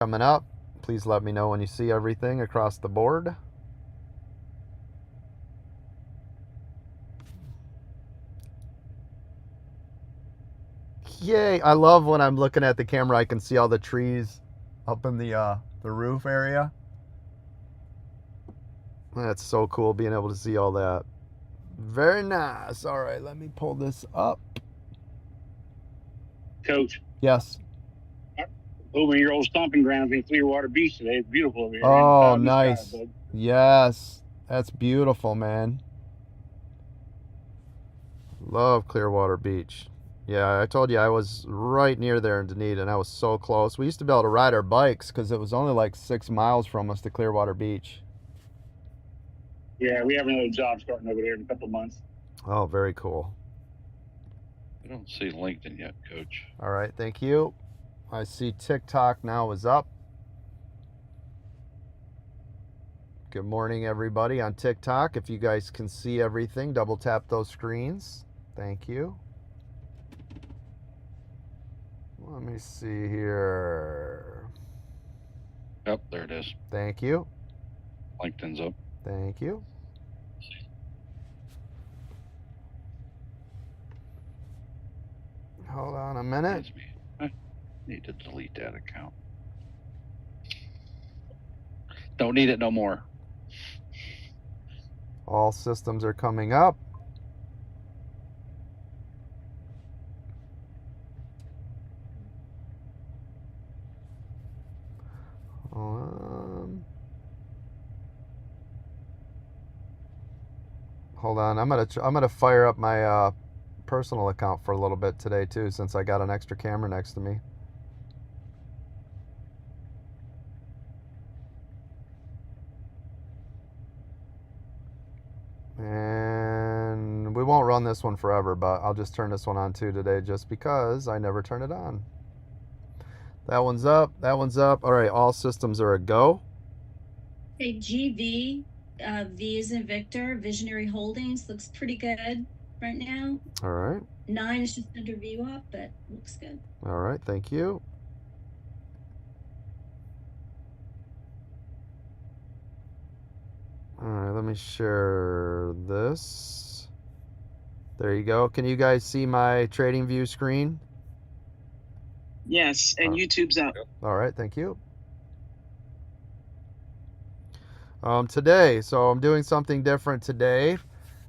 coming up. Please let me know when you see everything across the board. Yay! I love when I'm looking at the camera, I can see all the trees up in the roof area. That's so cool being able to see all that. Very nice. All right, let me pull this up. Coach, Yes. over your old stomping grounds in Clearwater Beach today. It's beautiful over here, man. Oh, Cloudy sky, nice. bud. Yes. That's beautiful, man. Love Clearwater Beach. Yeah, I told you I was right near there in Dunedin. I was so close. We used to be able to ride our bikes because it was only like 6 miles from us to Clearwater Beach. Yeah, we have another job starting over there in a couple of months. Oh, very cool. I don't see LinkedIn yet, Coach. All right, thank you. I see TikTok now is up. Good morning, everybody on TikTok. If you guys can see everything, double tap those screens. Thank you. Let me see here. Yep, there it is. Thank you. LinkedIn's up. Thank you. Hold on a minute. That's me. I need to delete that account. Don't need it no more. All systems are coming up. Hold on. I'm gonna fire up my personal account for a little bit today too, since I got an extra camera next to me. And we won't run this one forever, but I'll just turn this one on too today just because I never turn it on. That one's up. That one's up. All right, all systems are a go. Hey, GV, V is in Victor, Visionary Holdings looks pretty good right now. All right. 9 is just under VWAP, but looks good. All right, thank you. All right, let me share this. There you go. Can you guys see my trading view screen? Yes, and YouTube's up. All right, thank you. Today, so I'm doing something different today.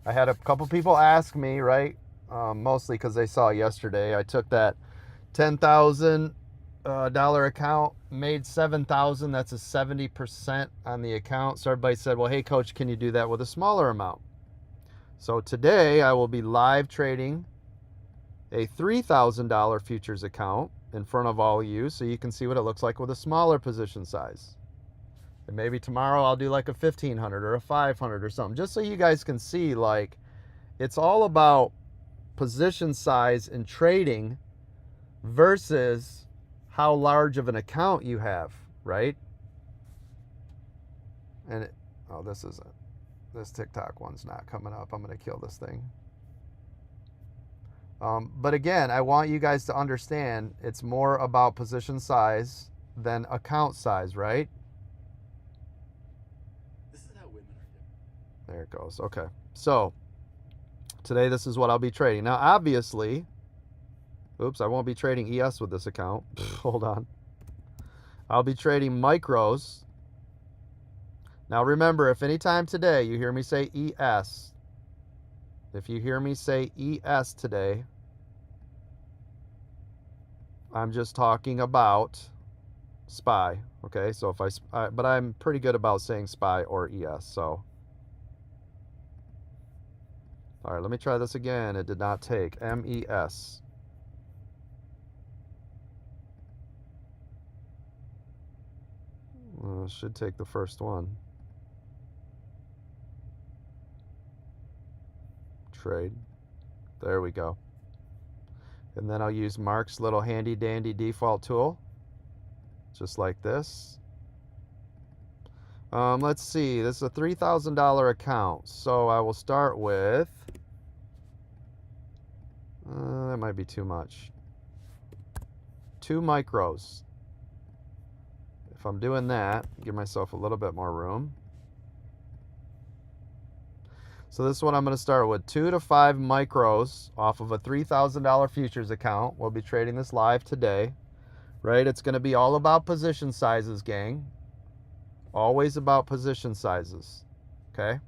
I had a couple people ask me, right? Mostly because they saw yesterday. I took that $10,000 account, made $7,000. That's a 70% on the account. So everybody said, well, hey, coach, can you do that with a smaller amount? So today I will be live trading a $3,000 futures account in front of all of you so you can see what it looks like with a smaller position size. And maybe tomorrow I'll do like a 1,500 or a 500 or something, just so you guys can see, like, it's all about position size in trading versus how large of an account you have, right? And this TikTok one's not coming up. I'm going to kill this thing. But again, I want you guys to understand it's more about position size than account size, right? There it goes. Okay. So today this is what I'll be trading. Now, obviously, oops, I won't be trading ES with this account. Hold on. I'll be trading micros. Now, remember, if anytime today you hear me say ES, if you hear me say ES today, I'm just talking about SPY. Okay. So but I'm pretty good about saying SPY or ES. So. All right, let me try this again. It did not take. MES. Well, it should take the first one. Trade. There we go. And then I'll use Mark's little handy dandy default tool. Just like this. Let's see. This is a $3,000 account. So I will start with... that might be too much. 2 micros. if I'm doing that, give myself a little bit more room. So this one I'm going to start with 2 to 5 micros off of a $3,000 futures account. We'll be trading this live today, right? It's going to be all about position sizes, gang. Always about position sizes, okay?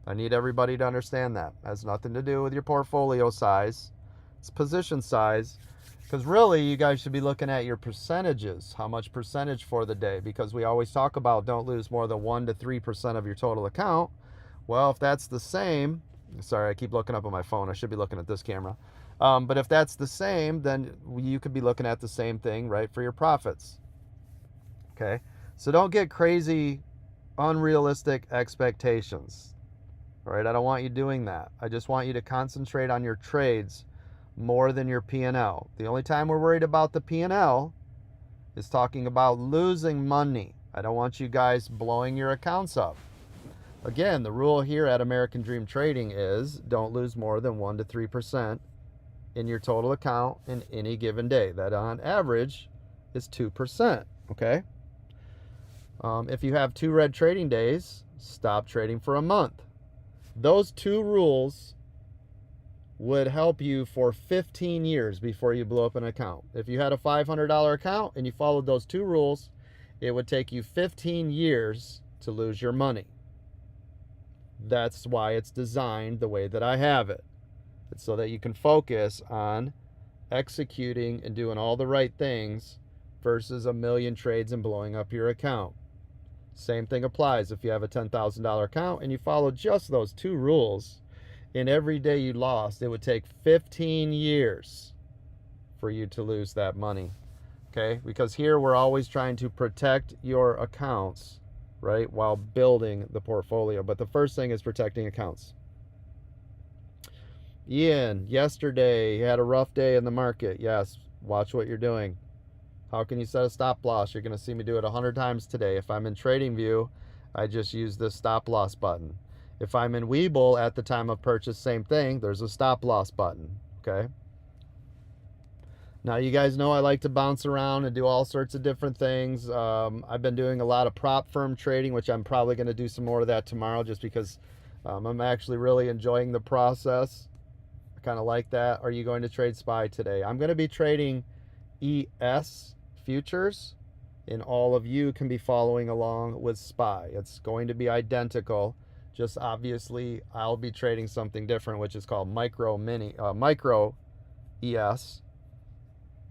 I need everybody to understand that. It has nothing to do with your portfolio size. It's position size. Because really, you guys should be looking at your percentages. How much percentage for the day? Because we always talk about don't lose more than 1 to 3% of your total account. Well, if that's the same, sorry, I keep looking up on my phone. I should be looking at this camera. But if that's the same, then you could be looking at the same thing, right, for your profits. Okay? So don't get crazy, unrealistic expectations. All right? I don't want you doing that. I just want you to concentrate on your trades more than your P&L. The only time we're worried about the P&L is talking about losing money. I don't want you guys blowing your accounts up. Again, the rule here at American Dream Trading is don't lose more than 1 to 3% in your total account in any given day. That on average is 2%, okay? If you have 2 red trading days, stop trading for a month. Those 2 rules would help you for 15 years before you blow up an account. If you had a $500 account and you followed those 2 rules, it would take you 15 years to lose your money. That's why it's designed the way that I have it. It's so that you can focus on executing and doing all the right things versus a million trades and blowing up your account. Same thing applies if you have a $10,000 account and you follow just those 2 rules. In every day you lost, it would take 15 years for you to lose that money. Okay? Because here we're always trying to protect your accounts, right, while building the portfolio. But the first thing is protecting accounts. Ian, yesterday you had a rough day in the market. Yes, watch what you're doing. How can you set a stop loss? You're going to see me do it 100 times today. If I'm in TradingView, I just use this stop loss button. If I'm in Webull at the time of purchase, same thing. There's a stop loss button, okay? Now, you guys know I like to bounce around and do all sorts of different things. I've been doing a lot of prop firm trading, which I'm probably going to do some more of that tomorrow just because I'm actually really enjoying the process. I kind of like that. Are you going to trade SPY today? I'm going to be trading ES futures, and all of you can be following along with SPY. It's going to be identical. Just obviously, I'll be trading something different, which is called micro ES.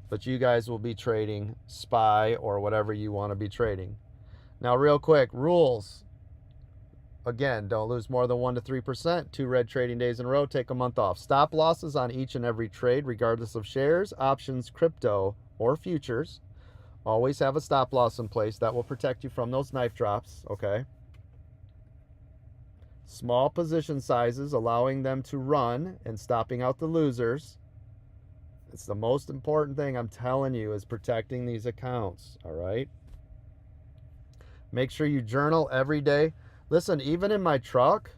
But you guys will be trading SPY or whatever you want to be trading. Now, real quick, rules. Again, don't lose more than 1 to 3%. 2 red trading days in a row. Take a month off. Stop losses on each and every trade, regardless of shares, options, crypto, or futures. Always have a stop loss in place. That will protect you from those knife drops, okay? Small position sizes, allowing them to run and stopping out the losers. It's the most important thing, I'm telling you, is protecting these accounts, all right? Make sure you journal every day. Listen, even in my truck,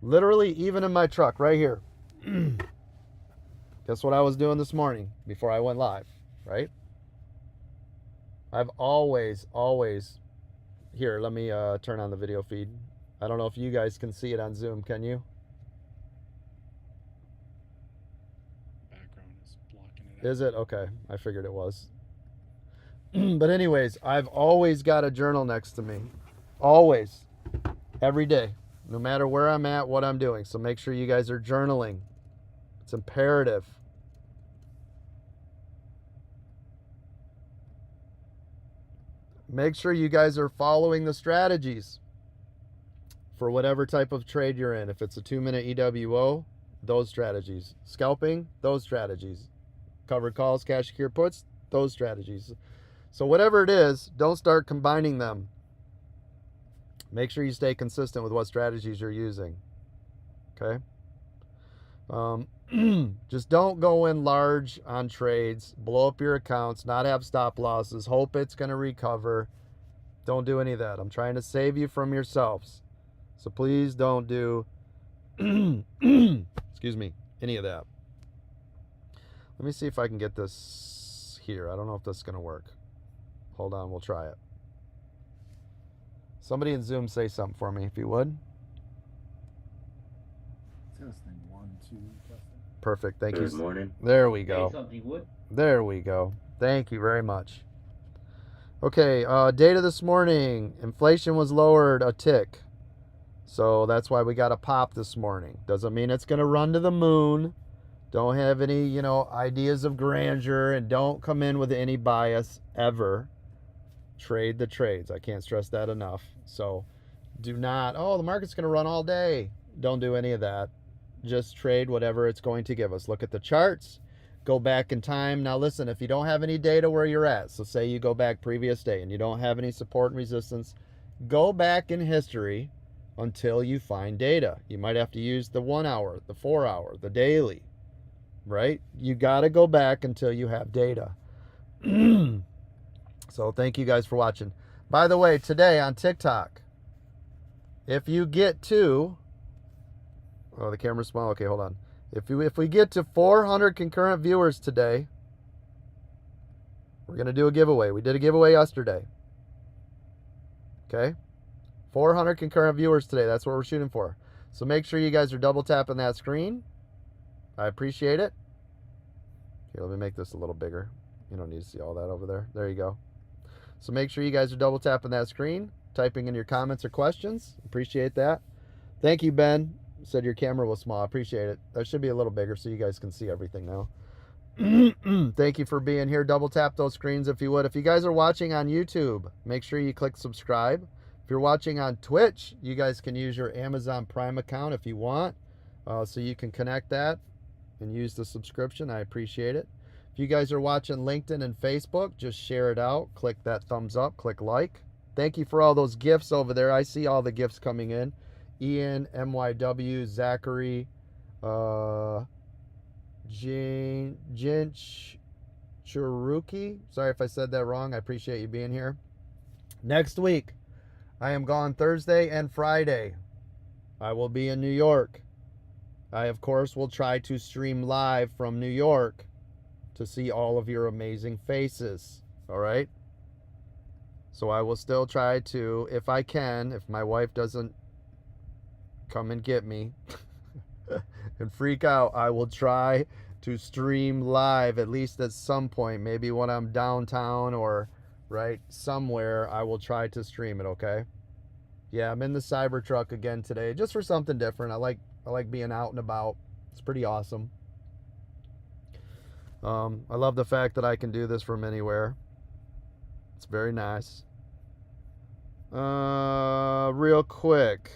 literally even in my truck right here. Guess what I was doing this morning before I went live, right? I've always, here, let me turn on the video feed. I don't know if you guys can see it on Zoom, can you? Is it? Okay. I figured it was. But anyways, I've always got a journal next to me. Always. Every day. No matter where I'm at, what I'm doing. So make sure you guys are journaling. It's imperative. Make sure you guys are following the strategies for whatever type of trade you're in. If it's a 2-minute EWO, those strategies. Scalping, those strategies. Covered calls, cash secure puts, those strategies. So whatever it is, don't start combining them. Make sure you stay consistent with what strategies you're using. Okay? Just don't go in large on trades, blow up your accounts, not have stop losses, hope it's going to recover. Don't do any of that. I'm trying to save you from yourselves. So please don't do, excuse me, any of that. Let me see if I can get this here. I don't know if this is going to work. Hold on, we'll try it. Somebody in Zoom say something for me, if you would. Testing 1, 2, testing. Perfect. Thank you. Good morning. There we go. Say something, Wood. There we go. Thank you very much. Okay, data this morning. Inflation was lowered a tick. So that's why we got a pop this morning. Doesn't mean it's going to run to the moon. Don't have any, ideas of grandeur, and don't come in with any bias ever. Trade the trades. I can't stress that enough. So do not, the market's going to run all day. Don't do any of that. Just trade whatever it's going to give us. Look at the charts. Go back in time. Now listen, if you don't have any data where you're at, so say you go back previous day and you don't have any support and resistance, go back in history until you find data. You might have to use the 1 hour, the 4 hour, the daily, right? You got to go back until you have data. So thank you guys for watching. By the way, today on TikTok, if you get to, the camera's small. Okay, hold on. If we get to 400 concurrent viewers today, we're going to do a giveaway. We did a giveaway yesterday. Okay? 400 concurrent viewers today. That's what we're shooting for. So make sure you guys are double tapping that screen. I appreciate it. Here, let me make this a little bigger. You don't need to see all that over there. There you go. So make sure you guys are double tapping that screen, typing in your comments or questions. Appreciate that. Thank you, Ben. Said your camera was small. I appreciate it. That should be a little bigger so you guys can see everything now. Thank you for being here. Double tap those screens if you would. If you guys are watching on YouTube, make sure you click subscribe. If you're watching on Twitch, you guys can use your Amazon Prime account if you want. So you can connect that and use the subscription. I appreciate it. If you guys are watching LinkedIn and Facebook, just share it out. Click that thumbs up. Click like. Thank you for all those gifts over there. I see all the gifts coming in. Ian, MYW, Zachary, Jinch Churuki. Sorry if I said that wrong. I appreciate you being here. Next week, I am gone Thursday and Friday. I will be in New York. I, of course, will try to stream live from New York to see all of your amazing faces. All right? So I will still try to, if I can, if my wife doesn't come and get me and freak out, I will try to stream live at least at some point. Maybe when I'm downtown or right somewhere, I will try to stream it. Okay? Yeah, I'm in the Cybertruck again today, just for something different. I like being out and about. It's pretty awesome. I love the fact that I can do this from anywhere. It's very nice. Real quick.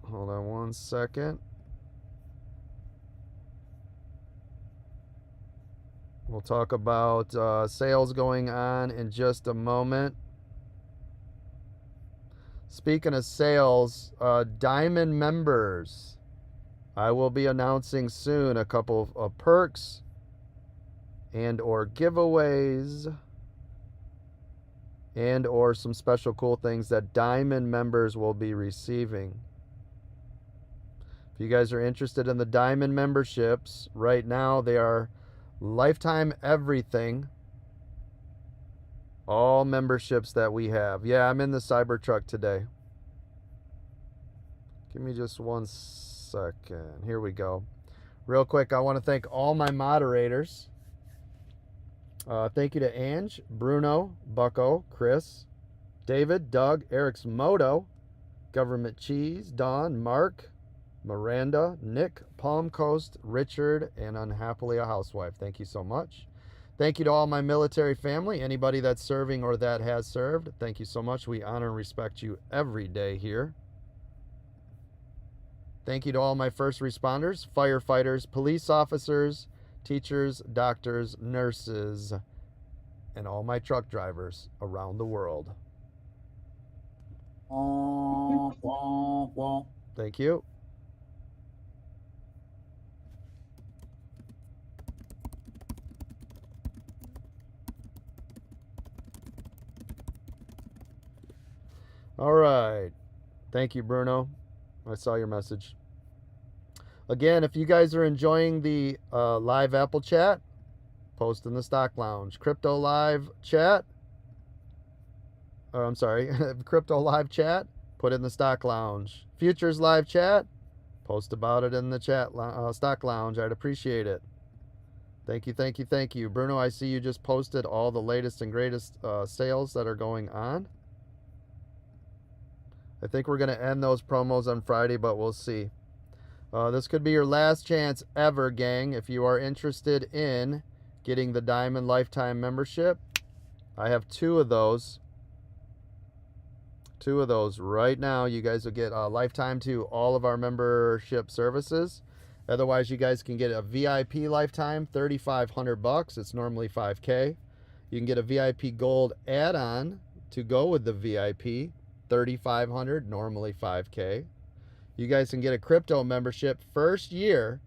Hold on one second. We'll talk about sales going on in just a moment. Speaking of sales, Diamond members, I will be announcing soon a couple of perks and or giveaways and or some special cool things that Diamond members will be receiving. If you guys are interested in the Diamond memberships, right now they are lifetime everything. All memberships that we have. Yeah, I'm in the Cybertruck today. Give me just 1 second. Here we go. Real quick, I want to thank all my moderators. Thank you to Ange, Bruno, Bucko, Chris, David, Doug, Eric's Moto, Government Cheese, Don, Mark, Miranda, Nick, Palm Coast, Richard, and Unhappily a Housewife. Thank you so much. Thank you to all my military family, anybody that's serving or that has served. Thank you so much. We honor and respect you every day here. Thank you to all my first responders, firefighters, police officers, teachers, doctors, nurses, and all my truck drivers around the world. Thank you. All right. Thank you, Bruno. I saw your message. Again, if you guys are enjoying the live Apple chat, post in the Stock Lounge. Crypto live chat, or I'm sorry, crypto live chat, put it in the stock lounge. Futures live chat, post about it in the stock lounge. I'd appreciate it. Thank you, thank you, thank you. Bruno, I see you just posted all the latest and greatest sales that are going on. I think we're going to end those promos on Friday, but we'll see. This could be your last chance ever, gang. If you are interested in getting the Diamond Lifetime membership, I have 2 of those. 2 of those right now. You guys will get a lifetime to all of our membership services. Otherwise, you guys can get a VIP lifetime, $3,500. It's normally $5K. You can get a VIP gold add-on to go with the VIP, $3,500, normally $5K. You guys can get a crypto membership first year,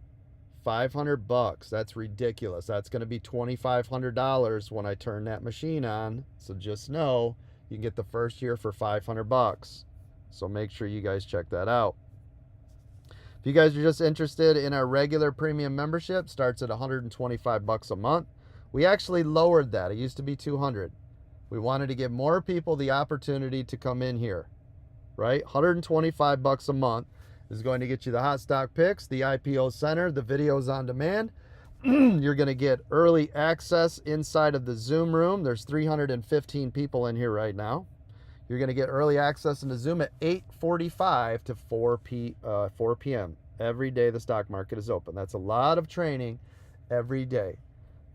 $500. That's ridiculous. That's going to be $2,500 when I turn that machine on. So just know you can get the first year for $500. So make sure you guys check that out. If you guys are just interested in our regular premium membership, starts at $125 a month. We actually lowered that. It used to be $200. We wanted to give more people the opportunity to come in here, right? $125 a month is going to get you the hot stock picks, the IPO center, the videos on demand. You're going to get early access inside of the Zoom room. There's 315 people in here right now. You're going to get early access into Zoom at 8:45 to 4 p.m. every day the stock market is open. That's a lot of training every day.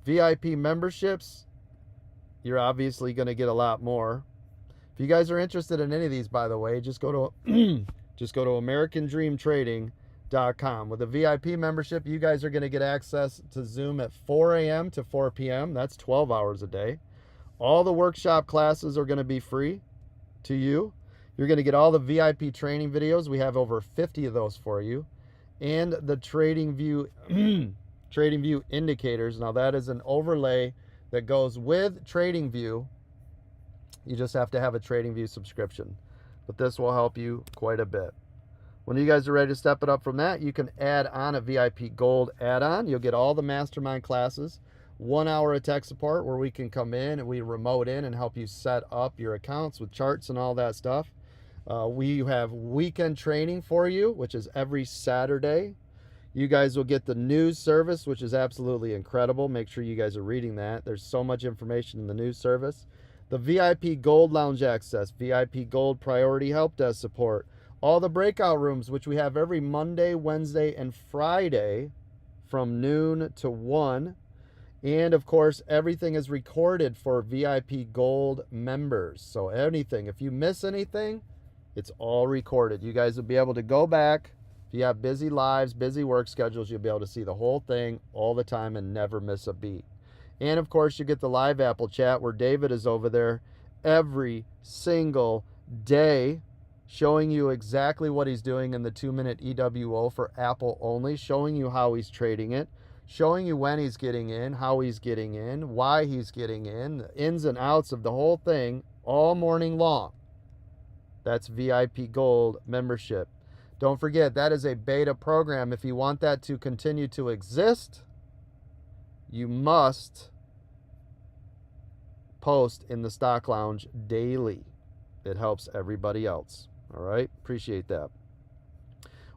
VIP memberships, you're obviously going to get a lot more. If you guys are interested in any of these, by the way, just go to AmericanDreamTrading.com. With a VIP membership, you guys are going to get access to Zoom at 4 a.m. to 4 p.m. That's 12 hours a day. All the workshop classes are going to be free to you. You're going to get all the VIP training videos. We have over 50 of those for you. And the TradingView indicators. Now that is an overlay that goes with TradingView. You just have to have a TradingView subscription. But this will help you quite a bit. When you guys are ready to step it up from that, you can add on a VIP Gold add-on. You'll get all the mastermind classes, 1 hour of tech support where we can come in and we remote in and help you set up your accounts with charts and all that stuff. We have weekend training for you, which is every Saturday. You guys will get the news service, which is absolutely incredible. Make sure you guys are reading that. There's so much information in the news service. The VIP Gold Lounge access, VIP Gold Priority Help Desk support, all the breakout rooms, which we have every Monday, Wednesday, and Friday from noon to 1. And of course, everything is recorded for VIP Gold members. So anything, if you miss anything, it's all recorded. You guys will be able to go back. If you have busy lives, busy work schedules, you'll be able to see the whole thing all the time and never miss a beat. And of course, you get the live Apple chat where David is over there every single day showing you exactly what he's doing in the 2-minute EWO for Apple only, showing you how he's trading it, showing you when he's getting in, how he's getting in, why he's getting in, the ins and outs of the whole thing all morning long. That's VIP Gold membership. Don't forget, that is a beta program. If you want that to continue to exist, you must post in the stock lounge daily. It helps everybody else. All right, appreciate that.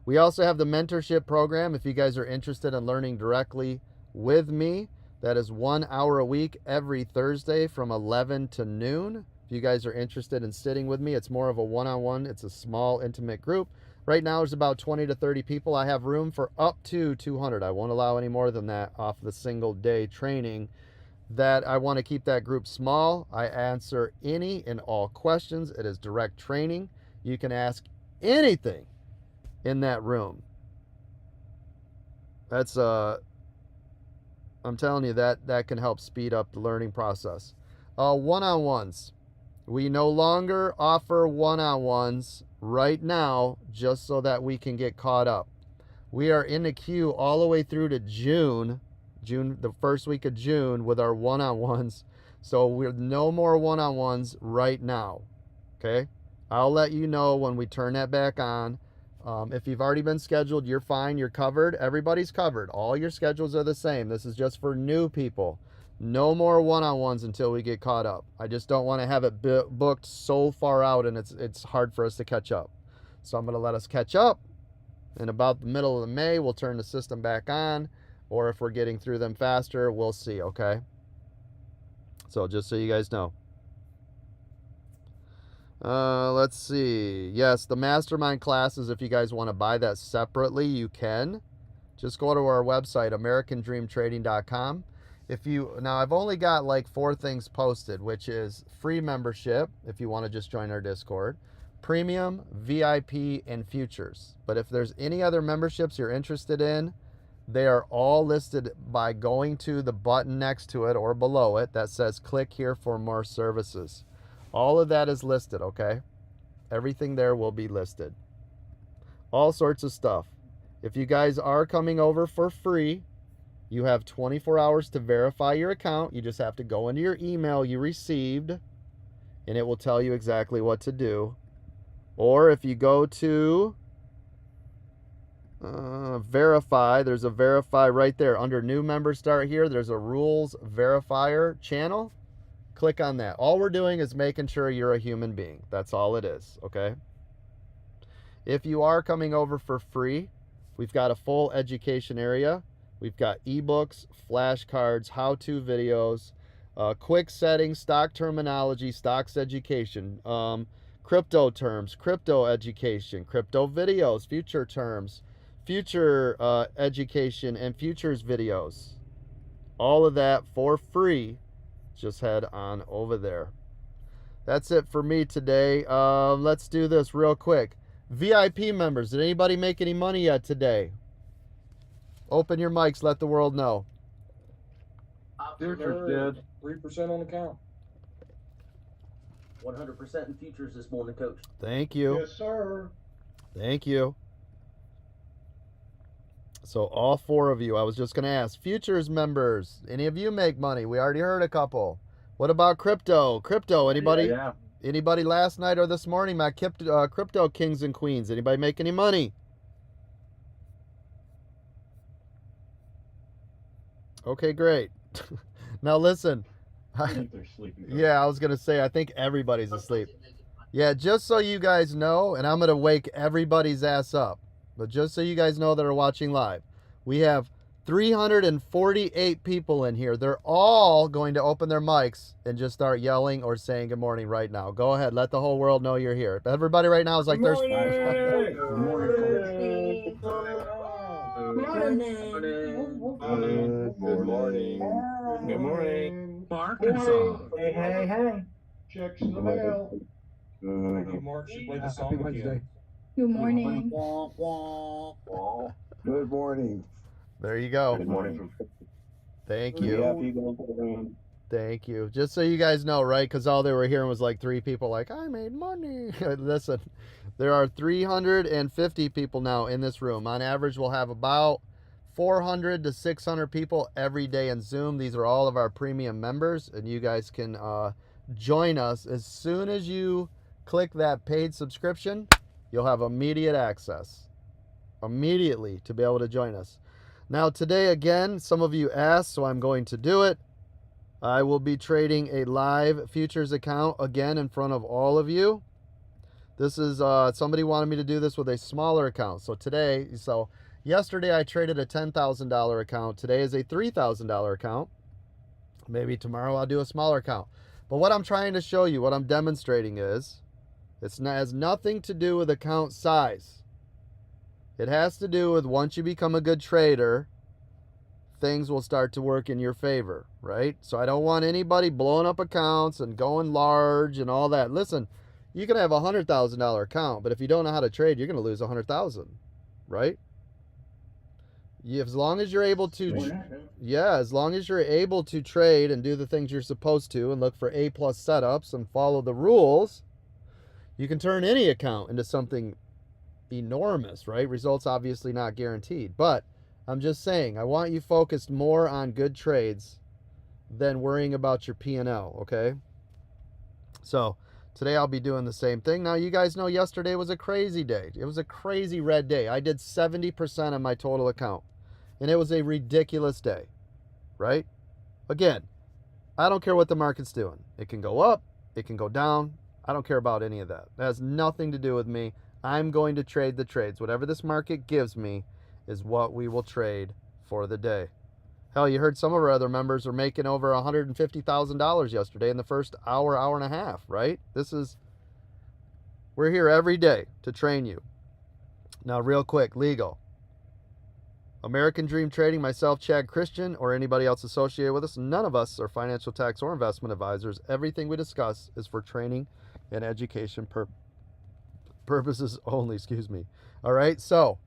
We also have the mentorship program. If you guys are interested in learning directly with me, that is 1 hour a week every Thursday from 11 to noon. If you guys are interested in sitting with me, it's more of a one-on-one. It's a small, intimate group. Right now, there's about 20 to 30 people. I have room for up to 200. I won't allow any more than that off the single day training. That I want to keep that group small. I answer any and all questions. It is direct training. You can ask anything in that room. That's I'm telling you that can help speed up the learning process. One-on-ones. We no longer offer one-on-ones right now just so that we can get caught up. We are in the queue all the way through to June, the first week of June with our one-on-ones. So we're no more one-on-ones right now. Okay? I'll let you know when we turn that back on. If you've already been scheduled, you're fine. You're covered. Everybody's covered. All your schedules are the same. This is just for new people. No more one-on-ones until we get caught up. I just don't want to have it booked so far out and it's hard for us to catch up. So I'm going to let us catch up. In about the middle of May, we'll turn the system back on. Or if we're getting through them faster, we'll see, okay? So just so you guys know. Let's see. Yes, the mastermind classes, if you guys want to buy that separately, you can. Just go to our website, americandreamtrading.com. Now I've only got like 4 things posted, which is free membership, if you want to just join our Discord, premium, VIP, and futures. But if there's any other memberships you're interested in, they are all listed by going to the button next to it or below it that says click here for more services. All of that is listed, okay? Everything there will be listed. All sorts of stuff. If you guys are coming over for free, you have 24 hours to verify your account. You just have to go into your email you received, and it will tell you exactly what to do. Or if you go to verify, there's a verify right there. Under new member start here, there's a rules verifier channel. Click on that. All we're doing is making sure you're a human being. That's all it is, okay? If you are coming over for free, we've got a full education area. We've got ebooks, flashcards, how-to videos, quick settings, stock terminology, stocks education, crypto terms, crypto education, crypto videos, future terms, future education, and futures videos. All of that for free. Just head on over there. That's it for me today. Let's do this real quick. VIP members, did anybody make any money yet today? Open your mics, let the world know. Futures did. 3% on the count. 100% in futures this morning, Coach. Thank you. Yes, sir. Thank you. So all 4 of you, I was just going to ask, futures members, any of you make money? We already heard a couple. What about crypto? Crypto, anybody? Yeah. Anybody last night or this morning, my crypto kings and queens? Anybody make any money? Okay, great. Now listen. I think they're sleeping. Yeah, I was going to say, I think everybody's asleep. Yeah, just so you guys know, and I'm going to wake everybody's ass up, but just so you guys know that are watching live, we have 348 people in here. They're all going to open their mics and just start yelling or saying good morning right now. Go ahead, let the whole world know you're here. Everybody right now is like, there's... Good morning, Good morning. Good morning. Arkansas. Hey. Checks in the mail. Thank you, Mark. She played the song again. Good morning. Good morning. There you go. Good morning. Thank you. Thank you. Just so you guys know, right? Because all they were hearing was like 3 people like, I made money. Listen, there are 350 people now in this room. On average, we'll have about 400 to 600 people every day in Zoom. These are all of our premium members, and you guys can join us. As soon as you click that paid subscription, you'll have immediate access. Immediately to be able to join us. Now today, again, some of you asked, so I'm going to do it. I will be trading a live futures account again in front of all of you. This is, somebody wanted me to do this with a smaller account. So yesterday I traded a $10,000 account. Today is a $3,000 account. Maybe tomorrow I'll do a smaller account. But what I'm trying to show you, what I'm demonstrating is, has nothing to do with account size. It has to do with once you become a good trader, things will start to work in your favor, right? So I don't want anybody blowing up accounts and going large and all that. Listen, you can have a $100,000 account, but if you don't know how to trade, you're going to lose $100,000, right? As long as you're able to, as long as you're able to trade and do the things you're supposed to and look for A+ setups and follow the rules, you can turn any account into something enormous, right? Results obviously not guaranteed, but I'm just saying, I want you focused more on good trades than worrying about your P&L, okay? So today I'll be doing the same thing. Now you guys know yesterday was a crazy day. It was a crazy red day. I did 70% of my total account, and it was a ridiculous day, right? Again, I don't care what the market's doing. It can go up, it can go down. I don't care about any of that. That has nothing to do with me. I'm going to trade the trades. Whatever this market gives me is what we will trade for the day. Hell, you heard some of our other members are making over $150,000 yesterday in the first hour, hour and a half, right? We're here every day to train you. Now, real quick, legal. American Dream Trading, myself, Chad Christian, or anybody else associated with us, none of us are financial, tax, or investment advisors. Everything we discuss is for training and education purposes only, All right, so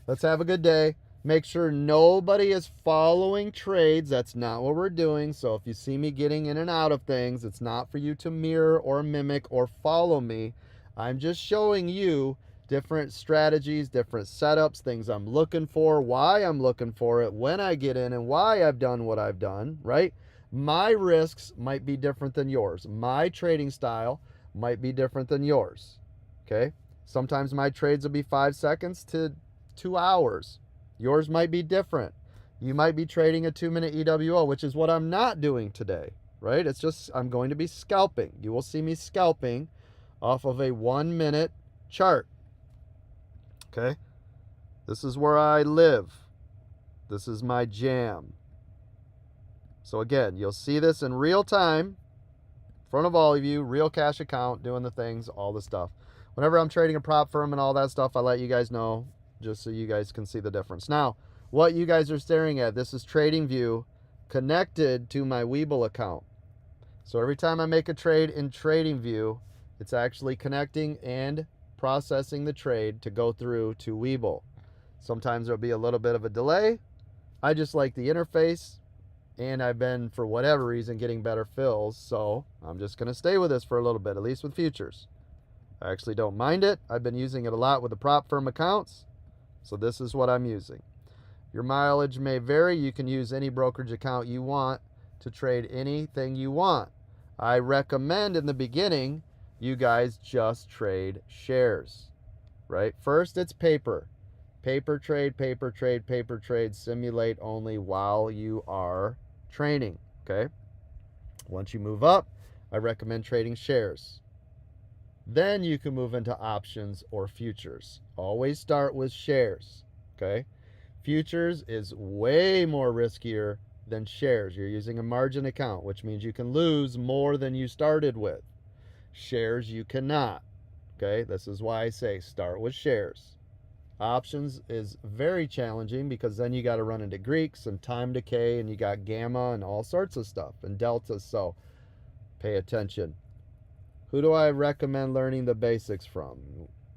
let's have a good day. Make sure nobody is following trades. That's not what we're doing. So if you see me getting in and out of things, it's not for you to mirror or mimic or follow me. I'm just showing you different strategies, different setups, things I'm looking for, why I'm looking for it, when I get in, and why I've done what I've done, right? My risks might be different than yours. My trading style might be different than yours, okay? Sometimes my trades will be 5 seconds to 2 hours. Yours might be different. You might be trading a 2-minute EWO, which is what I'm not doing today, right? It's just I'm going to be scalping. You will see me scalping off of a 1-minute chart. Okay, this is where I live. This is my jam. So again, you'll see this in real time in front of all of you, real cash account, doing the things, all the stuff. Whenever I'm trading a prop firm and all that stuff, I let you guys know just so you guys can see the difference. Now, what you guys are staring at, this is TradingView connected to my Webull account. So every time I make a trade in TradingView, it's actually connecting and processing the trade to go through to Webull. Sometimes there'll be a little bit of a delay. I just like the interface, and I've been, for whatever reason, getting better fills, so I'm just going to stay with this for a little bit, at least with futures. I actually don't mind it. I've been using it a lot with the prop firm accounts, so this is what I'm using. Your mileage may vary. You can use any brokerage account you want to trade anything you want. I recommend in the beginning you guys just trade shares, right? First, it's paper. Paper trade, paper trade, paper trade. Simulate only while you are training, okay? Once you move up, I recommend trading shares. Then you can move into options or futures. Always start with shares, okay? Futures is way more riskier than shares. You're using a margin account, which means you can lose more than you started with. Shares you cannot, okay? This is why I say start with shares. Options is very challenging because then you got to run into Greeks and time decay, and you got gamma and all sorts of stuff and delta, so pay attention. Who do I recommend learning the basics from?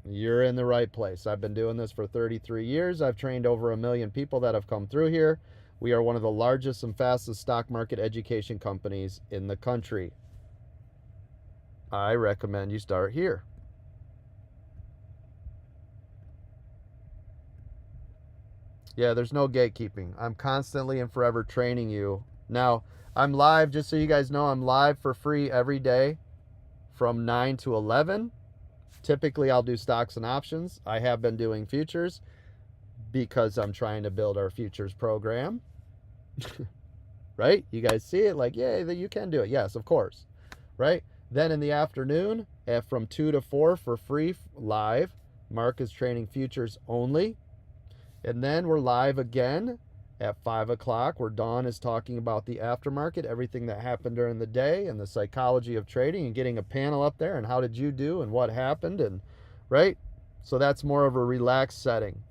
You're in the right place. I've been doing this for 33 years. I've trained over 1 million people that have come through here. We are one of the largest and fastest stock market education companies in the country. I recommend you start here. Yeah, there's no gatekeeping. I'm constantly and forever training you. Now, I'm live, just so you guys know, I'm live for free every day from 9 to 11. Typically, I'll do stocks and options. I have been doing futures because I'm trying to build our futures program. Right? You guys see it like, yeah, you can do it. Yes, of course. Right? Then in the afternoon, from 2 to 4 for free live, Mark is training futures only. And then we're live again at 5 o'clock, where Dawn is talking about the aftermarket, everything that happened during the day and the psychology of trading, and getting a panel up there and how did you do and what happened, and right? So that's more of a relaxed setting.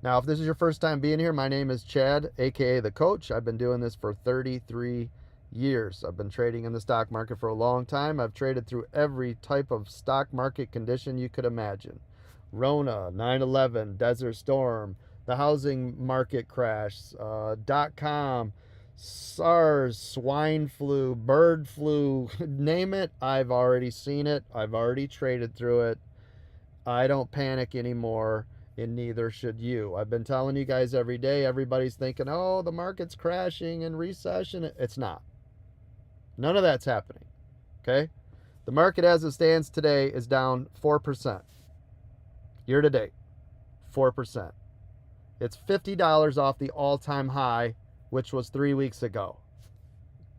Now, if this is your first time being here, my name is Chad, aka The Coach. I've been doing this for 33 years. I've been trading in the stock market for a long time. I've traded through every type of stock market condition you could imagine. Rona, 9/11, Desert Storm, the housing market crash, .com, SARS, swine flu, bird flu, name it, I've already seen it. I've already traded through it. I don't panic anymore, and neither should you. I've been telling you guys every day, everybody's thinking, oh, the market's crashing and recession. It's not. None of that's happening, okay? The market as it stands today is down 4%. Year to date, 4%. It's $50 off the all-time high, which was 3 weeks ago.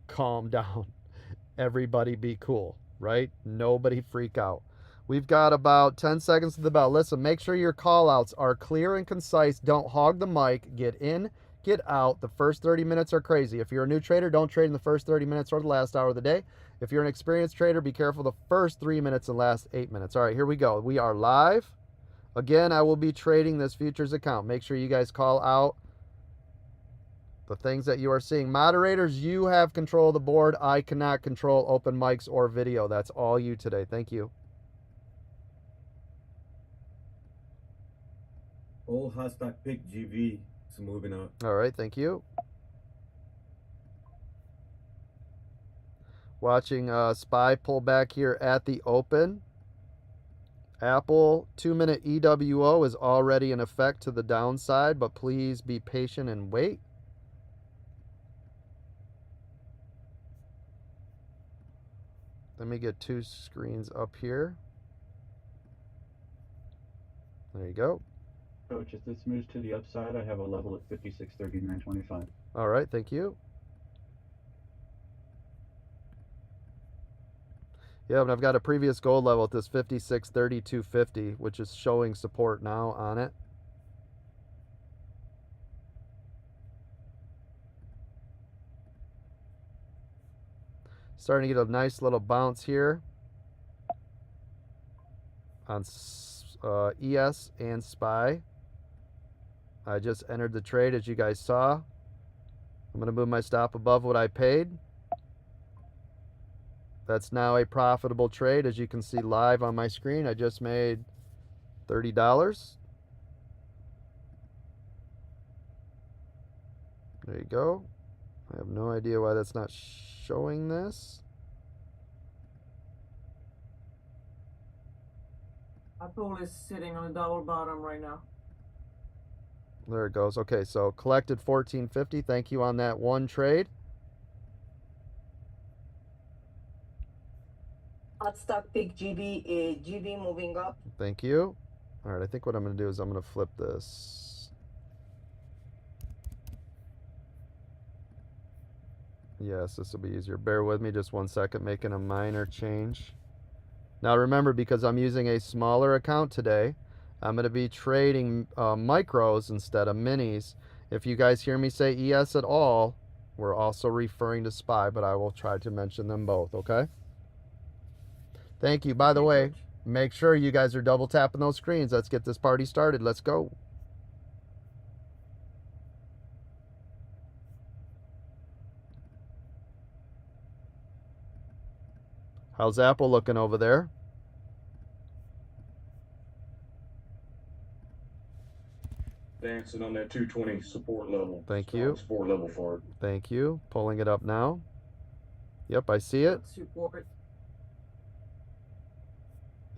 calm down. Everybody be cool, right? Nobody freak out. We've got about 10 seconds to the bell. Listen, make sure your call outs are clear and concise. Don't hog the mic. Get in, get out. The first 30 minutes are crazy. If you're a new trader, don't trade in the first 30 minutes or the last hour of the day. If you're an experienced trader, be careful the first 3 minutes and last 8 minutes. All right, here we go. We are live. Again, I will be trading this futures account. Make sure you guys call out the things that you are seeing. Moderators, you have control of the board. I cannot control open mics or video. That's all you today. Thank you. Old hashtag pick GV is moving up. All right, thank you. Watching SPY pull back here at the open. Apple 2-minute EWO is already in effect to the downside, but please be patient and wait. Let me get 2 screens up here. There you go. Coach, if this moves to the upside, I have a level at 56.39.25. All right, thank you. Yeah, but I've got a previous gold level at this 56.32.50, which is showing support now on it. Starting to get a nice little bounce here on ES and SPY. I just entered the trade, as you guys saw. I'm going to move my stop above what I paid. That's now a profitable trade, as you can see live on my screen. I just made $30. There you go. I have no idea why that's not showing this. Apple is sitting on a double bottom right now. There it goes. Okay, so collected $14.50. Thank you on that one trade. Hot stock pick GV, GV moving up. Thank you. All right, I think what I'm going to do is I'm going to flip this. Yes, this will be easier. Bear with me just 1 second, making a minor change. Now remember, because I'm using a smaller account today, I'm going to be trading micros instead of minis. If you guys hear me say ES at all, we're also referring to SPY, but I will try to mention them both, okay? Thank you. By the way, make sure you guys are double tapping those screens. Let's get this party started. Let's go. How's Apple looking over there? Dancing on that 220 support level. Thank you. Support level for it. Thank you. Pulling it up now. Yep, I see it. Support.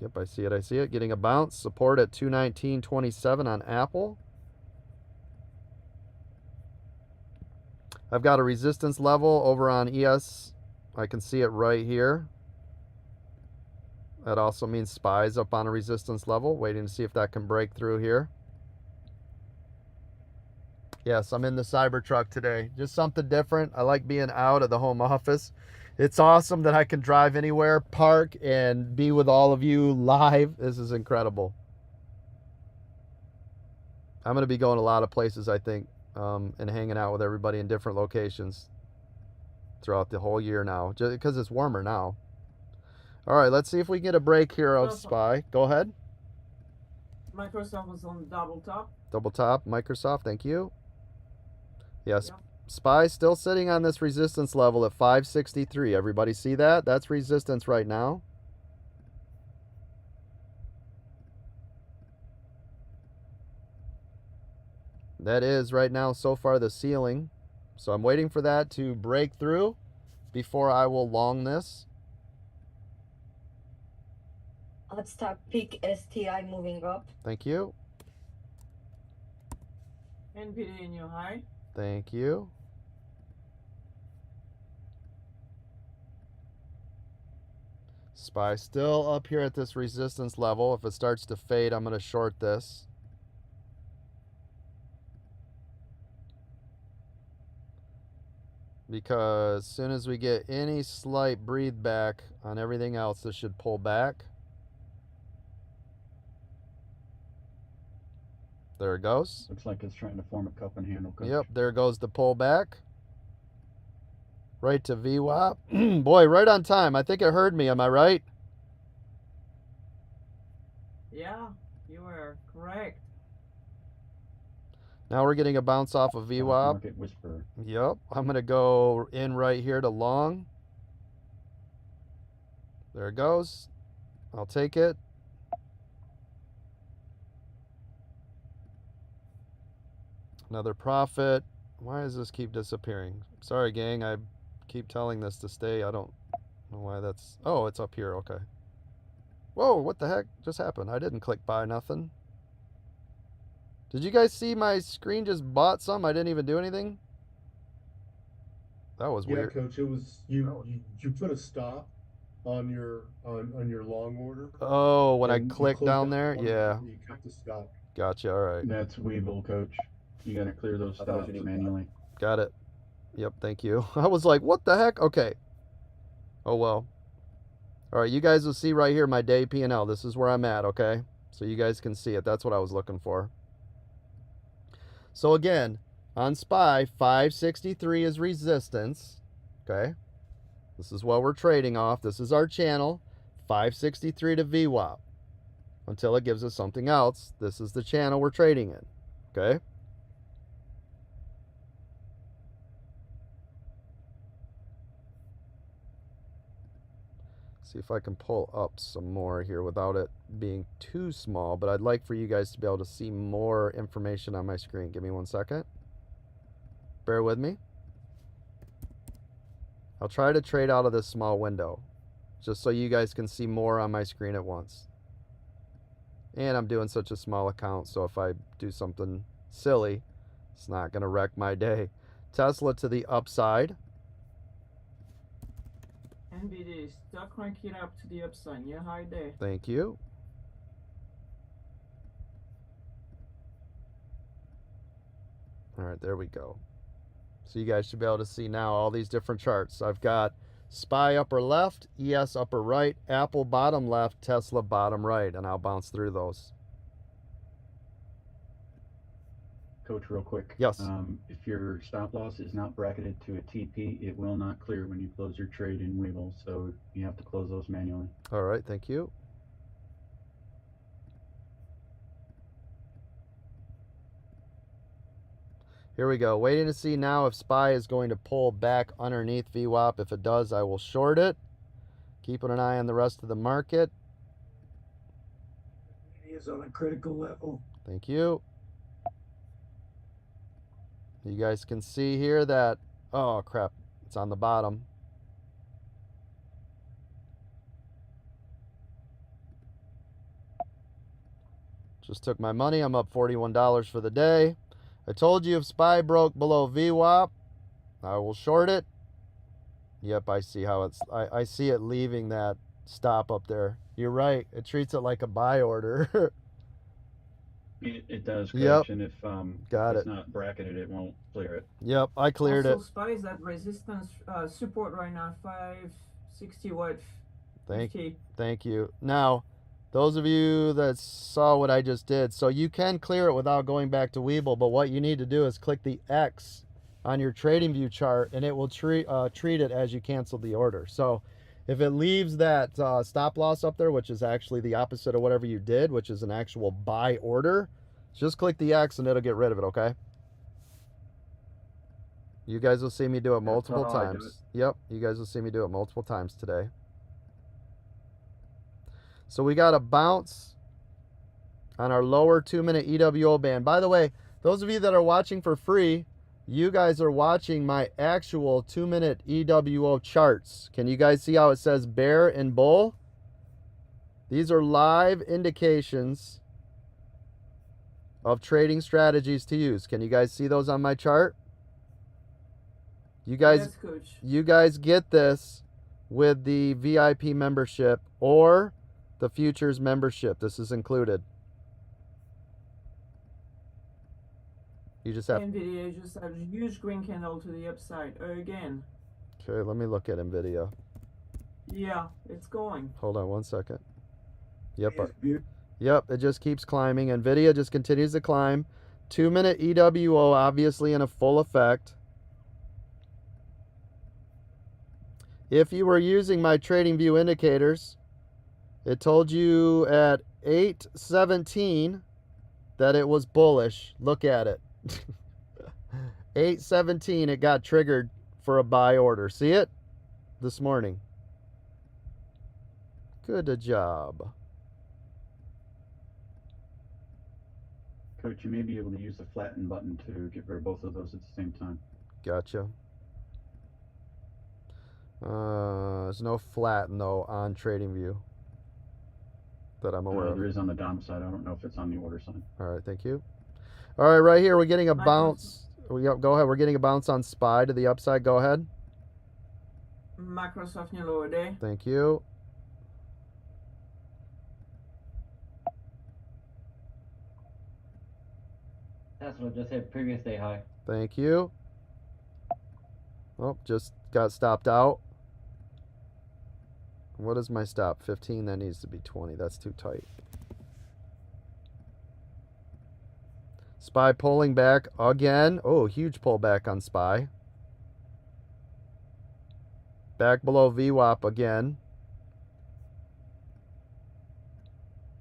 Yep, I see it. I see it. Getting a bounce. Support at 219.27 on Apple. I've got a resistance level over on ES. I can see it right here. That also means SPY's up on a resistance level. Waiting to see if that can break through here. Yes, I'm in the Cybertruck today. Just something different. I like being out of the home office. It's awesome that I can drive anywhere, park, and be with all of you live. This is incredible. I'm going to be going a lot of places, I think, and hanging out with everybody in different locations throughout the whole year now, just because it's warmer now. All right, let's see if we can get a break here of SPY. Go ahead. Microsoft was on double top. Double top, Microsoft, thank you. Yes, Yep. SPY still sitting on this resistance level at 563. Everybody see that? That's resistance right now. That is right now so far the ceiling. So I'm waiting for that to break through before I will long this. Hot stock pick STI moving up. Thank you. NVIDIA new high. Thank you. SPY still up here at this resistance level. If it starts to fade, I'm going to short this. because as soon as we get any slight breathe back on everything else, this should pull back. There it goes. Looks like it's trying to form a cup and handle, Coach. Yep, there goes the pull back. Right to VWAP. Boy, right on time. I think it heard me. Am I right? Yeah, you were correct. Now we're getting a bounce off of VWAP. Market whisperer. Yep. I'm going to go in right here to long. There it goes. I'll take it. Another profit. Why does this keep disappearing? Sorry, gang. I keep telling this to stay. I don't know why that's... Oh, it's up here. Okay. Whoa, what the heck just happened? I didn't click buy nothing. Did you guys see my screen just bought some? I didn't even do anything. That was weird. Yeah, Coach. It was you put a stop on your long order. Oh, when I and you clicked down on there? it, Yeah. You clicked the stop. Gotcha. All right. That's Weevil, Coach. You gotta clear those stops manually. Got it. Yep, thank you. I was like, what the heck? Okay. Oh, well. All right, you guys will see right here my day P&L. This is where I'm at, okay? So you guys can see it. That's what I was looking for. So again, on SPY, 563 is resistance, okay? This is what we're trading off. This is our channel, 563 to VWAP. Until it gives us something else, this is the channel we're trading in, okay? See if I can pull up some more here without it being too small, but I'd like for you guys to be able to see more information on my screen. Give me 1 second. Bear with me. I'll try to trade out of this small window just so you guys can see more on my screen at once. And I'm doing such a small account, so if I do something silly, it's not going to wreck my day. Tesla to the upside. NVD still cranking up to the upside. New high day. Thank you. All right, there we go. So you guys should be able to see now all these different charts. I've got SPY upper left, ES upper right, Apple bottom left, Tesla bottom right, and I'll bounce through those. Coach, real quick. Yes. If your stop loss is not bracketed to a TP, it will not clear when you close your trade in Weevil, so you have to close those manually. All right, thank you. Here we go. Waiting to see now if SPY is going to pull back underneath VWAP. If it does, I will short it. Keeping an eye on the rest of the market. He is on a critical level. Thank you. You guys can see here that, oh crap, it's on the bottom. Just took my money. I'm up $41 for the day. I told you if SPY broke below VWAP, I will short it. Yep, I see how it's, I see it leaving that stop up there. You're right. It treats it like a buy order. It does, Coach, Yep. and if Got it's it. not bracketed, it won't clear it. Yep, I cleared Also, it. SPY is at resistance support right now. 560 what? Thank you. Now, those of you that saw what I just did, so you can clear it without going back to Weevil, but what you need to do is click the X on your trading view chart and it will treat it as you cancel the order. So if it leaves that stop loss up there, which is actually the opposite of whatever you did, which is an actual buy order, just click the X and it'll get rid of it, okay? You guys will see me do it multiple not how I do times. Yep, you guys will see me do it multiple times today. So we got a bounce on our lower 2-minute EWO band. By the way, those of you that are watching for free, you guys are watching my actual 2-minute EWO charts. Can you guys see how it says bear and bull? These are live indications of trading strategies to use. Can you guys see those on my chart? You guys, Yes, Coach. you guys get this with the VIP membership or the futures membership. This is included. You just have. NVIDIA just had a huge green candle to the upside again. Okay, let me look at NVIDIA. Yeah, it's going. Hold on one second. Yep. It's beautiful. Yep, it just keeps climbing. NVIDIA just continues to climb. 2-minute EWO obviously in a full effect. If you were using my TradingView indicators, it told you at 8:17 that it was bullish. Look at it. 8:17 it got triggered for a buy order. See it? This morning. Good job. Coach, you may be able to use the flatten button to get rid of both of those at the same time. Gotcha. There's no flatten though on TradingView that I'm aware of. There is on the dom side. I don't know if it's on the order side. All right, thank you. All right, right here we're getting a Micros- bounce. Go ahead. We're getting a bounce on SPY to the upside. Go ahead. Microsoft new lower day. Thank you. Tesla just hit previous day high. Thank you. Oh, just got stopped out. What is my stop? 15. That needs to be 20. That's too tight. SPY pulling back again. Oh, huge pullback on SPY. Back below VWAP again.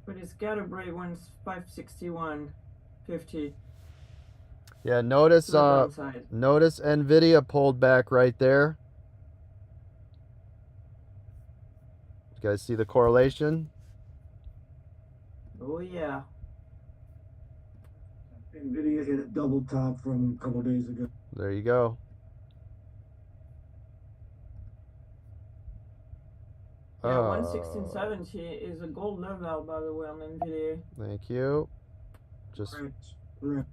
But it's got to break when it's 561.50. Yeah, notice To the downside. notice NVIDIA pulled back right there. You guys see the correlation? Oh yeah. NVIDIA hit a double top from a couple days ago. There you go. Yeah, 116.70 is a gold level, by the way, on NVIDIA. Thank you. Just Right.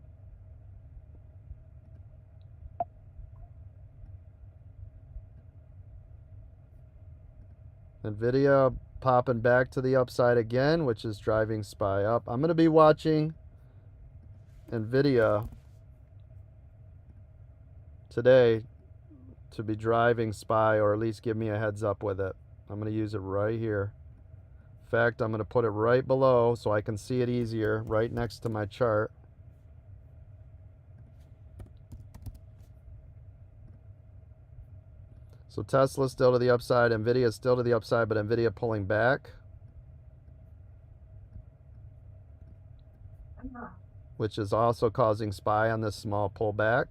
NVIDIA popping back to the upside again, which is driving SPY up. I'm going to be watching NVIDIA today to be driving SPY, or at least give me a heads up with it. I'm going to use it right here. In fact, I'm going to put it right below so I can see it easier, right next to my chart. So Tesla still to the upside, NVIDIA still to the upside, but NVIDIA pulling back, which is also causing SPY on this small pullback.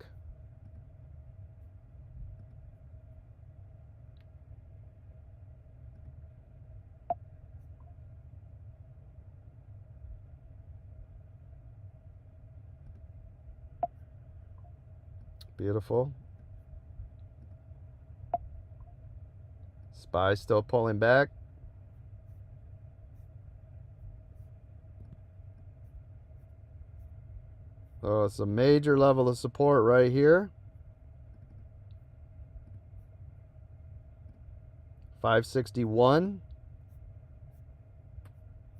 Beautiful. SPY still pulling back. Oh, it's a major level of support right here. 561.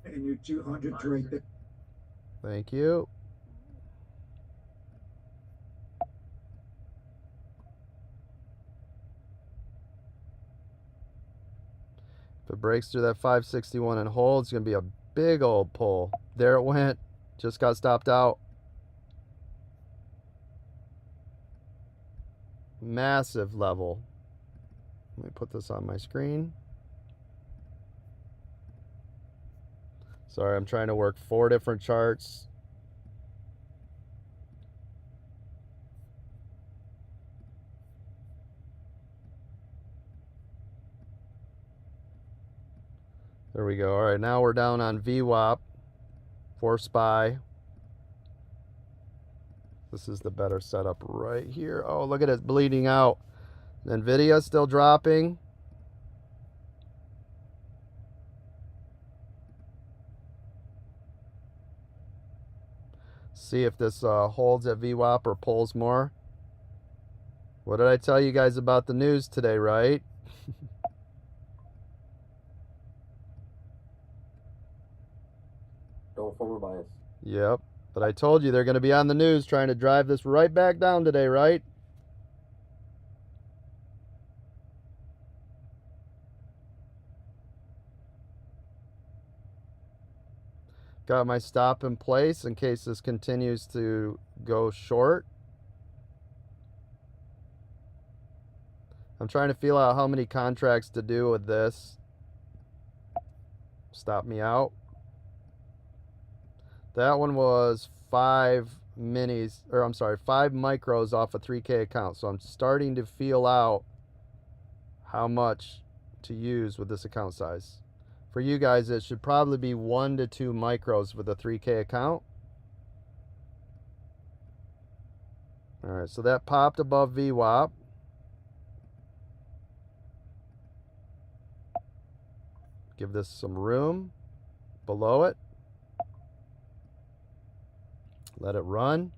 And your 200 right there. Thank you. If it breaks through that 561 and holds, it's going to be a big old pull. There it went. Just got stopped out. Massive level. Let me put this on my screen. Sorry, I'm trying to work 4 different charts. There we go. All right, now we're down on VWAP for SPY. This is the better setup right here. Oh, look at it bleeding out. NVIDIA still dropping. See if this holds at VWAP or pulls more. What did I tell you guys about the news today, right? Don't forward bias. Yep. But I told you they're going to be on the news trying to drive this right back down today, right? Got my stop in place in case this continues to go short. I'm trying to feel out how many contracts to do with this. Stop me out. That one was 5 micros off a 3K account. So I'm starting to feel out how much to use with this account size. For you guys, it should probably be 1 to 2 micros with a 3K account. All right, so that popped above VWAP. Give this some room below it. Let it run.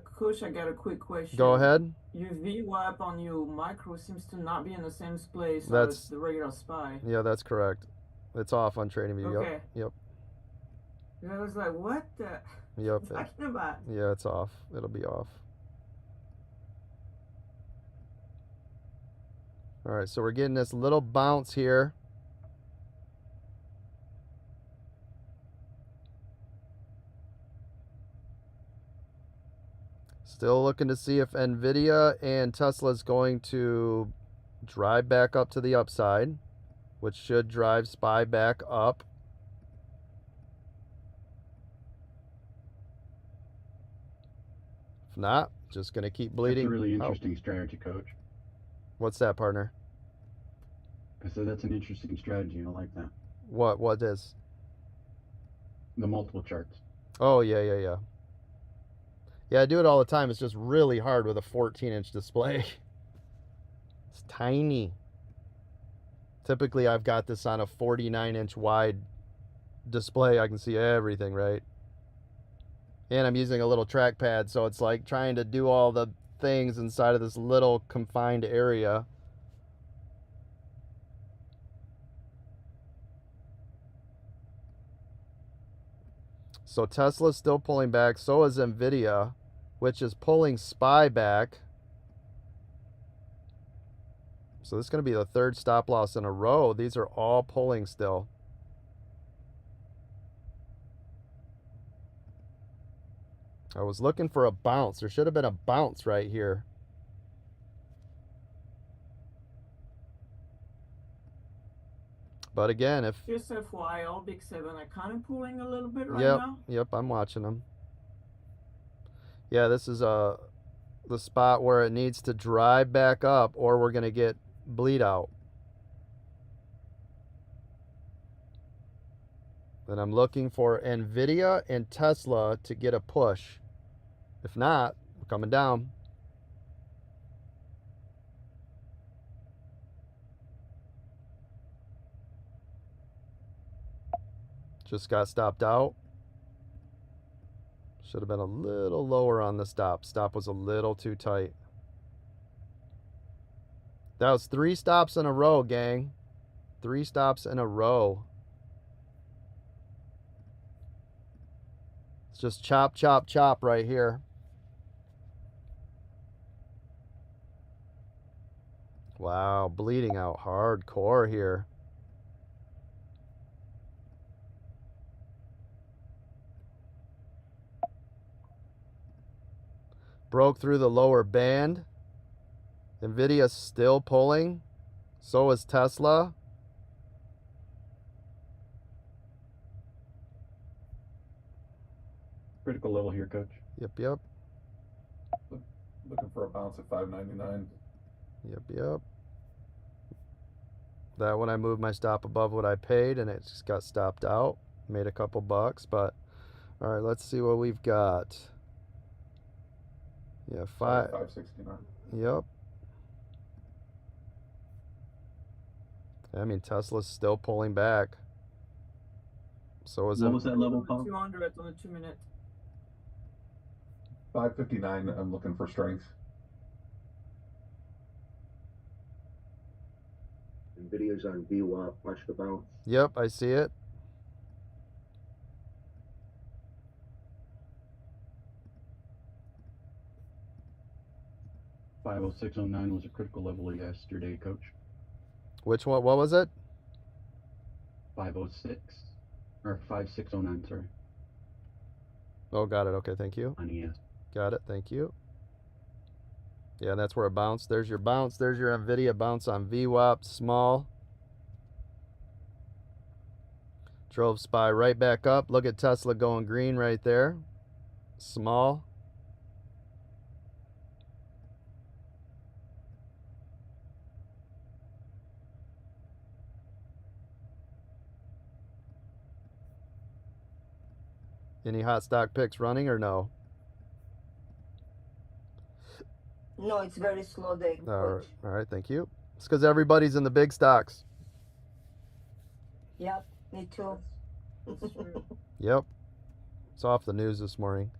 Coach, I got a quick question. Go ahead. Your VWAP on your micro seems to not be in the same place That's- as the regular SPY. Yeah, that's correct. It's off on TradingView. Okay. Yep. And I was like, what the Yep. talking about? Yeah, it's off. It'll be off. All right, so we're getting this little bounce here. Still looking to see if Nvidia and Tesla is going to drive back up to the upside, which should drive SPY back up. If not, just going to keep bleeding. That's a really out. interesting strategy, Coach. What's that, partner? I said that's an interesting strategy. I like that. What is? The multiple charts. Oh, yeah. Yeah, I do it all the time. It's just really hard with a 14-inch display. It's tiny. Typically, I've got this on a 49-inch wide display. I can see everything, right? And I'm using a little trackpad, so it's like trying to do all the things inside of this little confined area. So Tesla's still pulling back. So is Nvidia, which is pulling SPY back. So this is going to be the third stop loss in a row. These are all pulling still. I was looking for a bounce. There should have been a bounce right here. But again, if... Just FYI, all Big 7 are kind of pulling a little bit right Yep, now. yep, I'm watching them. Yeah, this is the spot where it needs to drive back up or we're going to get bleed out. And I'm looking for Nvidia and Tesla to get a push. If not, we're coming down. Just got stopped out. Should have been a little lower on the stop. Stop was a little too tight. That was 3 stops in a row, gang. 3 stops in a row. It's just chop, chop, chop right here. Wow, bleeding out hardcore here. Broke through the lower band. Nvidia's still pulling. So is Tesla. Critical level here, Coach. Yep. Looking for a bounce at 599. Yep. That one I moved my stop above what I paid and it just got stopped out. Made a couple bucks, but all right, let's see what we've got. Yeah, 569. Yep. I mean, Tesla's still pulling back. So is it. What was that level, Paul? 200 on the 2 minute. 559. I'm looking for strength. Videos on VWAP. Watch the bounce. Yep, I see it. 50609 was a critical level yesterday, Coach. Which one? What was it? 506 or 5609. Sorry, Oh, got it. Okay, thank you. on ES. Got it. Thank you. Yeah, that's where it bounced. There's your bounce. There's your NVIDIA bounce on VWAP. Small. Drove SPY right back up. Look at Tesla going green right there. Small. Any hot stock picks running or no? No, it's very slow day, coach. All right, thank you. It's because everybody's in the big stocks. Yep, me too. That's true. Yep. It's off the news this morning.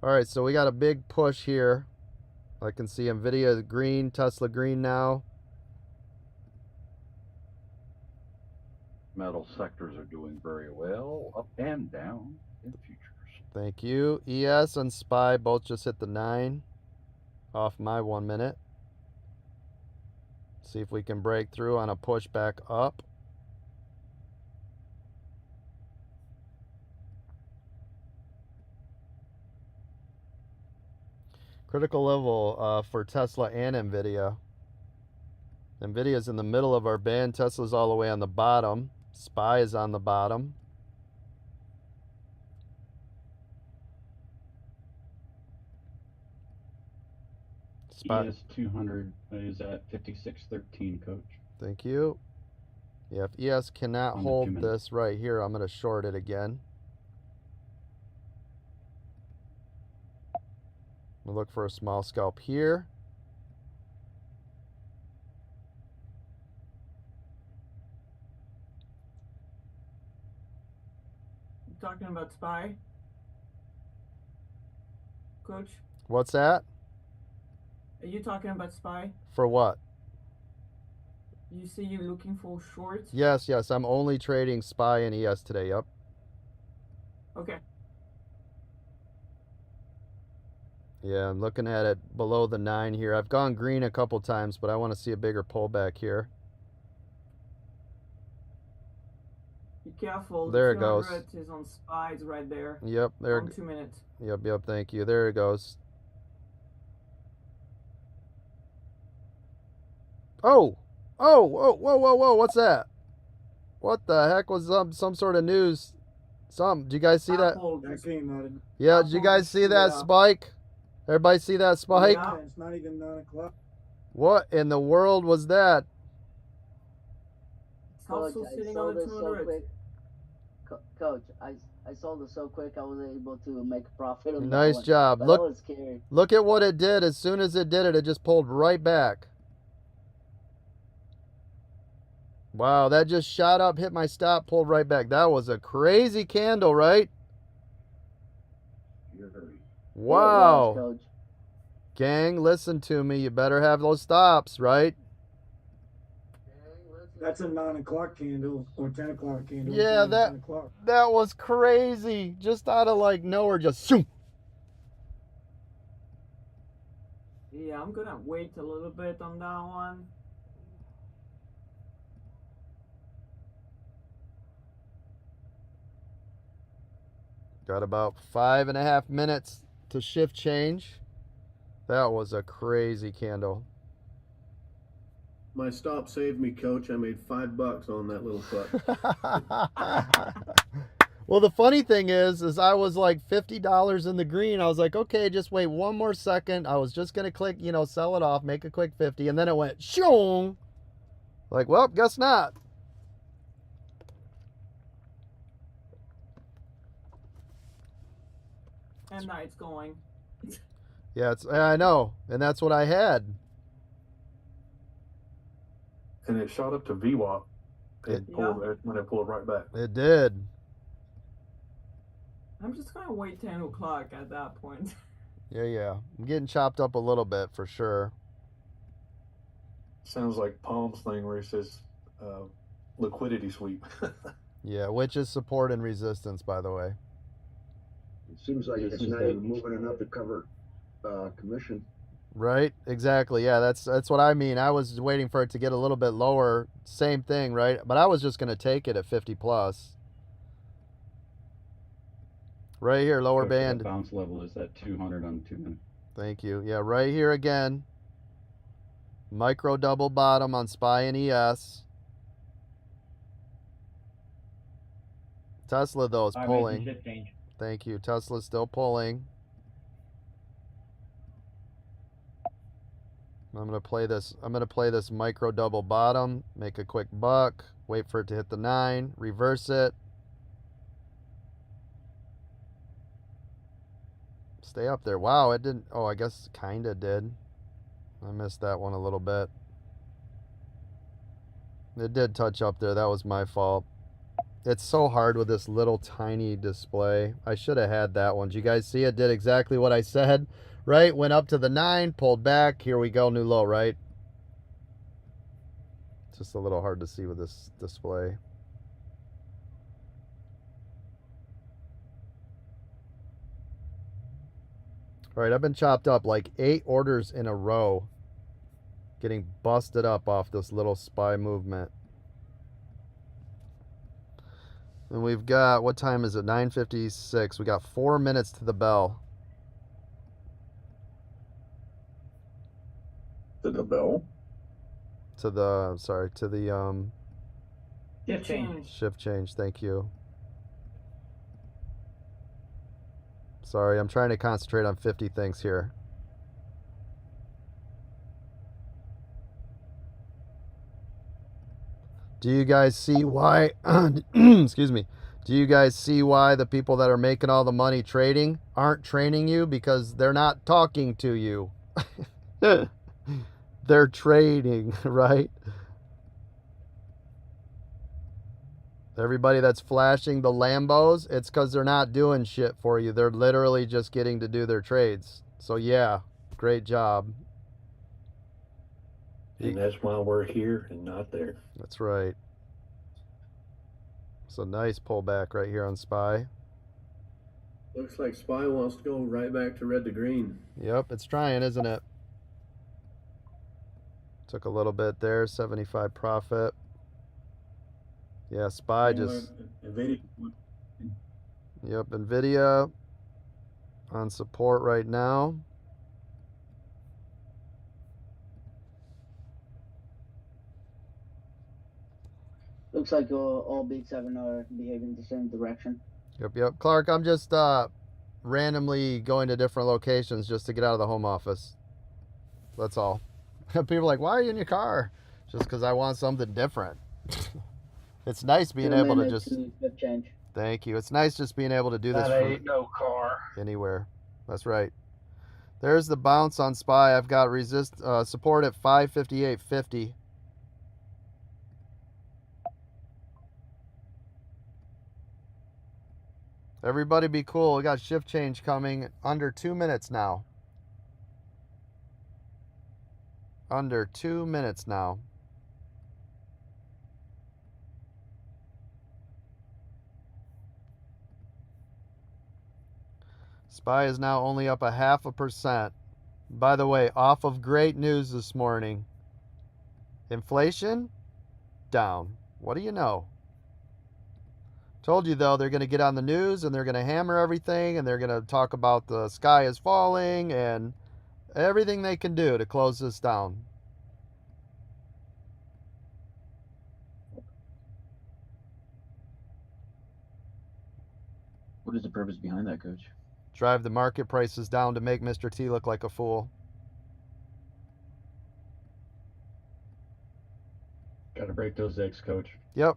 All right, so we got a big push here. I can see NVIDIA green, Tesla green now. Metal sectors are doing very well, up and down in futures. Thank you. ES and SPY both just hit the 9 off my 1 minute. See if we can break through on a push back up. Critical level for Tesla and NVIDIA. NVIDIA's in the middle of our band. Tesla's all the way on the bottom. SPY is on the bottom. SPY. ES 200 is at 5613, Coach. Thank you. Yeah, if ES cannot On the 2 hold minute. this right here, I'm going to short it again. We'll look for a small scalp here. You talking about SPY? Coach, What's that? are you talking about SPY? For what? You see you looking for shorts? Yes, I'm only trading SPY and ES today. Yep. Okay. Yeah, I'm looking at it below the 9 here. I've gone green a couple times, but I want to see a bigger pullback here. Be careful. There the it goes. 200 is on SPYs right there. Yep, there. On 2 minutes. Yep, thank you. There it goes. Oh, whoa, what's that? What the heck was some sort of news? Did you guys see that? Apple That just- came out of Yeah, did you guys see that Yeah. spike? Everybody see that spike? Yeah. It's not even 9 o'clock. What in the world was that? It's also sitting on the 200. Coach, I sold it so quick I was able to make a profit on that Nice one. job. But Look- that was scary. Look at what it did. As soon as it did it, it just pulled right back. Wow, that just shot up, hit my stop, pulled right back. That was a crazy candle, right? Wow. Yeah, Coach. Gang, listen to me. You better have those stops, right? That's a 9 o'clock candle or 10 o'clock candle. Yeah, It's not that- 10 o'clock. That was crazy. Just out of like nowhere, just shoom. Yeah, I'm gonna wait a little bit on that one. Got about 5.5 minutes to shift change. That was a crazy candle. My stop saved me, coach. I made $5 on that little put. Well, the funny thing is I was like $50 in the green. I was like, okay, just wait one more second. I was just gonna click, sell it off, make a quick 50, and then it went shoong. Like, well, guess not. And now it's going. Yeah, I know, and that's what I had. And it shot up to VWAP. It pulled when it pulled right back. It did. I'm just gonna wait 10 o'clock at that point. Yeah. I'm getting chopped up a little bit for sure. Sounds like Palm's thing where he says liquidity sweep. Yeah, which is support and resistance, by the way. It seems like This it's is not the- even moving enough to cover commission. Right? Exactly. Yeah, that's what I mean. I was waiting for it to get a little bit lower. Same thing, right? But I was just going to take it at 50 plus. Right here, lower Coach, that band. bounce level is at 200 on 2 minutes. Thank you. Yeah, right here again. Micro double bottom on SPY and ES. Tesla, though, is pulling. Shift change. Thank you. Tesla's still pulling. I'm gonna play this micro double bottom, make a quick buck, wait for it to hit the 9, reverse it. Stay up there. Wow, it didn't. Oh, I guess kinda did. I missed that one a little bit. It did touch up there. That was my fault. It's so hard with this little tiny display. I should have had that one. Did you guys see it? Did exactly what I said, right? Went up to the 9, pulled back. Here we go, new low, right? Just a little hard to see with this display. All right, I've been chopped up like 8 orders in a row, getting busted up off this little SPY movement. And we've got, what time is it? 9:56. We got 4 minutes to the bell. To the bell? To the, sorry, to the Shift change. shift change. Thank you. Sorry, I'm trying to concentrate on 50 things here. Do you guys see why, excuse me, do you guys see why the people that are making all the money trading aren't training you? Because they're not talking to you. They're trading, right? Everybody that's flashing the Lambos, it's because they're not doing shit for you. They're literally just getting to do their trades. So yeah, great job. And that's why we're here and not there. That's right. It's a nice pullback right here on SPY. Looks like SPY wants to go right back to red to green. Yep, it's trying, isn't it? Took a little bit there, 75 profit. Yeah, SPY just... NVIDIA. Yep, NVIDIA on support right now. Looks like all big 7 are behaving the same direction. Yep. Clark, I'm just randomly going to different locations just to get out of the home office. That's all. People are like, why are you in your car? Just because I want something different. It's nice being 2 able to minutes just... to shift change. Thank you. It's nice just being able to do this That from ain't no car. anywhere. That's right. There's the bounce on SPY. I've got support at 558.50. Everybody be cool. We got shift change coming under 2 minutes now. Under 2 minutes now. SPY is now only up 0.5%. By the way, off of great news this morning. Inflation down. What do you know? Told you, though, they're going to get on the news and they're going to hammer everything and they're going to talk about the sky is falling and everything they can do to close this down. What is the purpose behind that, Coach? Drive the market prices down to make Mr. T look like a fool. Got to break those eggs, Coach. Yep.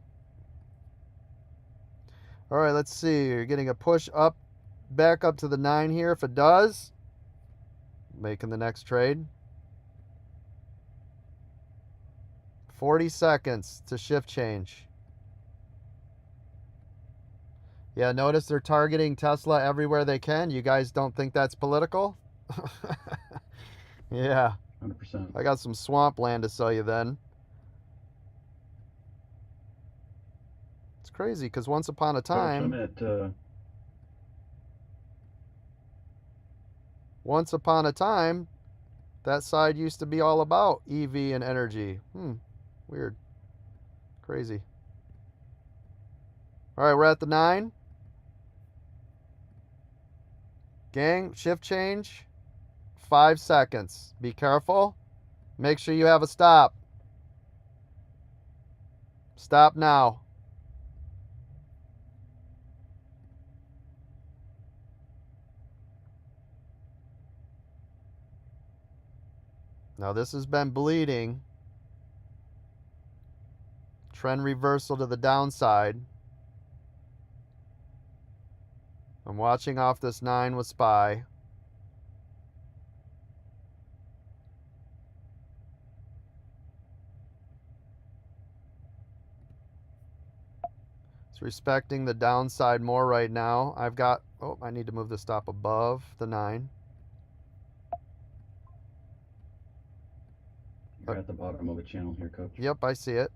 All right, let's see. You're getting a push up, back up to the 9 here. If it does, making the next trade. 40 seconds to shift change. Yeah, notice they're targeting Tesla everywhere they can. You guys don't think that's political? Yeah. 100%. I got some swampland to sell you then. It's crazy because once upon a time... Coach, I'm at, Once upon a time, that side used to be all about EV and energy. Weird. Crazy. All right, we're at the 9. Gang, shift change. 5 seconds. Be careful. Make sure you have a stop. Stop now. Now this has been bleeding. Trend reversal to the downside. I'm watching off this 9 with SPY. It's respecting the downside more right now. I've got, oh, I need to move the stop above the 9. You're at the bottom of a channel here, Coach. Yep, I see it.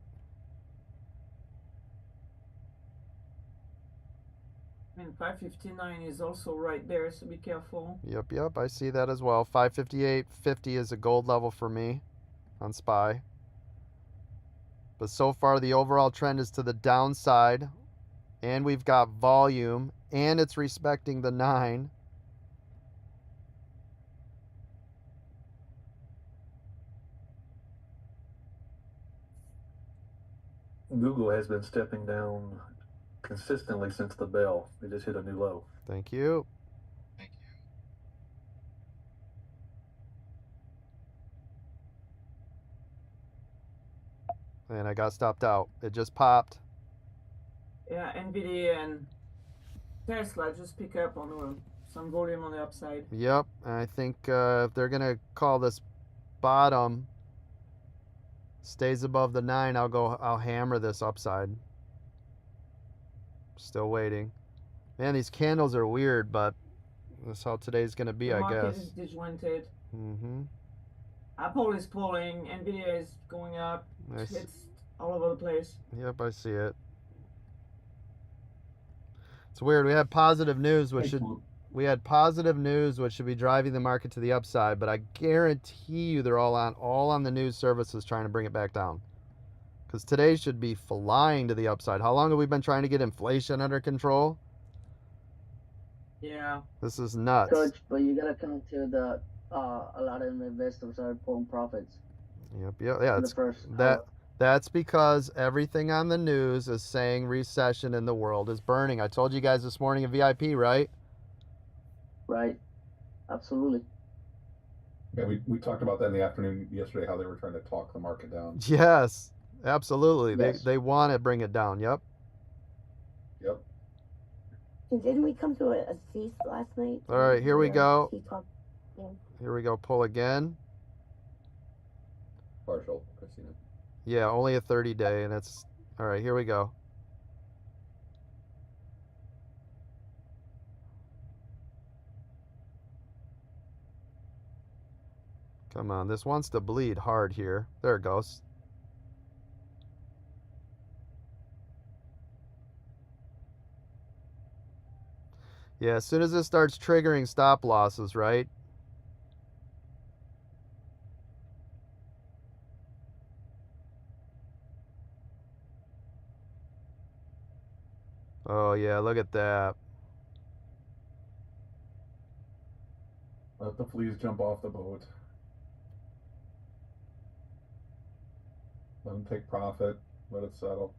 And 559 is also right there, so be careful. Yep, I see that as well. 558.50 is a gold level for me on SPY. But so far, the overall trend is to the downside. And we've got volume. And it's respecting the 9. Google has been stepping down consistently since the bell. They just hit a new low. Thank you. And I got stopped out. It just popped. Yeah, NVIDIA and Tesla just pick up on some volume on the upside. Yep, I think if they're going to call this bottom, stays above the 9, I'll hammer this upside. Still waiting. Man, these candles are weird, but that's how today's going to be, I Market guess. is disjointed. Mm-hmm. Apple is falling. NVIDIA is going up. Nice. It's all over the place. Yep, I see it. It's weird. We had positive news, which should be driving the market to the upside, but I guarantee you they're all on the news services trying to bring it back down. Because today should be flying to the upside. How long have we been trying to get inflation under control? Yeah. This is nuts. Coach, but you gotta count to the a lot of investors are pulling profits. Yep, yeah. in the first hour. That's because everything on the news is saying recession in the world is burning. I told you guys this morning in VIP, right? Right. Absolutely. Yeah, we talked about that in the afternoon yesterday, how they were trying to talk the market down. Yes, absolutely. Yes. They want to bring it down. Yep. Yep. Didn't we come to a cease last night? All right, here we go. Yeah. Here we go. Pull again. Partial, Christina. Yeah, only a 30-day, and it's all right. Here we go. Come on, this wants to bleed hard here. There it goes. Yeah, as soon as it starts triggering stop losses, right? Oh, yeah, look at that. Let the fleas jump off the boat. Let them take profit. Let it settle.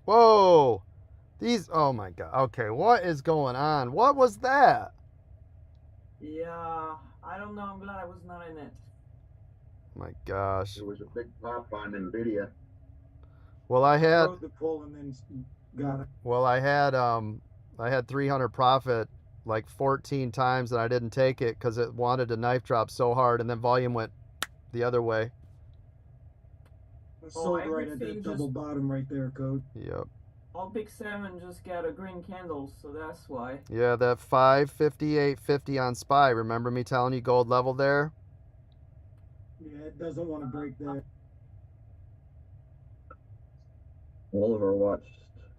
Whoa! Oh my God. Okay, what is going on? What was that? Yeah, I don't know. I'm glad I was not in it. My gosh. There was a big pop on NVIDIA. Well, I had Rode the pull and then got it. Well, I had 300 profit like 14 times and I didn't take it because it wanted to knife drop so hard, and then volume went the other way. Sold right at that double bottom right there, Code. Yep. All Big 7 just got a green candle, so that's why. Yeah, that 558.50 on SPY. Remember me telling you gold level there? Yeah, it doesn't want to break that. Oliver watched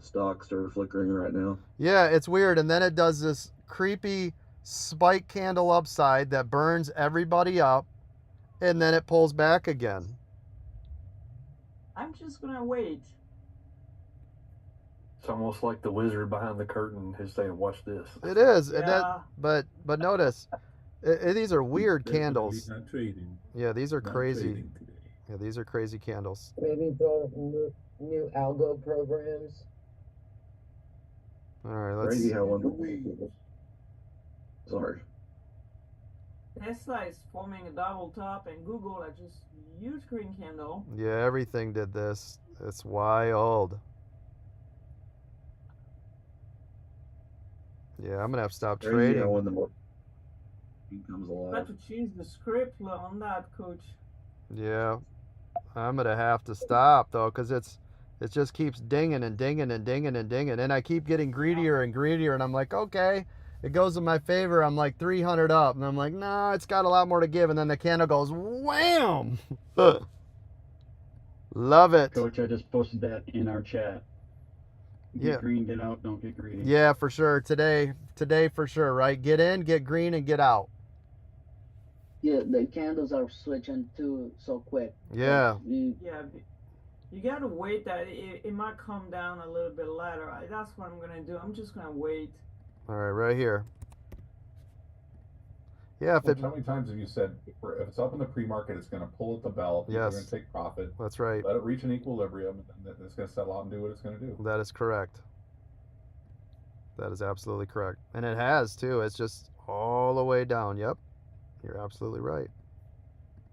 stocks are flickering right now. Yeah, it's weird. And then it does this creepy spike candle upside that burns everybody up, and then it pulls back again. I'm just gonna wait. It's almost like the wizard behind the curtain is saying, "Watch this." It is. Yeah. And that, but notice, these are weird candles. Not trading. Yeah, these are Not crazy. trading today. Yeah, these are crazy candles. Maybe throw new algo programs. All right, let's. Crazy how one. Sorry. Tesla is forming a double top, and Google are just huge green candle. Yeah, everything did this. It's wild. Yeah, I'm gonna have to stop Crazy trading. how when the market comes alive. Got to change the script on that, coach. Yeah, I'm gonna have to stop though, cause it just keeps dinging and dinging and dinging and dinging, and I keep getting greedier and greedier, and I'm like, okay, it goes in my favor. I'm like 300 up, and I'm like, no, it's got a lot more to give, and then the candle goes wham. Love it. Coach, I just posted that in our chat. Get Yeah. green, get out, don't get greedy. Yeah, for sure. Today for sure, right? Get in, get green, and get out. Yeah, the candles are switching too so quick. Yeah. Yeah, you gotta wait that it might come down a little bit later. That's what I'm gonna do. I'm just gonna wait. All right, right here. Yeah, if Well, it. how many times have you said if it's up in the pre-market, it's going to pull at the bell, people are Yes. going to take profit, That's right. let it reach an equilibrium, and then it's going to settle out and do what it's going to do. That is correct. That is absolutely correct. And it has too. It's just all the way down. Yep. You're absolutely right.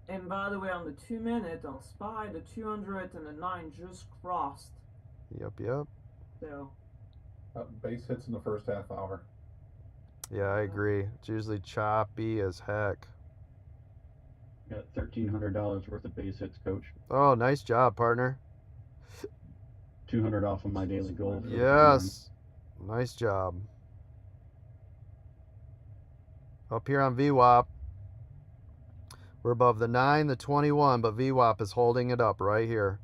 And by the way, on the 2 minute on SPY, the 200 and the 9 just crossed. Yep. So Base hits in the first half hour. Yeah, I agree. It's usually choppy as heck. Got $1,300 worth of base hits, coach. Oh, nice job, partner. 200 off of my daily goal. Yes. Nice job. Up here on VWAP, we're above the 9, the 21, but VWAP is holding it up right here.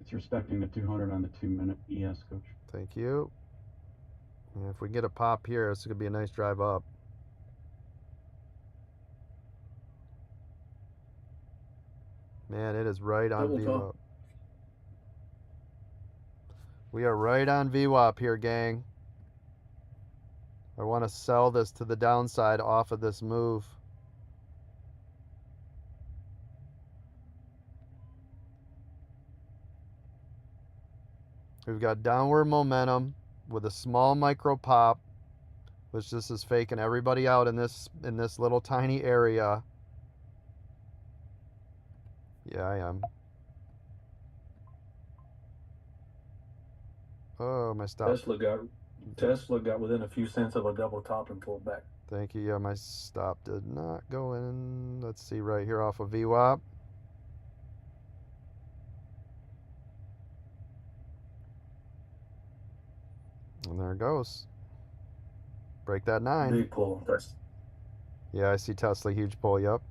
It's respecting the 200 on the 2 minute ES, coach. Thank you. And if we can get a pop here, it's going to be a nice drive up. Man, it is right on Double VWAP. top. We are right on VWAP here, gang. I want to sell this to the downside off of this move. We've got downward momentum with a small micro pop, which this is faking everybody out in this little tiny area. Yeah, I am. Oh, my stop. Tesla got within a few cents of a double top and pulled back. Thank you. Yeah, my stop did not go in. Let's see right here off of VWAP. And there it goes. Break that 9. Big pull. Yeah, I see Tesla, huge pull, yep.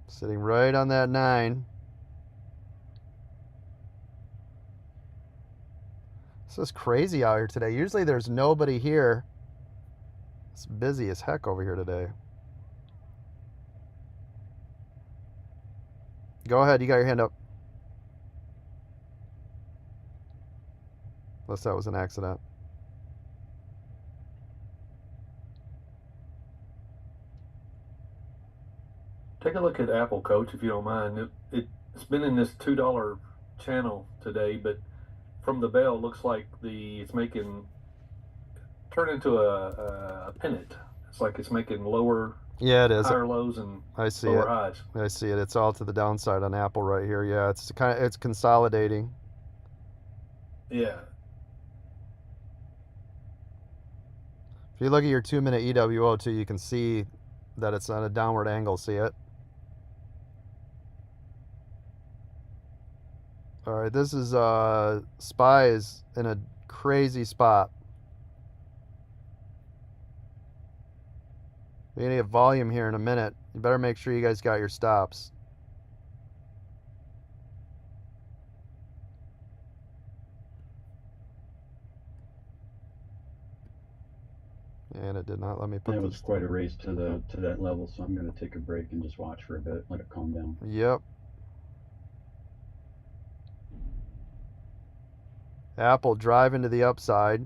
Sitting right on that 9. This is crazy out here today. Usually there's nobody here. It's busy as heck over here today. Go ahead, you got your hand up. Unless that was an accident. Take a look at Apple, Coach, if you don't mind. It's been in this $2 channel today, but from the bell, looks like it's making turn into a pennant. It's like it's making lower, yeah, it is. higher lows and I see lower it. highs. I see it. It's all to the downside on Apple right here. Yeah, it's consolidating. Yeah. If you look at your 2-minute EWO too, you can see that it's on a downward angle. See it? All right, this is SPY is in a crazy spot. We're gonna get volume here in a minute. You better make sure you guys got your stops. And it did not let me put That this. was quite a race to that level, so I'm gonna take a break and just watch for a bit, let it calm down. Yep. Apple driving to the upside.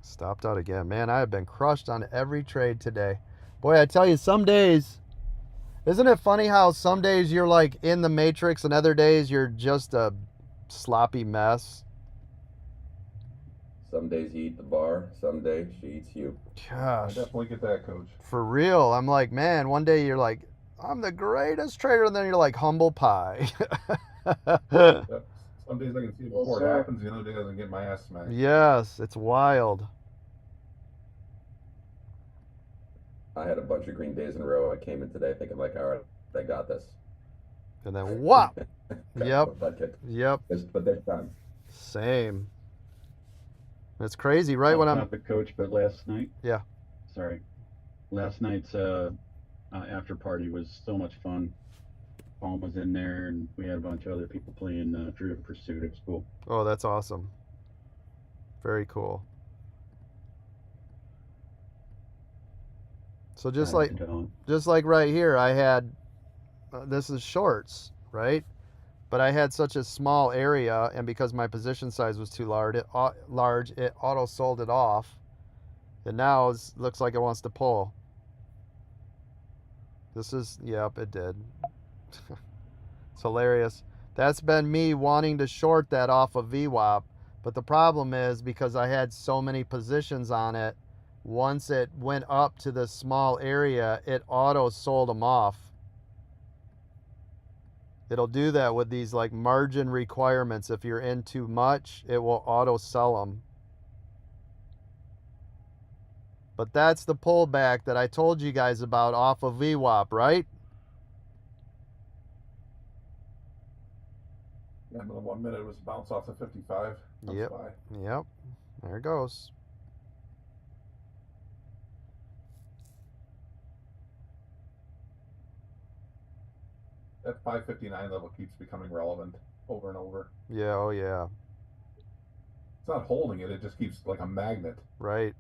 Stopped out again. Man, I have been crushed on every trade today. Boy, I tell you, some days, isn't it funny how some days you're like in the matrix and other days you're just a sloppy mess? Some days you eat the bar, some days she eats you. I Gosh, definitely get that, Coach. for real. I'm like, man, one day you're like, I'm the greatest trader, and then you're like humble pie. Yep. Some days I can see it before sir. it happens, the other day I can get my ass smacked. Yes, it's wild. I had a bunch of green days in a row. I came in today thinking like, all right, I got this. And then whop. Got Yep. my butt kicked. Yep. But this time. Same. It's crazy, right? When Off I'm topic, Coach, but last night. Yeah. Sorry. Last night's after party was so much fun. Palm was in there, and we had a bunch of other people playing Driven Pursuit. It was cool. Oh, that's awesome. Very cool. So just like right here, I had this is shorts, right? But I had such a small area, and because my position size was too large, it auto sold it off, and now it looks like it wants to pull. This is, yep, it did. It's hilarious. That's been me wanting to short that off of VWAP, but the problem is because I had so many positions on it, once it went up to this small area, it auto sold them off. It'll do that with these like margin requirements. If you're in too much, it will auto sell them. But that's the pullback that I told you guys about off of VWAP, right? Yeah, in the 1 minute it was bounce off the 55. Yep. Yep. There it goes. That 559 level keeps becoming relevant over and over. Yeah, oh yeah. It's not holding it, it just keeps like a magnet. Right.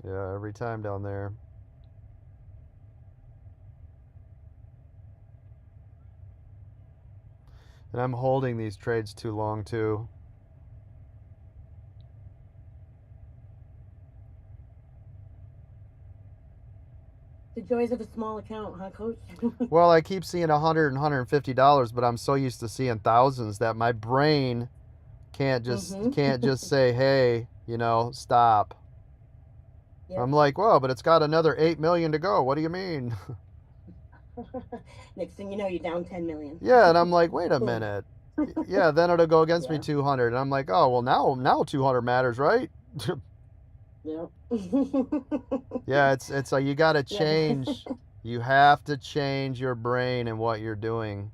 Yeah, every time down there. And I'm holding these trades too long too. The joys of a small account, huh, Coach? Well, I keep seeing $100 and $150, but I'm so used to seeing thousands that my brain can't just say, hey, you know, stop. Yep. I'm like, well, but it's got another 8 million to go. What do you mean? Next thing you know, you're down 10 million. Yeah, and I'm like, wait a minute. Yeah, then it'll go against me 200, and I'm like, oh well, now 200 matters, right? Yep. Yeah, it's like you got to change. You have to change your brain and what you're doing.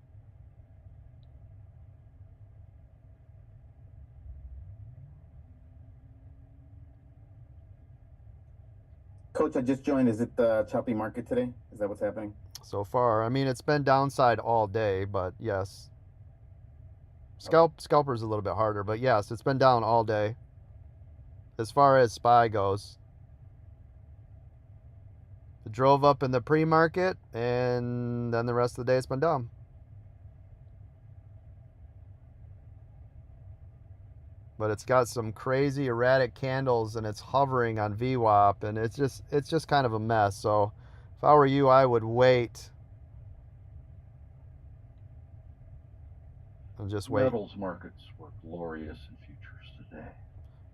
Coach, I just joined. Is it the choppy market today? Is that what's happening? So far, I mean, it's been downside all day, but yes. Scalper's a little bit harder, but yes, it's been down all day. As far as SPY goes. It drove up in the pre-market, and then the rest of the day it's been down. But it's got some crazy erratic candles, and it's hovering on VWAP, and it's just kind of a mess. So if I were you, I would wait. And just wait. Metals markets were glorious in futures today.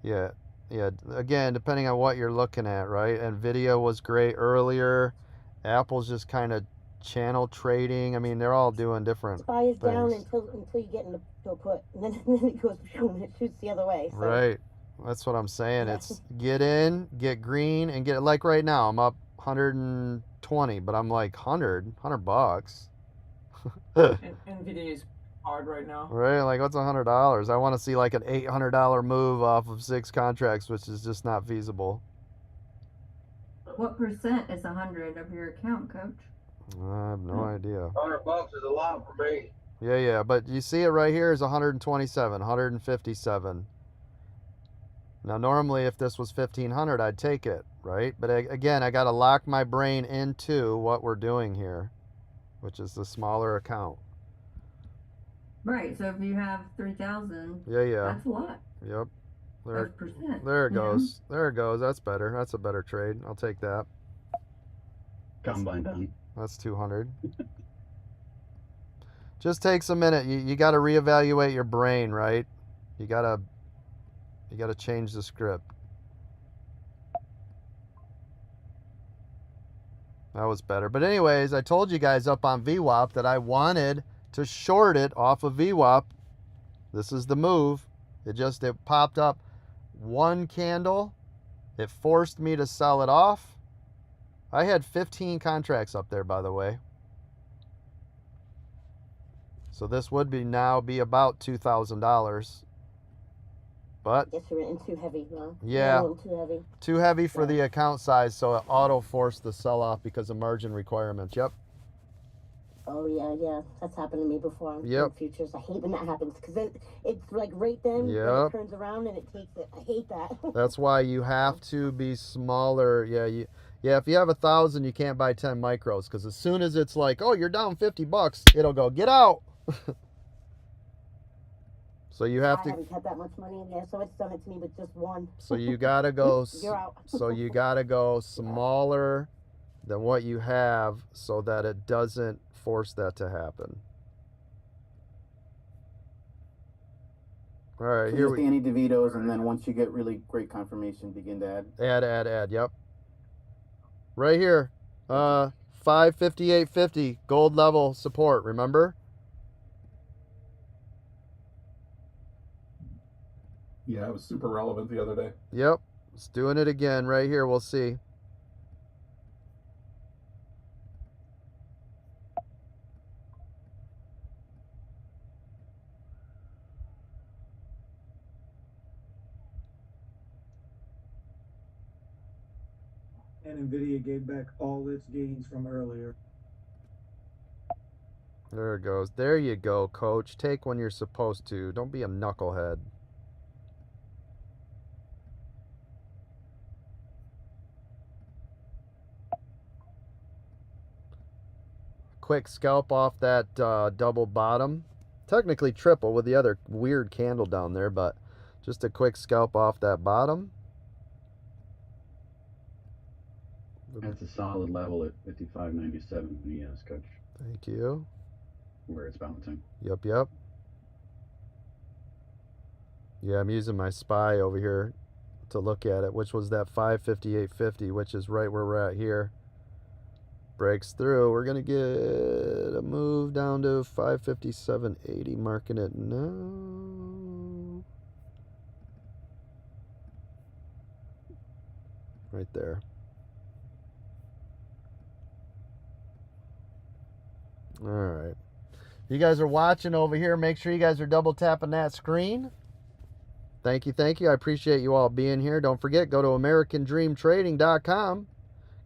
Yeah. Yeah. Again, depending on what you're looking at, right? Nvidia was great earlier. Apple's just kind of channel trading. I mean, they're all doing different SPY is down things. until you get into a put, and then it goes and it shoots the other way. So. Right. That's what I'm saying. It's get in, get green, and get like right now. I'm up 120, but I'm like $100 bucks. NVIDIA is hard right now. Right, like what's $100? I want to see like an $800 move off of 6 contracts, which is just not feasible. What percent is 100 of your account, Coach? I have no idea. $100 is a lot for me. Yeah, but you see it right here is 127, 157. Now normally if this was 1500, I'd take it, right? But again, I got to lock my brain into what we're doing here, which is the smaller account. Right. So if you have 3,000, Yeah. that's a lot. Yep. That's percent. There it goes. There it goes. That's better. That's a better trade. I'll take that. Combine done. That's 200. Just takes a minute. You got to reevaluate your brain, right? You got to change the script. That was better. But anyways, I told you guys up on VWAP that I wanted to short it off of VWAP. This is the move. It popped up one candle. It forced me to sell it off. I had 15 contracts up there, by the way. So this would now be about $2,000. But Guess we're in too heavy now. Yeah. A little too heavy. Too heavy for the account size, so it auto forced the sell off because of margin requirements. Yep. Oh yeah, that's happened to me before. Yep. In futures, I hate when that happens because then it's like right then Yep. when it turns around and it takes it. I hate that. That's why you have to be smaller. Yeah, if you have 1,000, you can't buy 10 micros because as soon as it's like, oh, you're down $50, it'll go, get out. So you have I haven't had that much money in there, so it's done it to me with just one. So you gotta go. You're out. So you gotta go smaller than what you have, so that it doesn't force that to happen. All right, So here just we Danny DeVito's, and then once you get really great confirmation, begin to add. add. Yep. Right here, 558.50 gold level support. Remember? Yeah, it was super relevant the other day. Yep. It's doing it again right here. We'll see. And NVIDIA gave back all its gains from earlier. There it goes. There you go, coach. Take when you're supposed to. Don't be a knucklehead. Quick scalp off that double bottom. Technically triple with the other weird candle down there, but just a quick scalp off that bottom. That's a solid level at 55.97. Yes, Coach. Thank you. Where it's bouncing. Yep. Yeah, I'm using my SPY over here to look at it, which was that 558.50, which is right where we're at here. Breaks through. We're going to get a move down to 557.80, marking it now. Right there. All right. You guys are watching over here. Make sure you guys are double tapping that screen. Thank you. I appreciate you all being here. Don't forget, go to AmericanDreamTrading.com.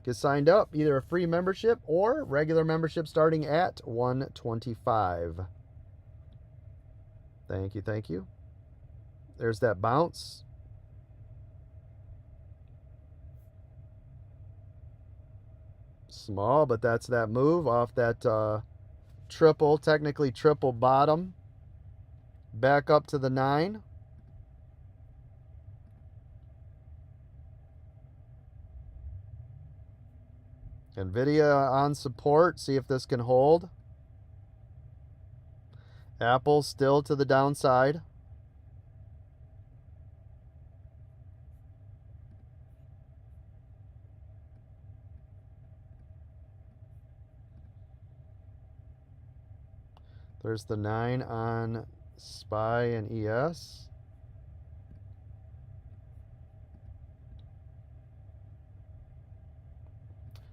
Get signed up, either a free membership or regular membership starting at $125. Thank you. There's that bounce. Small, but that's that move off that technically triple bottom. Back up to the 9. NVIDIA on support. See if this can hold. Apple still to the downside. There's the 9 on SPY and ES.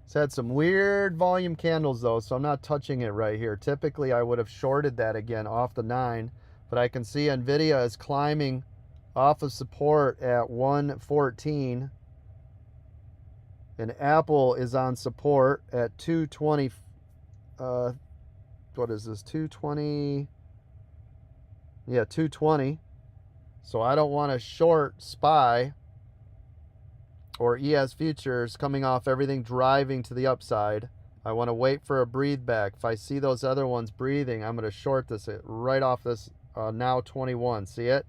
It's had some weird volume candles though, so I'm not touching it right here. Typically I would have shorted that again off the 9, but I can see Nvidia is climbing off of support at 114, and Apple is on support at 220. What is this? 220. Yeah, 220. So I don't want to short SPY or ES futures coming off everything driving to the upside. I want to wait for a breathe back. If I see those other ones breathing, I'm going to short this right off this now 21. See it?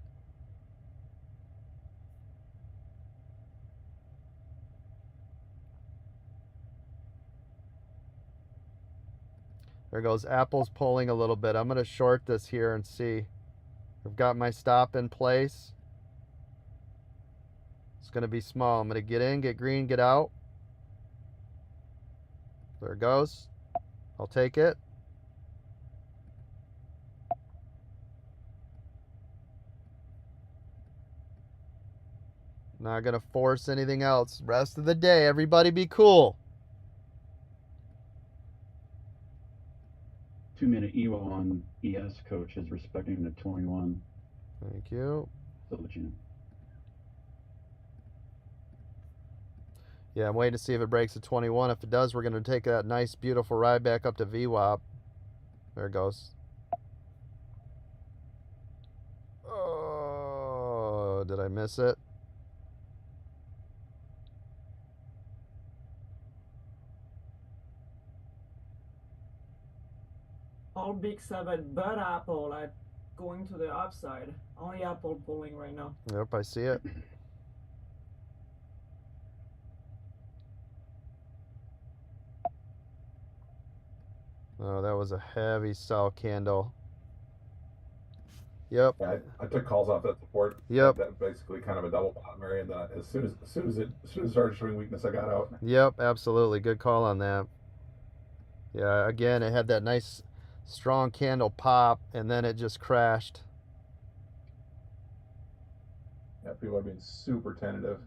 There goes Apple's pulling a little bit. I'm going to short this here and see. I've got my stop in place. It's going to be small. I'm going to get in, get green, get out. There it goes. I'll take it. Not going to force anything else. Rest of the day, everybody be cool. 2-minute EWO on ES, coach, is respecting the 21. Thank you. So that you know. Yeah, I'm waiting to see if it breaks the 21. If it does, we're going to take that nice, beautiful ride back up to VWAP. There it goes. Oh, did I miss it? All big 7, but Apple going to the upside. Only Apple pulling right now. Yep, I see it. Oh, that was a heavy sell candle. Yep. Yeah, I took calls off that support. Yep. That basically kind of a double bottom area, and then as soon as it started showing weakness, I got out. Yep, absolutely. Good call on that. Yeah, again, it had that nice strong candle pop, and then it just crashed. Yeah, people are being super tentative.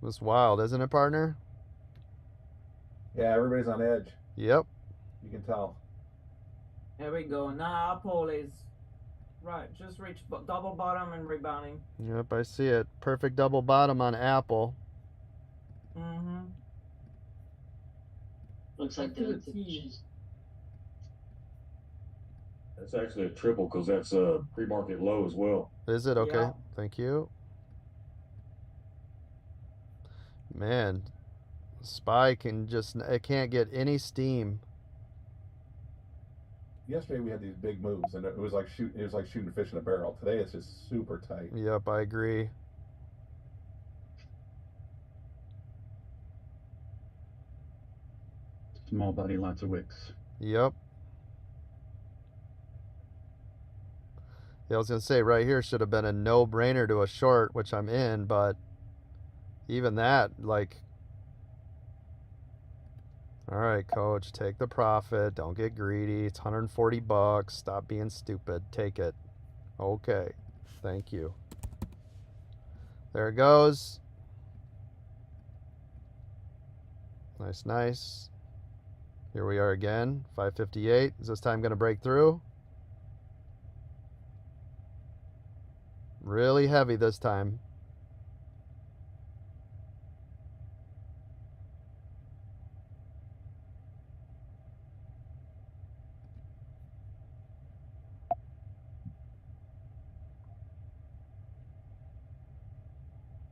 It's wild, isn't it, partner? Yeah, everybody's on edge. Yep. You can tell. There we go. Now Apple is right. Just reached double bottom and rebounding. Yep, I see it. Perfect double bottom on Apple. Mm-hmm. Looks like the That's actually a triple because that's a pre-market low as well. Is it? Okay. Yeah. Thank you. Man, SPY can just, it can't get any steam. Yesterday we had these big moves, and it was like shooting fish in a barrel. Today it's just super tight. Yep, I agree. Small body, lots of wicks. Yep. Yeah, I was going to say right here should have been a no-brainer to a short, which I'm in, but even that, like, all right, coach, take the profit. Don't get greedy. It's $140. Stop being stupid. Take it. Okay. Thank you. There it goes. Nice, nice. Here we are again. 558. Is this time going to break through? Really heavy this time.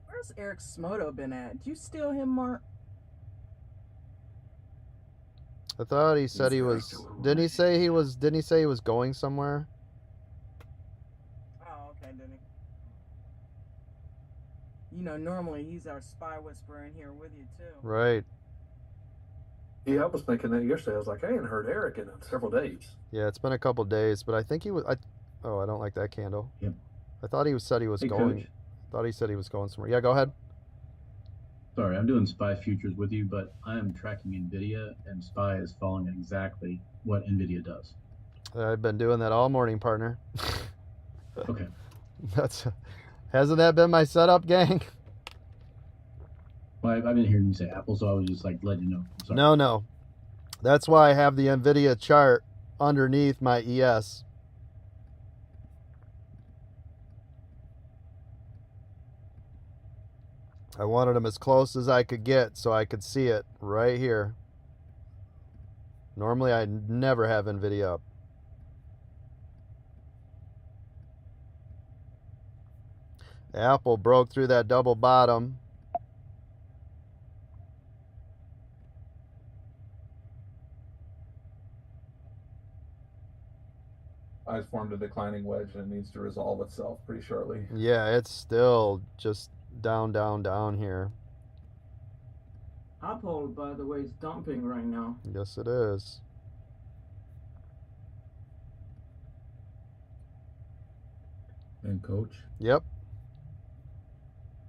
Where's Eric Smoto been at? Do you steal him, Mark? I thought he said he was. Didn't he say he was? Didn't he say he was going somewhere? Oh, okay, didn't he? You know, normally he's our spy whisperer in here with you too. Right. Yeah, I was thinking that yesterday. I was like, I ain't heard Eric in several days. Yeah, it's been a couple days, but I think he was. Oh, I don't like that candle. Yep. I thought he said he was Hey, going. Coach. Thought he said he was going somewhere. Yeah, go ahead. Sorry, I'm doing SPY futures with you, but I am tracking NVIDIA, and SPY is following exactly what NVIDIA does. I've been doing that all morning, partner. Okay. Hasn't that been my setup, gang? Well, I've been hearing you say Apple, so I was just like letting you know. Sorry. No. That's why I have the NVIDIA chart underneath my ES. I wanted them as close as I could get so I could see it right here. Normally, I never have NVIDIA up. Apple broke through that double bottom. I've formed a declining wedge and it needs to resolve itself pretty shortly. Yeah, it's still just down here. Apple, by the way, is dumping right now. Yes, it is. And coach? Yep.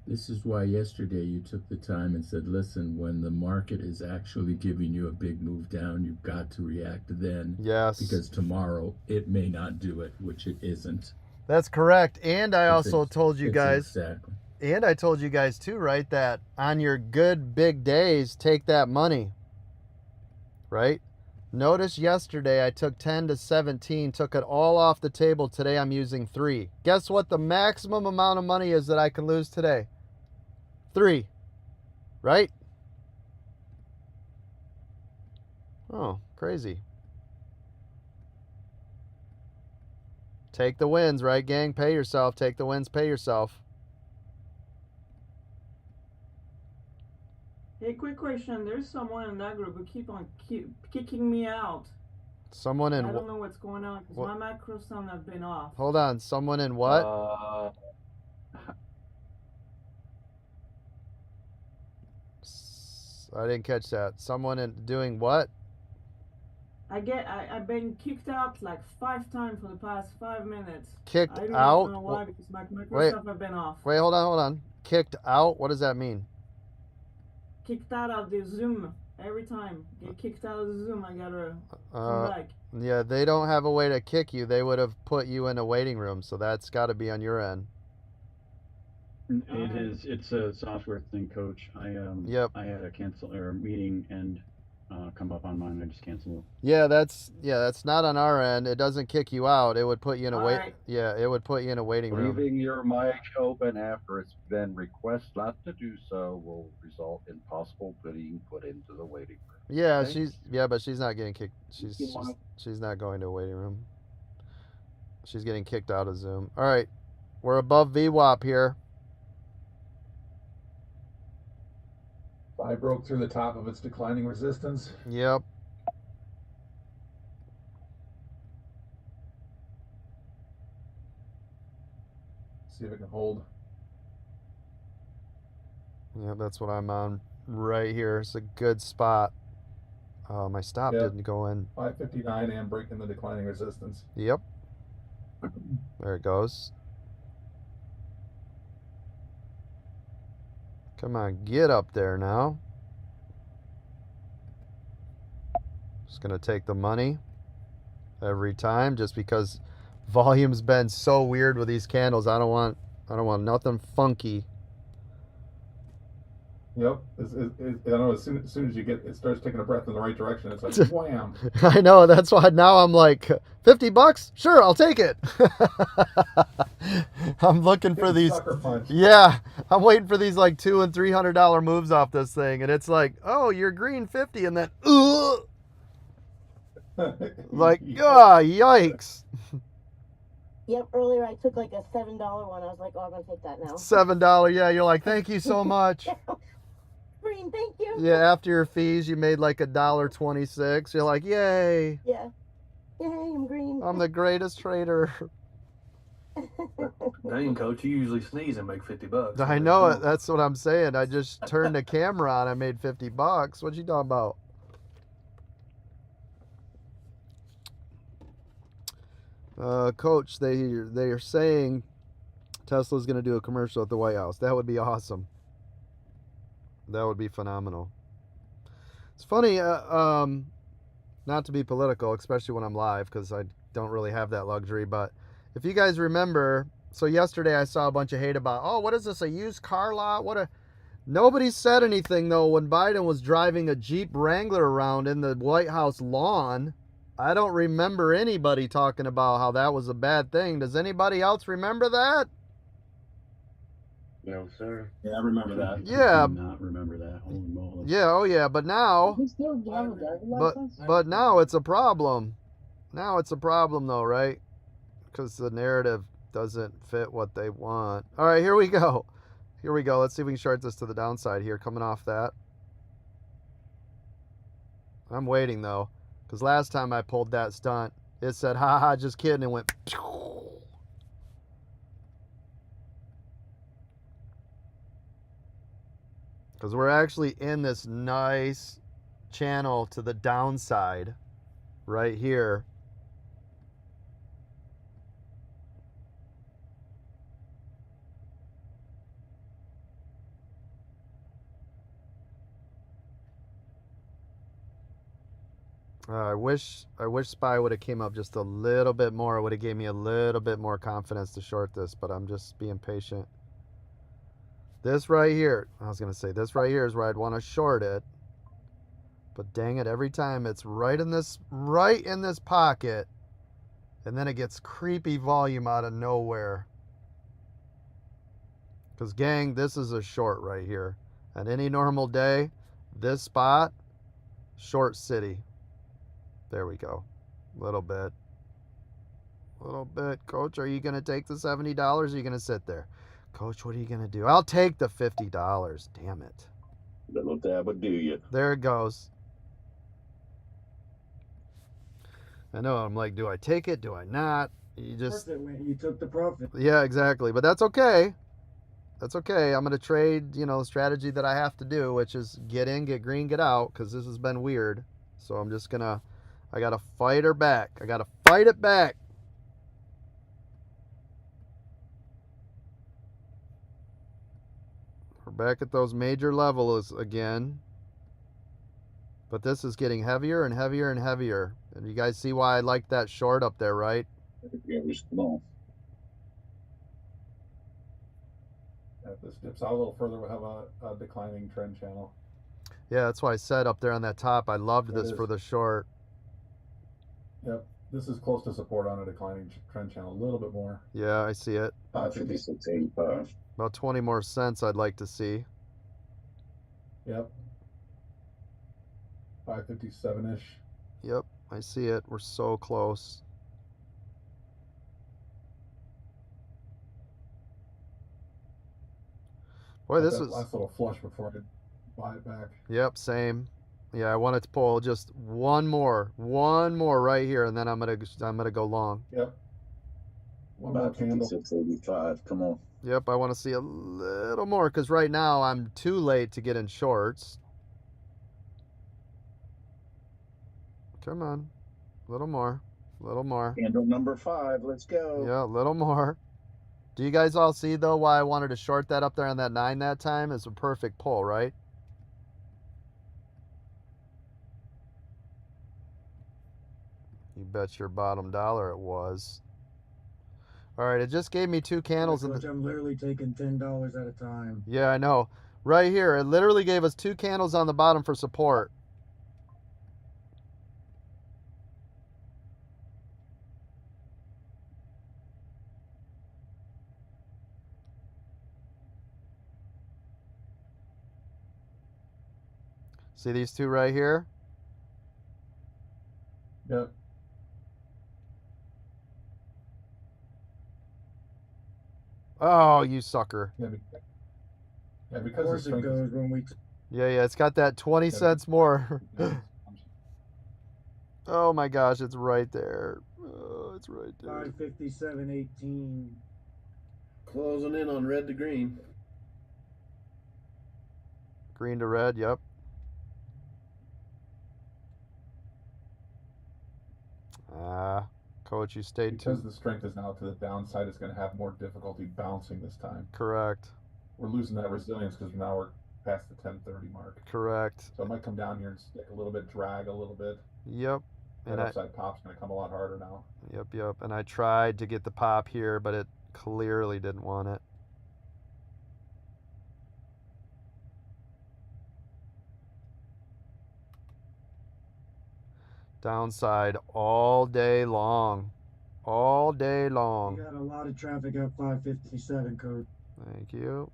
This is why yesterday you took the time and said, listen, when the market is actually giving you a big move down, you've got to react then. Yes. Because tomorrow it may not do it, which it isn't. That's correct. And I also told you guys, exactly. And I told you guys too, right, that on your good big days, take that money, right? Notice yesterday I took 10 to 17, took it all off the table. Today I'm using 3. Guess what the maximum amount of money is that I can lose today? 3, right? Oh, crazy. Take the wins, right, gang? Pay yourself. Take the wins, pay yourself. Hey, quick question. There's someone in that group who keep kicking me out. Someone in I don't know what's going on because my macro sound have been off. Hold on. Someone in what? I didn't catch that. Someone in doing what? I've been kicked out like 5 times for the past 5 minutes. Kicked I don't out? know why, because my Wait. stuff have been off. Wait, hold on. Kicked out? What does that mean? Kicked out of the Zoom every time. Get kicked out of the Zoom. I gotta come back. Yeah, they don't have a way to kick you. They would have put you in a waiting room, so that's got to be on your end. It is. It's a software thing, Coach. Yep. I had a cancel or meeting and come up on mine. I just canceled it. Yeah, that's not on our end. It doesn't kick you out. It would put you in a Alright. Yeah, it would put you in a waiting room. Leaving your mic open after it's been requested not to do so will result in possible being put into the waiting room. Yeah, Okay? but she's not getting kicked. She's not going to a waiting room. She's getting kicked out of Zoom. All right, we're above VWAP here. I broke through the top of its declining resistance. Yep. See if it can hold. Yep, that's what I'm on right here. It's a good spot. My stop didn't go in. 559 and breaking the declining resistance. Yep. There it goes. Come on, get up there now. Just gonna take the money every time, just because volume's been so weird with these candles. I don't want nothing funky. Yep. I know as soon as it starts taking a breath in the right direction, it's like wham. I know, that's why now I'm like, $50? Sure, I'll take it. I'm looking for these. Sucker punch. Yeah, I'm waiting for these like $200 and $300 moves off this thing, and it's like, oh, you're green 50, and then like, yikes. Yep, earlier I took like a $7 one. I was like, oh, I'm gonna take that now. $7, yeah. You're like, thank you so much. Green, thank you. Yeah, after your fees, you made like $1.26. You're like, yay. Yeah. Yay, I'm green. I'm the greatest trader. Dang, Coach, you usually sneeze and make $50. I know it. That's what I'm saying. I just turned the camera on. I made $50. What you talking about? Coach, they are saying Tesla's going to do a commercial at the White House. That would be awesome. That would be phenomenal. It's funny, not to be political, especially when I'm live, because I don't really have that luxury. But if you guys remember, so yesterday I saw a bunch of hate about, oh, what is this, a used car lot? Nobody said anything, though, when Biden was driving a Jeep Wrangler around in the White House lawn. I don't remember anybody talking about how that was a bad thing. Does anybody else remember that? No, sir. Yeah, I remember that. Yeah. I do not remember that. Holy moly. Yeah, oh yeah, but now, but now it's a problem. Now it's a problem, though, right? Because the narrative doesn't fit what they want. All right, here we go. Here we go. Let's see if we can short this to the downside here, coming off that. I'm waiting, though, because last time I pulled that stunt, it said, haha, just kidding, and went, because we're actually in this nice channel to the downside right here. I wish SPY would have came up just a little bit more. It would have gave me a little bit more confidence to short this, but I'm just being patient. This right here, I was going to say, this right here is where I'd want to short it. But dang it, every time it's right in this pocket, and then it gets creepy volume out of nowhere. Because, gang, this is a short right here. On any normal day, this spot, short city. There we go. Little bit. Coach, are you going to take the $70 or are you going to sit there? Coach, what are you going to do? I'll take the $50. Damn it. Little dab would do you. There it goes. I know. I'm like, do I take it? Do I not? You just... You took the profit. Yeah, exactly. But that's okay. That's okay. I'm going to trade, the strategy that I have to do, which is get in, get green, get out, because this has been weird. So I'm just going to... I got to fight her back. I got to fight it back. We're back at those major levels again. But this is getting heavier and heavier and heavier. And you guys see why I like that short up there, right? Yeah, we're small. If this dips out a little further, we'll have a declining trend channel. Yeah, that's why I said up there on that top, I loved this for the short. Yep, this is close to support on a declining trend channel, a little bit more. Yeah, I see it. 556.85. About 20 more cents I'd like to see. Yep. 557-ish. Yep, I see it. We're so close. Boy, this is... last little flush before I buy it back. Yep, same. Yeah, I wanted to pull just one more right here, and then I'm gonna go long. Yep. One more candle. 56.85. Come on. Yep, I want to see a little more because right now I'm too late to get in shorts. Come on, a little more. Candle number 5. Let's go. Yeah, a little more. Do you guys all see though why I wanted to short that up there on that 9 that time? It's a perfect pull, right? You bet your bottom dollar it was. All right, it just gave me 2 candles. Coach, I'm literally taking $10 at a time. Yeah, I know. Right here, it literally gave us 2 candles on the bottom for support. See these 2 right here? Yep. Oh, you sucker. Yeah, because of course it goes when we... Yeah, it's got that 20 cents more. Oh my gosh, it's right there. Oh, it's right there. 557.18. Closing in on red to green. Green to red, yep. Coach, you stayed because the strength is now to the downside, it's going to have more difficulty bouncing this time. Correct. We're losing that resilience because now we're past the 1030 mark. Correct. So it might come down here and stick a little bit, drag a little bit. Yep. And That upside pop's going to come a lot harder now. Yep. And I tried to get the pop here, but it clearly didn't want it. Downside all day long. All day long. You got a lot of traffic at 557, Coach. Thank you.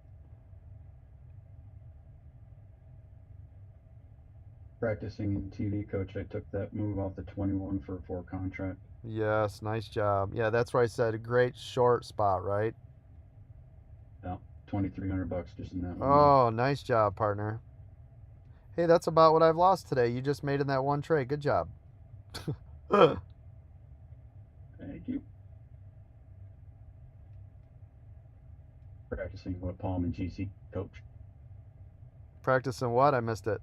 Practicing in TV, Coach, I took that move off the 21 for a 4 contract. Yes, nice job. Yeah, that's where I said a great short spot, right? Yeah, $2,300 just in that one. Oh, nice job, partner. Hey, that's about what I've lost today. You just made in that one trade. Good job. Thank you. Practicing what Palm and GC, Coach. Practicing what? I missed it.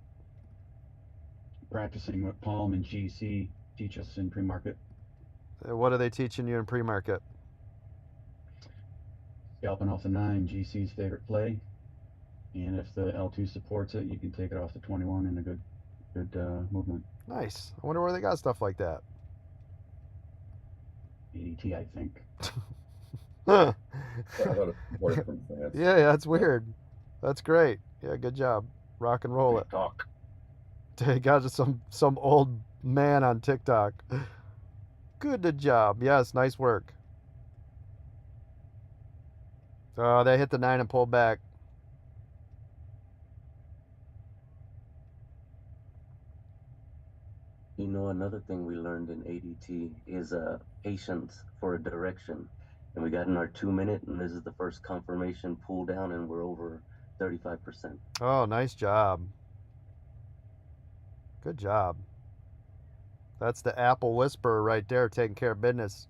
Practicing what Palm and GC teach us in pre-market. What are they teaching you in pre-market? Scalping off the 9, GC's favorite play. And if the L2 supports it, you can take it off the 21 in a good movement. Nice. I wonder where they got stuff like that. ADT, I think. Huh. I thought it was from France. Yeah, that's weird. That's great. Yeah, good job. Rock and roll it. Talk. They got some old man on TikTok. Good job. Yes, nice work. Oh, they hit the 9 and pulled back. You know, another thing we learned in ADT is patience for a direction. And we got in our 2 minute, and this is the first confirmation pull down, and we're over 35%. Oh, nice job. Good job. That's the Apple Whisperer right there, taking care of business.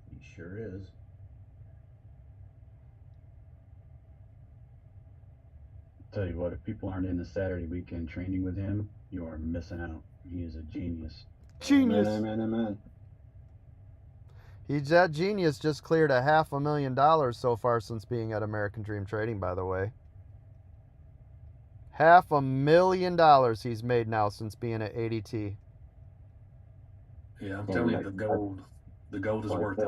He sure is. Tell you what, if people aren't in the Saturday weekend training with him, you are missing out. He is a genius. Genius. Amen. He's that genius. Just cleared $500,000 so far since being at American Dream Trading, by the way. $500,000 he's made now since being at ADT. Yeah, I'm telling you, the gold is worth it.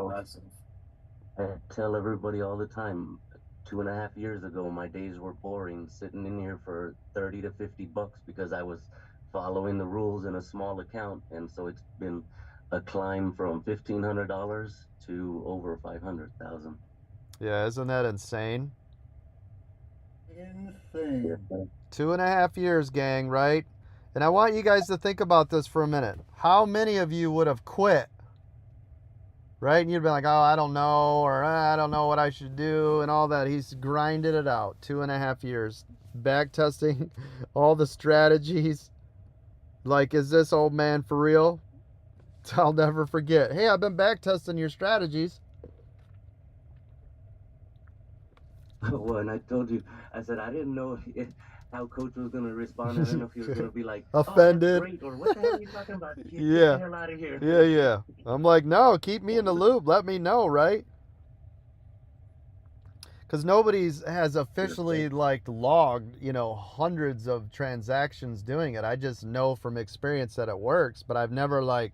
I tell everybody all the time, 2.5 years ago, my days were boring, sitting in here for 30 to 50 bucks because I was following the rules in a small account. And so it's been a climb from $1,500 to over 500,000. Yeah, isn't that insane? Insane. 2.5 years, gang, right? And I want you guys to think about this for a minute. How many of you would have quit? Right? And you'd be like, oh, I don't know, or I don't know what I should do, and all that. He's grinded it out. 2.5 years. Back testing all the strategies. Like, is this old man for real? I'll never forget. Hey, I've been back testing your strategies. Well, and I told you, I said, I didn't know how Coach was going to respond. I didn't know if he was going to be like, offended. Oh, that's great, or what the hell are you talking about? Get Yeah. the hell out of here. Yeah. I'm like, no, keep me in the loop. Let me know, right? Because nobody's has officially logged, hundreds of transactions doing it. I just know from experience that it works, but I've never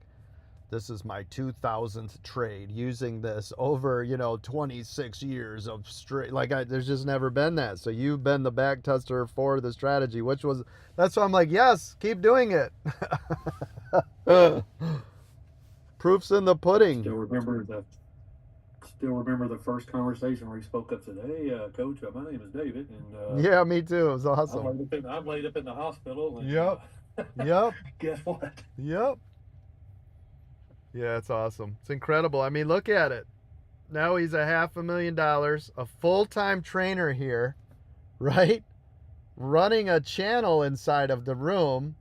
this is my 2000th trade using this over, 26 years of straight. There's just never been that. So you've been the back tester for the strategy, that's why I'm like, yes, keep doing it. Proof's in the pudding. Still remember the first conversation where he spoke up and said, hey, Coach, my name is David. And yeah, me too. It was awesome. I'm laid up in the hospital. And, Yep. Guess what? Yep. Yeah, it's awesome. It's incredible. I mean, look at it. Now he's $500,000, a full-time trainer here, right? Running a channel inside of the room.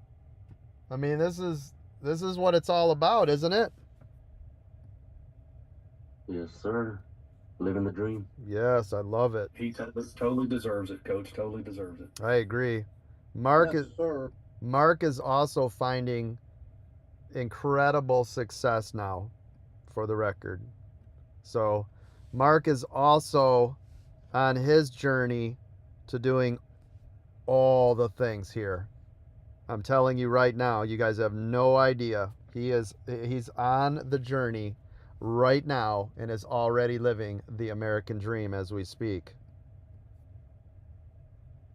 I mean, this is what it's all about, isn't it? Yes, sir. Living the dream. Yes, I love it. He totally deserves it, Coach. Totally deserves it. I agree. Mark Yes, sir. Mark is also finding incredible success now, for the record. So Mark is also on his journey to doing all the things here. I'm telling you right now, you guys have no idea. He's on the journey right now and is already living the American dream as we speak.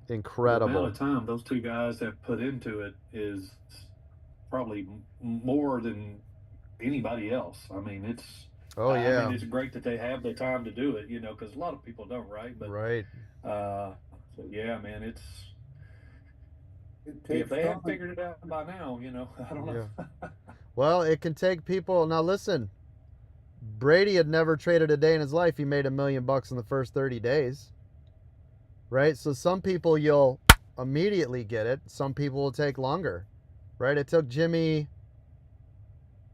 Incredible. The amount of time those two guys have put into it is probably more than anybody else. I mean, it's. Oh I yeah. mean, it's great that they have the time to do it, you know, because a lot of people don't, right? But right. So yeah, man, it's. It If takes they hadn't time. figured it out by now, you know, I don't know. Well, it can take people. Now listen, Brady had never traded a day in his life. He made $1 million in the first 30 days. Right? So some people you'll immediately get it. Some people will take longer. Right? It took Jimmy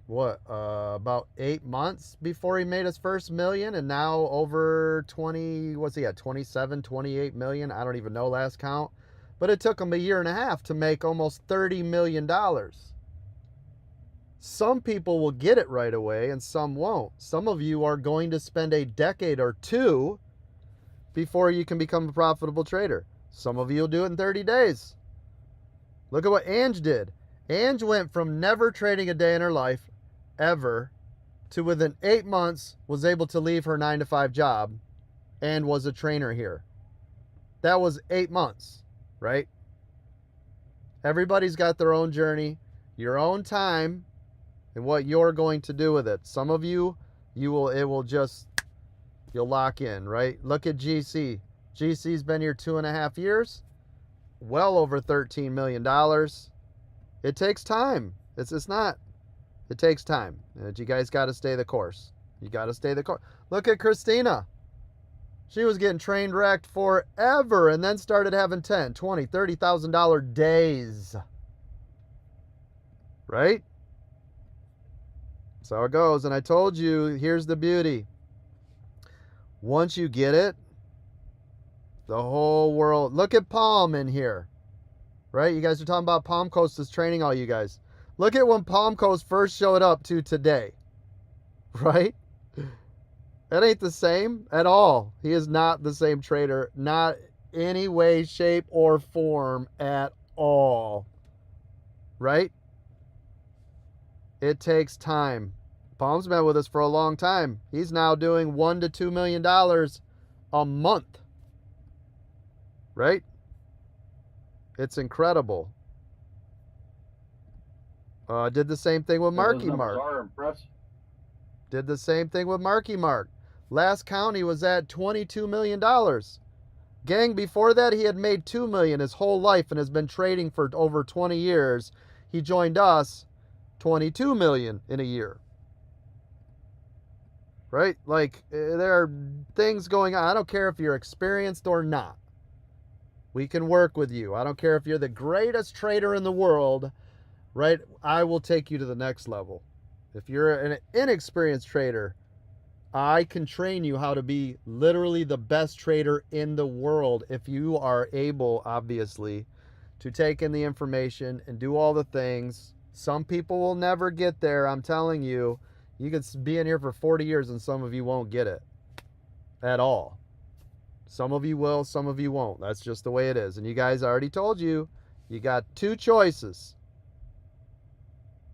about 8 months before he made his first million, and now over 20, what's he at, 27, 28 million? I don't even know last count. But it took him a year and a half to make almost $30 million. Some people will get it right away and some won't. Some of you are going to spend a decade or two before you can become a profitable trader. Some of you will do it in 30 days. Look at what Ange did. Ange went from never trading a day in her life, ever, to within 8 months was able to leave her 9-to-5 job and was a trainer here. That was 8 months. Right? Everybody's got their own journey, your own time, and what you're going to do with it. Some of you, you'll lock in, right? Look at GC. GC's been here 2.5 years, well over $13 million. It takes time. It takes time. And you guys got to stay the course. You got to stay the course. Look at Christina. She was getting train wrecked forever and then started having $10,000, $20,000, $30,000 days. Right? That's how it goes. And I told you, here's the beauty. Once you get it, the whole world. Look at Palm in here. Right? You guys are talking about Palm Coast's training, all you guys. Look at when Palm Coast first showed up to today. Right? That ain't the same at all. He is not the same trader. Not any way, shape, or form at all. Right? It takes time. Palm's been with us for a long time. He's now doing $1 to $2 million a month. Right? It's incredible. Did the same thing with Marky Mark. Are impressive. Did the same thing with Marky Mark. Last count, he was at $22 million. Gang, before that, he had made $2 million his whole life and has been trading for over 20 years. He joined us, $22 million in a year. Right? Like, there are things going on. I don't care if you're experienced or not. We can work with you. I don't care if you're the greatest trader in the world, right? I will take you to the next level. If you're an inexperienced trader, I can train you how to be literally the best trader in the world if you are able, obviously, to take in the information and do all the things. Some people will never get there, I'm telling you. You could be in here for 40 years and some of you won't get it at all. Some of you will, some of you won't. That's just the way it is. And you guys, I already told you, you got two choices.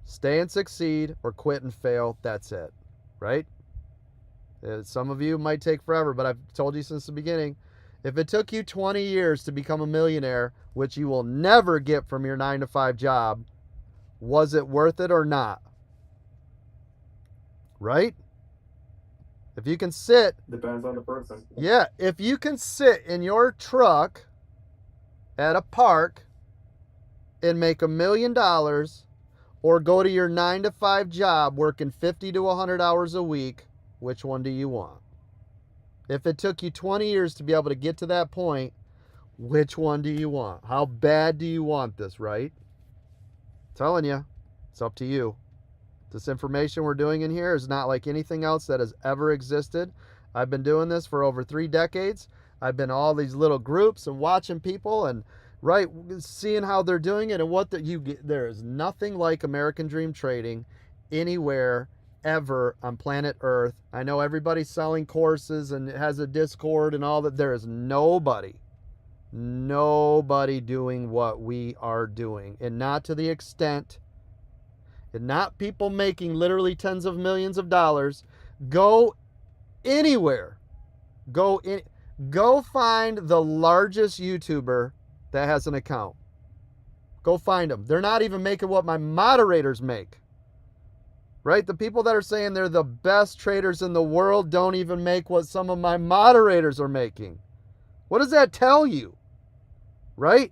Stay and succeed or quit and fail. That's it. Right? Some of you might take forever, but I've told you since the beginning, if it took you 20 years to become a millionaire, which you will never get from your 9-to-5 job, was it worth it or not? Right? If you can sit. Depends on the person. Yeah, if you can sit in your truck at a park and make $1 million, or go to your 9-to-5 job working 50 to 100 hours a week, which one do you want? If it took you 20 years to be able to get to that point, which one do you want? How bad do you want this, right? I'm telling you, it's up to you. This information we're doing in here is not like anything else that has ever existed. I've been doing this for over 3 decades. I've been in all these little groups and watching people and right, seeing how they're doing it and what you get. There is nothing like American Dream Trading anywhere ever on planet Earth. I know everybody's selling courses and has a Discord and all that. There is nobody Nobody doing what we are doing, and not to the extent, and not people making literally tens of millions of dollars. Go anywhere. Go find the largest YouTuber that has an account. Go find them. They're not even making what my moderators make. Right? The people that are saying they're the best traders in the world don't even make what some of my moderators are making. What does that tell you? Right?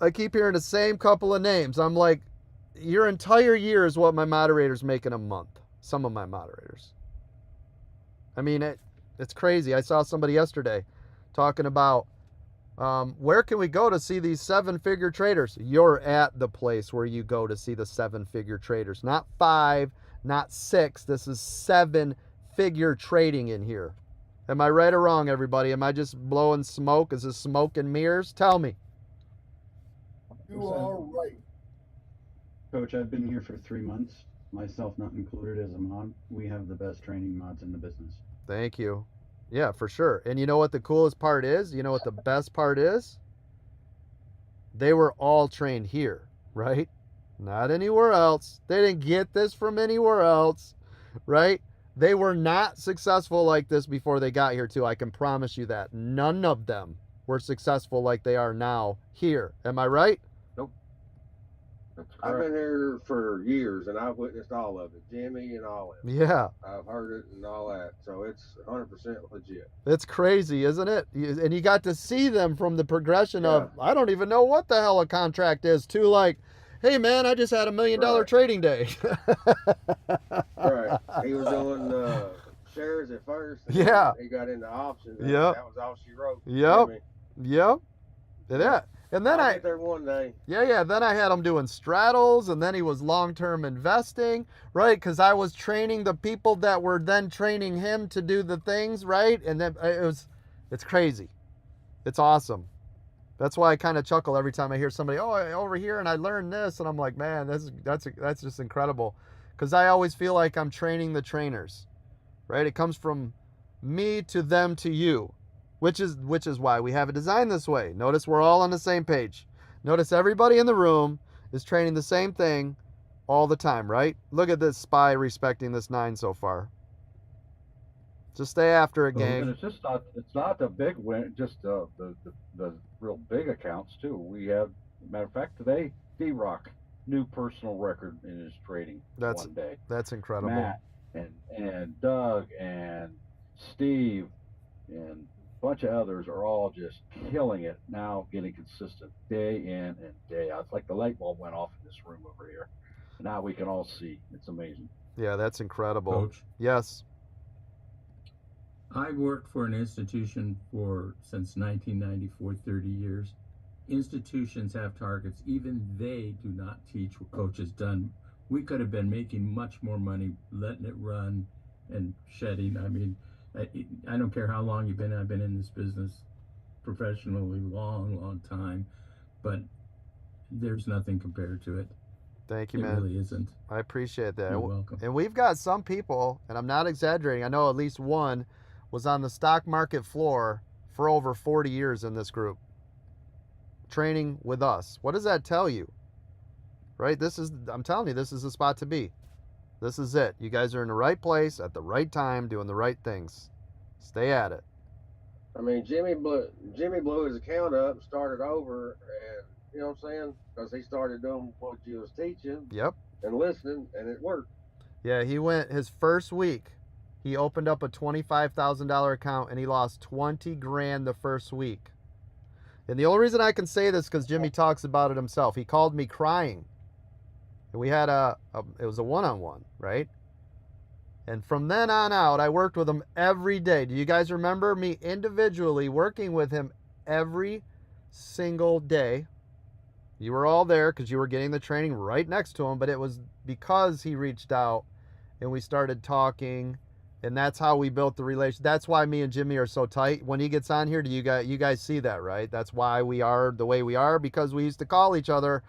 I keep hearing the same couple of names. I'm like, your entire year is what my moderators make in a month. Some of my moderators. I mean, it's crazy. I saw somebody yesterday talking about where can we go to see these 7-figure traders? You're at the place where you go to see the 7-figure traders. Not 5, not 6. This is 7-figure trading in here. Am I right or wrong, everybody? Am I just blowing smoke? Is this smoke and mirrors? Tell me. You are right. Coach, I've been here for 3 months, myself not included as a mod. We have the best training mods in the business. Thank you. Yeah, for sure. And you know what the coolest part is? You know what the best part is? They were all trained here, right? Not anywhere else. They didn't get this from anywhere else, right? They were not successful like this before they got here, too. I can promise you that. None of them were successful like they are now here. Am I right? Nope. That's I've correct. been here for years and I've witnessed all of it, Jimmy and all of it. Yeah. I've heard it and all that, so it's 100% legit. It's crazy, isn't it? And you got to see them from the progression of, I don't even know what the hell a contract is, to like, hey, man, I just had $1 million trading day. Right. He was doing shares at first. And Yeah. He got into options. And Yep. That was all she wrote. Yep. Jimmy. Yep. And then I'll get there one day. Yeah. Then I had him doing straddles, and then he was long-term investing, right? Because I was training the people that were then training him to do the things, right? And then it's crazy. It's awesome. That's why I kind of chuckle every time I hear somebody, over here, and I learned this, and I'm like, man, that's just incredible. Because I always feel like I'm training the trainers, right? It comes from me to them to you. Which is why we have it designed this way. Notice we're all on the same page. Notice everybody in the room is training the same thing all the time, right? Look at this SPY respecting this 9 so far. Just stay after it, gang. And it's not the big win, just the real big accounts too. We have, matter of fact, today D-Rock, new personal record in his trading one day. That's incredible. Matt and Doug and Steve and bunch of others are all just killing it now, getting consistent day in and day out. It's like the light bulb went off in this room over here. Now we can all see. It's amazing. Yeah, that's incredible. Coach? Yes. I've worked for an institution since 1994, 30 years. Institutions have targets. Even they do not teach what Coach has done. We could have been making much more money letting it run and shedding. I mean, I don't care how long you've been. I've been in this business professionally long time, but there's nothing compared to it. Thank you, it man. It really isn't. I appreciate that. You're welcome. And we've got some people, and I'm not exaggerating, I know at least one was on the stock market floor for over 40 years in this group, training with us. What does that tell you? Right? I'm telling you, this is the spot to be. This is it. You guys are in the right place at the right time, doing the right things. Stay at it. I mean, Jimmy blew his account up, started over, and you know what I'm saying? Because he started doing what you was teaching. Yep. And listening, and it worked. Yeah, he went his first week. He opened up a $25,000 account and he lost 20 grand the first week. And the only reason I can say this because Jimmy talks about it himself. He called me crying. And we had it was a one-on-one, right? And from then on out, I worked with him every day. Do you guys remember me individually working with him every single day? You were all there because you were getting the training right next to him, but it was because he reached out and we started talking, and that's how we built the relation. That's why me and Jimmy are so tight. When he gets on here, you guys see that, right? That's why we are the way we are, because we used to call each other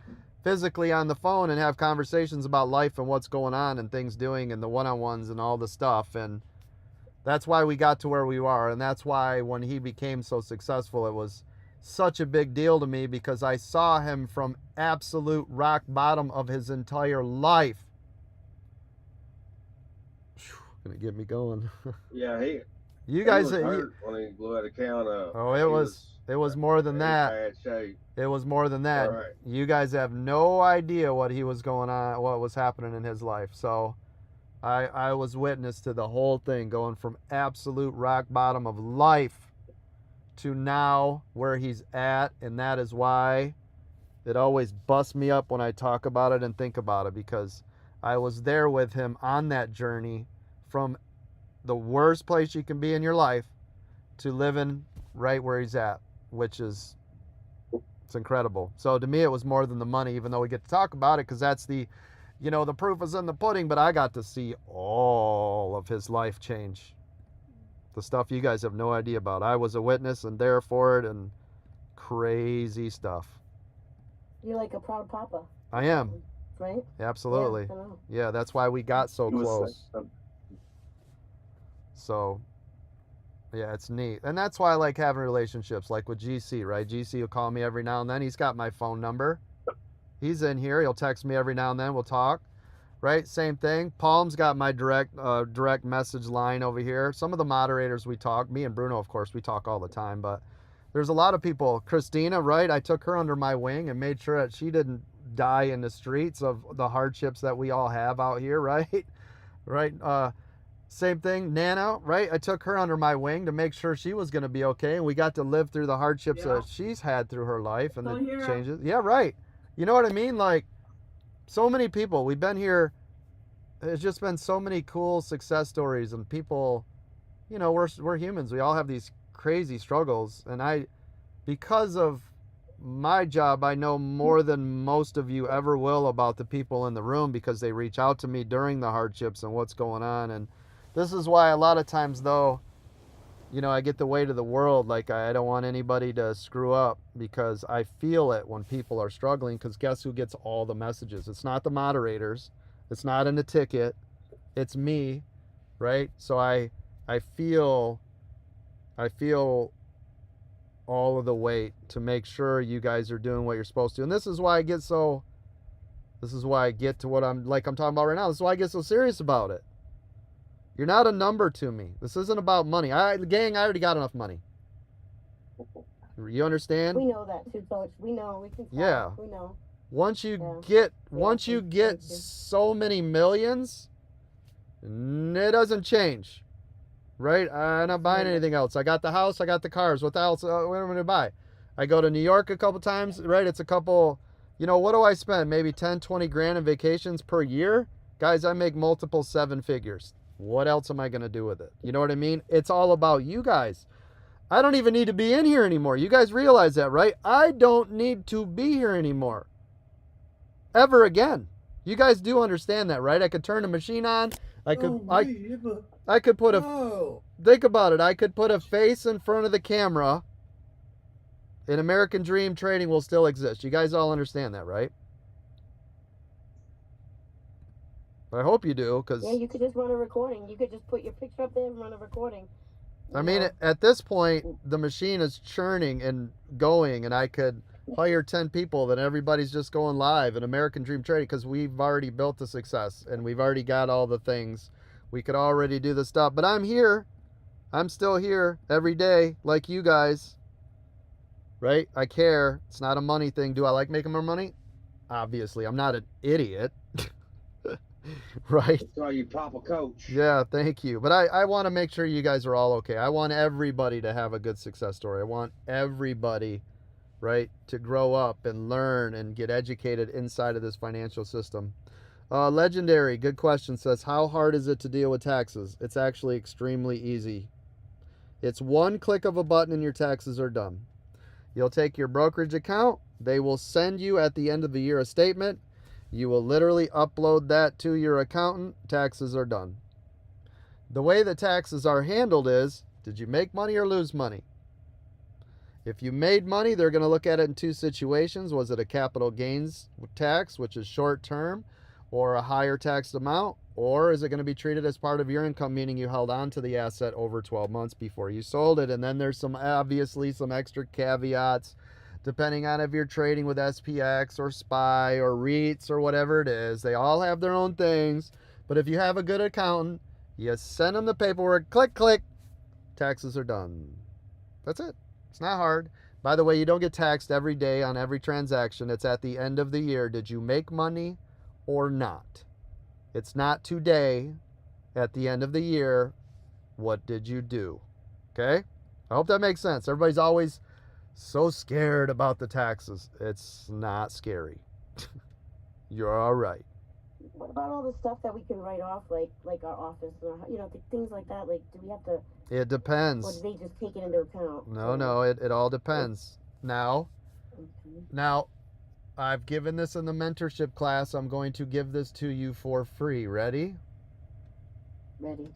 physically on the phone and have conversations about life and what's going on and things doing and the one-on-ones and all the stuff. And That's why we got to where we are. And that's why when he became so successful, it was such a big deal to me, because I saw him from absolute rock bottom of his entire life. Gonna get me going. Yeah, You guys, was hurt when he blew that account up. oh, it was more than that. Bad shape. It was more than that. Right. You guys have no idea what he was going on, what was happening in his life. So I was witness to the whole thing, going from absolute rock bottom of life to now where he's at. And that is why it always busts me up when I talk about it and think about it, because I was there with him on that journey from the worst place you can be in your life to living right where he's at, which is, it's incredible. So to me, it was more than the money, even though we get to talk about it, because that's the, you know, the proof is in the pudding. But I got to see all of his life change, the stuff you guys have no idea about. I was a witness and there for it, and crazy stuff. You're like a proud papa. I am. Right? Absolutely. Yeah, I know. Yeah, that's why we got so close. So, yeah, it's neat. And that's why I like having relationships, like with GC, right? GC will call me every now and then. He's got my phone number. He's in here. He'll text me every now and then. We'll talk, right? Same thing. Palm's got my direct message line over here. Some of the moderators we talk. Me and Bruno, of course, we talk all the time. But there's a lot of people. Christina, right? I took her under my wing and made sure that she didn't die in the streets of the hardships that we all have out here, right? Right? Same thing, Nana, right? I took her under my wing to make sure she was going to be okay, and we got to live through the hardships that she's had through her life and the changes. Yeah, right. You know what I mean? Like, so many people, we've been here, it's just been so many cool success stories, and people, you know, we're humans. We all have these crazy struggles, and because of my job, I know more than most of you ever will about the people in the room, because they reach out to me during the hardships and what's going on. And this is why a lot of times, though, you know, I get the weight of the world. Like, I don't want anybody to screw up, because I feel it when people are struggling, because guess who gets all the messages? It's not the moderators. It's not in the ticket. It's me, right? So I feel all of the weight to make sure you guys are doing what you're supposed to. And this is why I get to what I'm talking about right now. This is why I get so serious about it. You're not a number to me. This isn't about money. Gang, I already got enough money. You understand? We know that too, Coach. We know. We can talk. Yeah. We know. Once you get so many millions, it doesn't change. Right? I'm not buying anything else. I got the house, I got the cars. What else? What am I going to buy? I go to New York a couple times, right? It's a couple, you know, what do I spend? Maybe 10, 20 grand in vacations per year? Guys, I make multiple 7 figures. What else am I going to do with it? You know what I mean? It's all about you guys. I don't even need to be in here anymore. You guys realize that, right? I don't need to be here anymore. Ever again. You guys do understand that, right? I could turn the machine on. I could put think about it. I could put a face in front of the camera, and American Dream Trading will still exist. You guys all understand that, right? I hope you do, because yeah, you could just run a recording. You could just put your picture up there and run a recording. I mean, at this point, the machine is churning and going, and I could hire 10 people, then everybody's just going live in American Dream Trading, because we've already built the success and we've already got all the things. We could already do the stuff, but I'm here. I'm still here every day, like you guys, right? I care. It's not a money thing. Do I like making more money? Obviously, I'm not an idiot. Right? That's why you Papa Coach. Yeah, thank you. But I want to make sure you guys are all okay. I want everybody to have a good success story. I want everybody, right, to grow up and learn and get educated inside of this financial system. Legendary, good question, says, how hard is it to deal with taxes? It's actually extremely easy. It's one click of a button and your taxes are done. You'll take your brokerage account. They will send you at the end of the year a statement. You will literally upload that to your accountant. Taxes are done. The way the taxes are handled is, did you make money or lose money? If you made money, they're going to look at it in 2 situations. Was it a capital gains tax, which is short term, or a higher taxed amount? Or is it going to be treated as part of your income, meaning you held on to the asset over 12 months before you sold it? And then there's obviously some extra caveats depending on if you're trading with SPX or SPY or REITs or whatever it is. They all have their own things. But if you have a good accountant, you send them the paperwork, click, click, taxes are done. That's it. It's not hard. By the way, you don't get taxed every day on every transaction. It's at the end of the year. Did you make money or not? It's not today. At the end of the year, what did you do? Okay? I hope that makes sense. Everybody's always so scared about the taxes. It's not scary. You're all right. What about all the stuff that we can write off, like our office, or, things like that? Like, do we have to? It depends. Or do they just take it into account? No, it all depends. Now, I've given this in the mentorship class. I'm going to give this to you for free. Ready? Ready.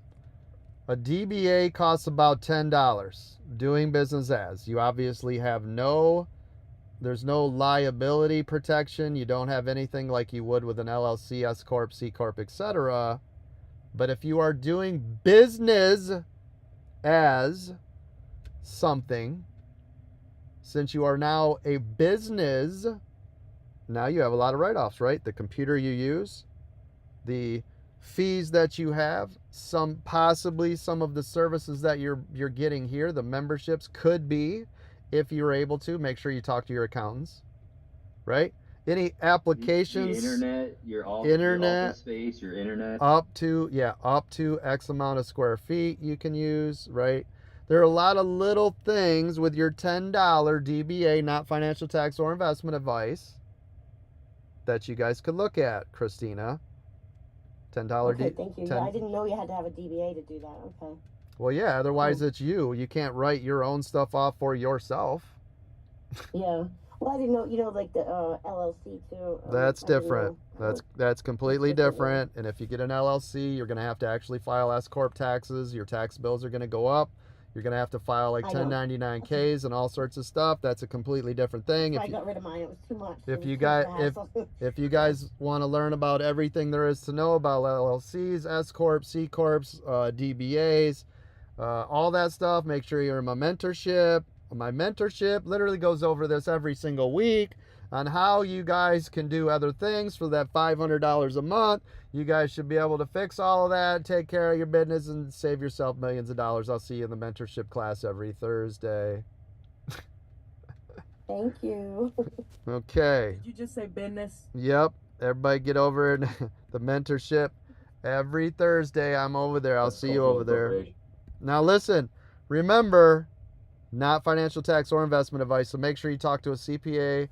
A DBA costs about $10 doing business as. You obviously have there's no liability protection. You don't have anything like you would with an LLC, S Corp, C Corp, etc. But if you are doing business as something, since you are now a business, now you have a lot of write-offs, right? The computer you use, the fees that you have, possibly some of the services that you're getting here, the memberships could be, if you're able to, make sure you talk to your accountants, right? Any applications, the internet, your office space, your internet, up to X amount of square feet you can use, right? There are a lot of little things with your $10 DBA, not financial tax or investment advice, that you guys could look at, Christina. $10 Okay, thank you. Yeah, I didn't know you had to have a DBA to do that. Okay. Well, yeah, otherwise it's you. You can't write your own stuff off for yourself. Yeah. Well, I didn't know, like the LLC too. That's different. That's completely different. And if you get an LLC, you're going to have to actually file S Corp taxes. Your tax bills are going to go up. You're going to have to file like 1099Ks and all sorts of stuff. That's a completely different thing. I got rid of mine. It was too much. If you guys want to learn about everything there is to know about LLCs, S Corps, C Corps, DBAs, all that stuff, make sure you're in my mentorship. My mentorship literally goes over this every single week on how you guys can do other things for that $500 a month. You guys should be able to fix all of that, take care of your business, and save yourself millions of dollars. I'll see you in the mentorship class every Thursday. Thank you. Did Okay. you just say business? Yep. Everybody get over it. The mentorship. Every Thursday I'm over there. I'll see you over there. Now listen, remember, not financial tax or investment advice, so make sure you talk to a CPA,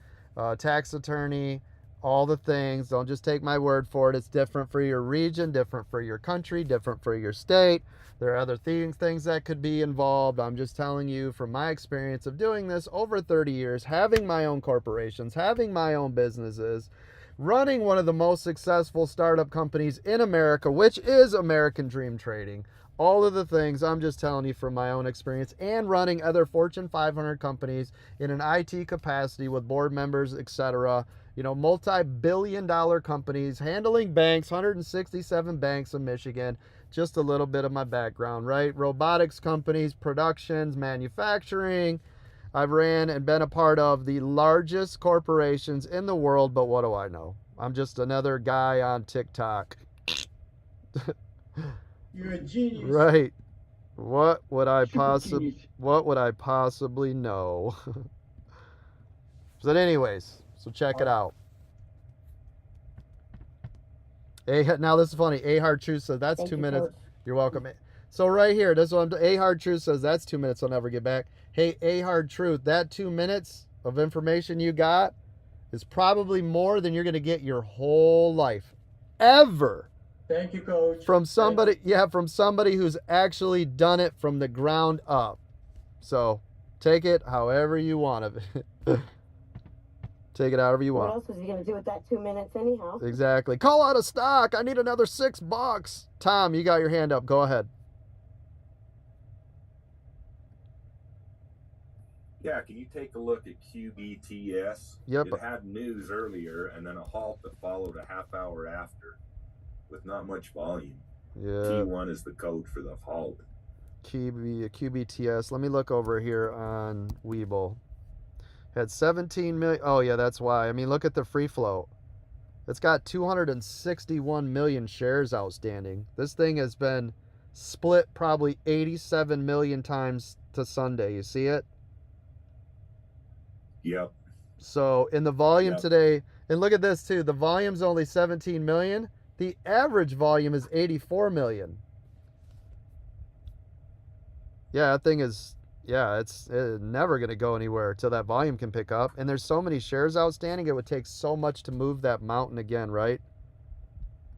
tax attorney, all the things. Don't just take my word for it. It's different for your region, different for your country, different for your state. There are other things that could be involved. I'm just telling you from my experience of doing this over 30 years, having my own corporations, having my own businesses, running one of the most successful startup companies in America, which is American Dream Trading. All of the things I'm just telling you from my own experience, and running other Fortune 500 companies in an IT capacity with board members, etc. Multi-billion-dollar companies, handling banks, 167 banks in Michigan. Just a little bit of my background, right? Robotics companies, productions, manufacturing. I've ran and been a part of the largest corporations in the world, but what do I know? I'm just another guy on TikTok. You're a genius. Right. What would I possibly know? But anyways, so check it out. Now this is funny. A Hard Truth says that's 2 minutes. Coach. You're welcome. So right here, this one, A Hard Truth says that's 2 minutes. I'll never get back. Hey, A Hard Truth, that 2 minutes of information you got is probably more than you're going to get your whole life ever. Thank you, Coach. From somebody who's actually done it from the ground up. So take it however you want to. Take it however you want. What else was he going to do with that 2 minutes anyhow? Exactly. Call out of stock. I need another $6. Tom, you got your hand up. Go ahead. Yeah, can you take a look at QBTS? Yep. It had news earlier and then a halt that followed a half hour after with not much volume. Yeah. T1 is the code for the halt. QBTS. Let me look over here on Webull. Had 17 million. Oh, yeah, that's why. I mean, look at the free float. It's got 261 million shares outstanding. This thing has been split probably 87 million times to Sunday. You see it? Yep. So in the volume today, and look at this too, the volume's only 17 million. The average volume is 84 million. Yeah, that thing is, yeah, it's never going to go anywhere till that volume can pick up. And there's so many shares outstanding, it would take so much to move that mountain again, right?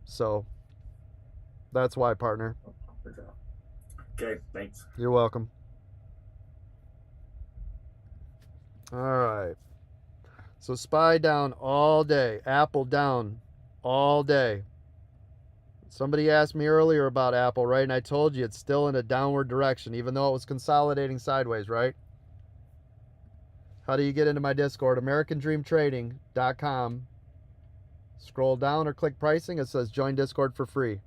So that's why, partner. Okay, thanks. You're welcome. All right. So SPY down all day. Apple down all day. Somebody asked me earlier about Apple, right? And I told you it's still in a downward direction, even though it was consolidating sideways, right? How do you get into my Discord? AmericanDreamTrading.com. Scroll down or click pricing. It says join Discord for free.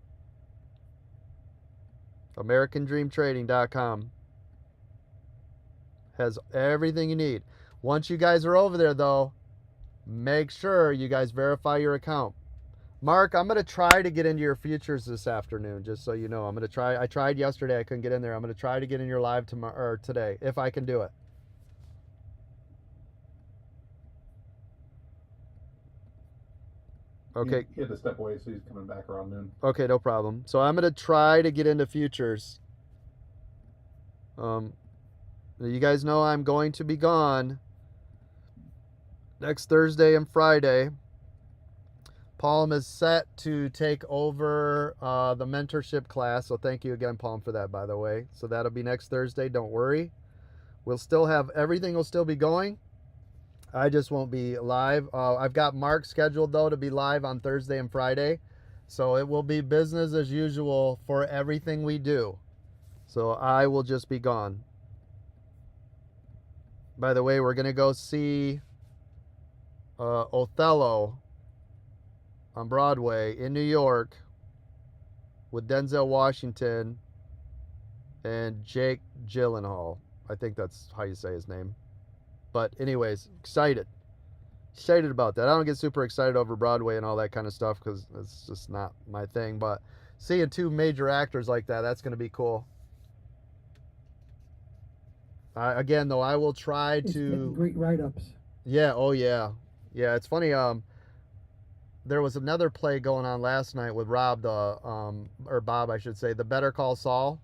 AmericanDreamTrading.com. Has everything you need. Once you guys are over there, though, make sure you guys verify your account. Mark, I'm going to try to get into your futures this afternoon, just so you know. I'm going to try. I tried yesterday. I couldn't get in there. I'm going to try to get in your live tomorrow or today, if I can do it. Okay. He had to step away, so he's coming back around noon. Okay, no problem. So I'm going to try to get into futures. You guys know I'm going to be gone next Thursday and Friday. Palm is set to take over the mentorship class. So thank you again, Palm, for that, by the way. So that'll be next Thursday. Don't worry. We'll still have, everything will still be going. I just won't be live. I've got Mark scheduled, though, to be live on Thursday and Friday. So it will be business as usual for everything we do. So I will just be gone. By the way, we're going to go see Othello on Broadway in New York with Denzel Washington and Jake Gyllenhaal. I think that's how you say his name. But anyways, excited about that. I don't get super excited over Broadway and all that kind of stuff because it's just not my thing. But seeing two major actors like that, that's going to be cool. Again, though, I will try to... Great write-ups. Yeah, oh yeah. Yeah, it's funny. There was another play going on last night with Rob, or Bob, I should say, the Better Call Saul.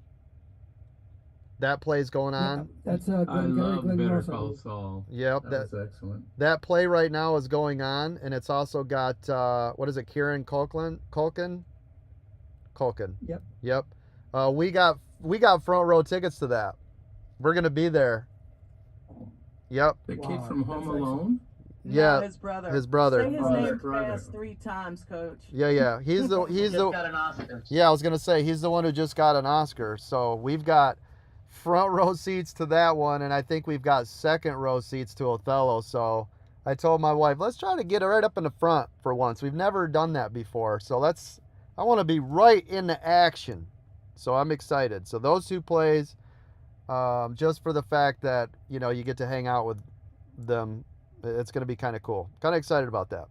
That play's going on. Yeah, that's I love Better Call Saul. Yep, that was excellent. That play right now is going on, and it's also got what is it, Kieran Culkin? Yep. We got front row tickets to that. We're gonna be there. Yep. The kid from Home Alone. Yeah, his brother. His brother. Say his name fast 3 times, Coach. Yeah. He's the got an Oscar. Yeah, I was gonna say he's the one who just got an Oscar. So we've got front row seats to that one, and I think we've got second row seats to Othello. So I told my wife, let's try to get right up in the front for once. We've never done that before, so I want to be right in the action. So I'm excited. So those two plays, just for the fact that you get to hang out with them. It's going to be kind of cool. Kind of excited about that.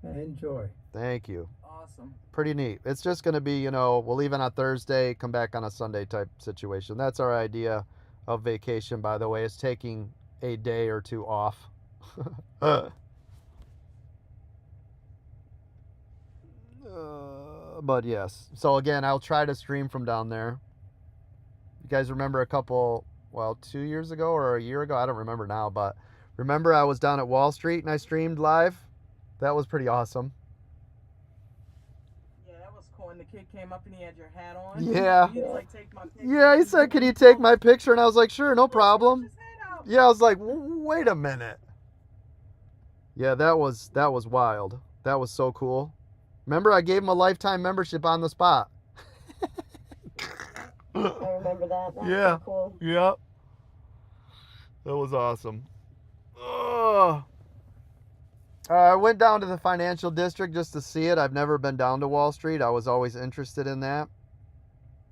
Enjoy. Thank you. Awesome. Pretty neat. It's just going to be, we'll leave on a Thursday, come back on a Sunday type situation. That's our idea of vacation, by the way, is taking a day or two off. But yes. So again, I'll try to stream from down there. You guys remember 2 years ago or a year ago, I don't remember now, but remember I was down at Wall Street and I streamed live? That was pretty awesome. Yeah, that was cool. And the kid came up and he had your hat on. Yeah. He was like, take my picture. Yeah, he said, can you take my picture? And I was like, sure, no problem. Yeah, I was like, wait a minute. Yeah, that was wild. That was so cool. Remember, I gave him a lifetime membership on the spot. I remember that. That Yeah. was cool. Yep. That was awesome. Ugh. I went down to the financial district just to see it. I've never been down to Wall Street. I was always interested in that.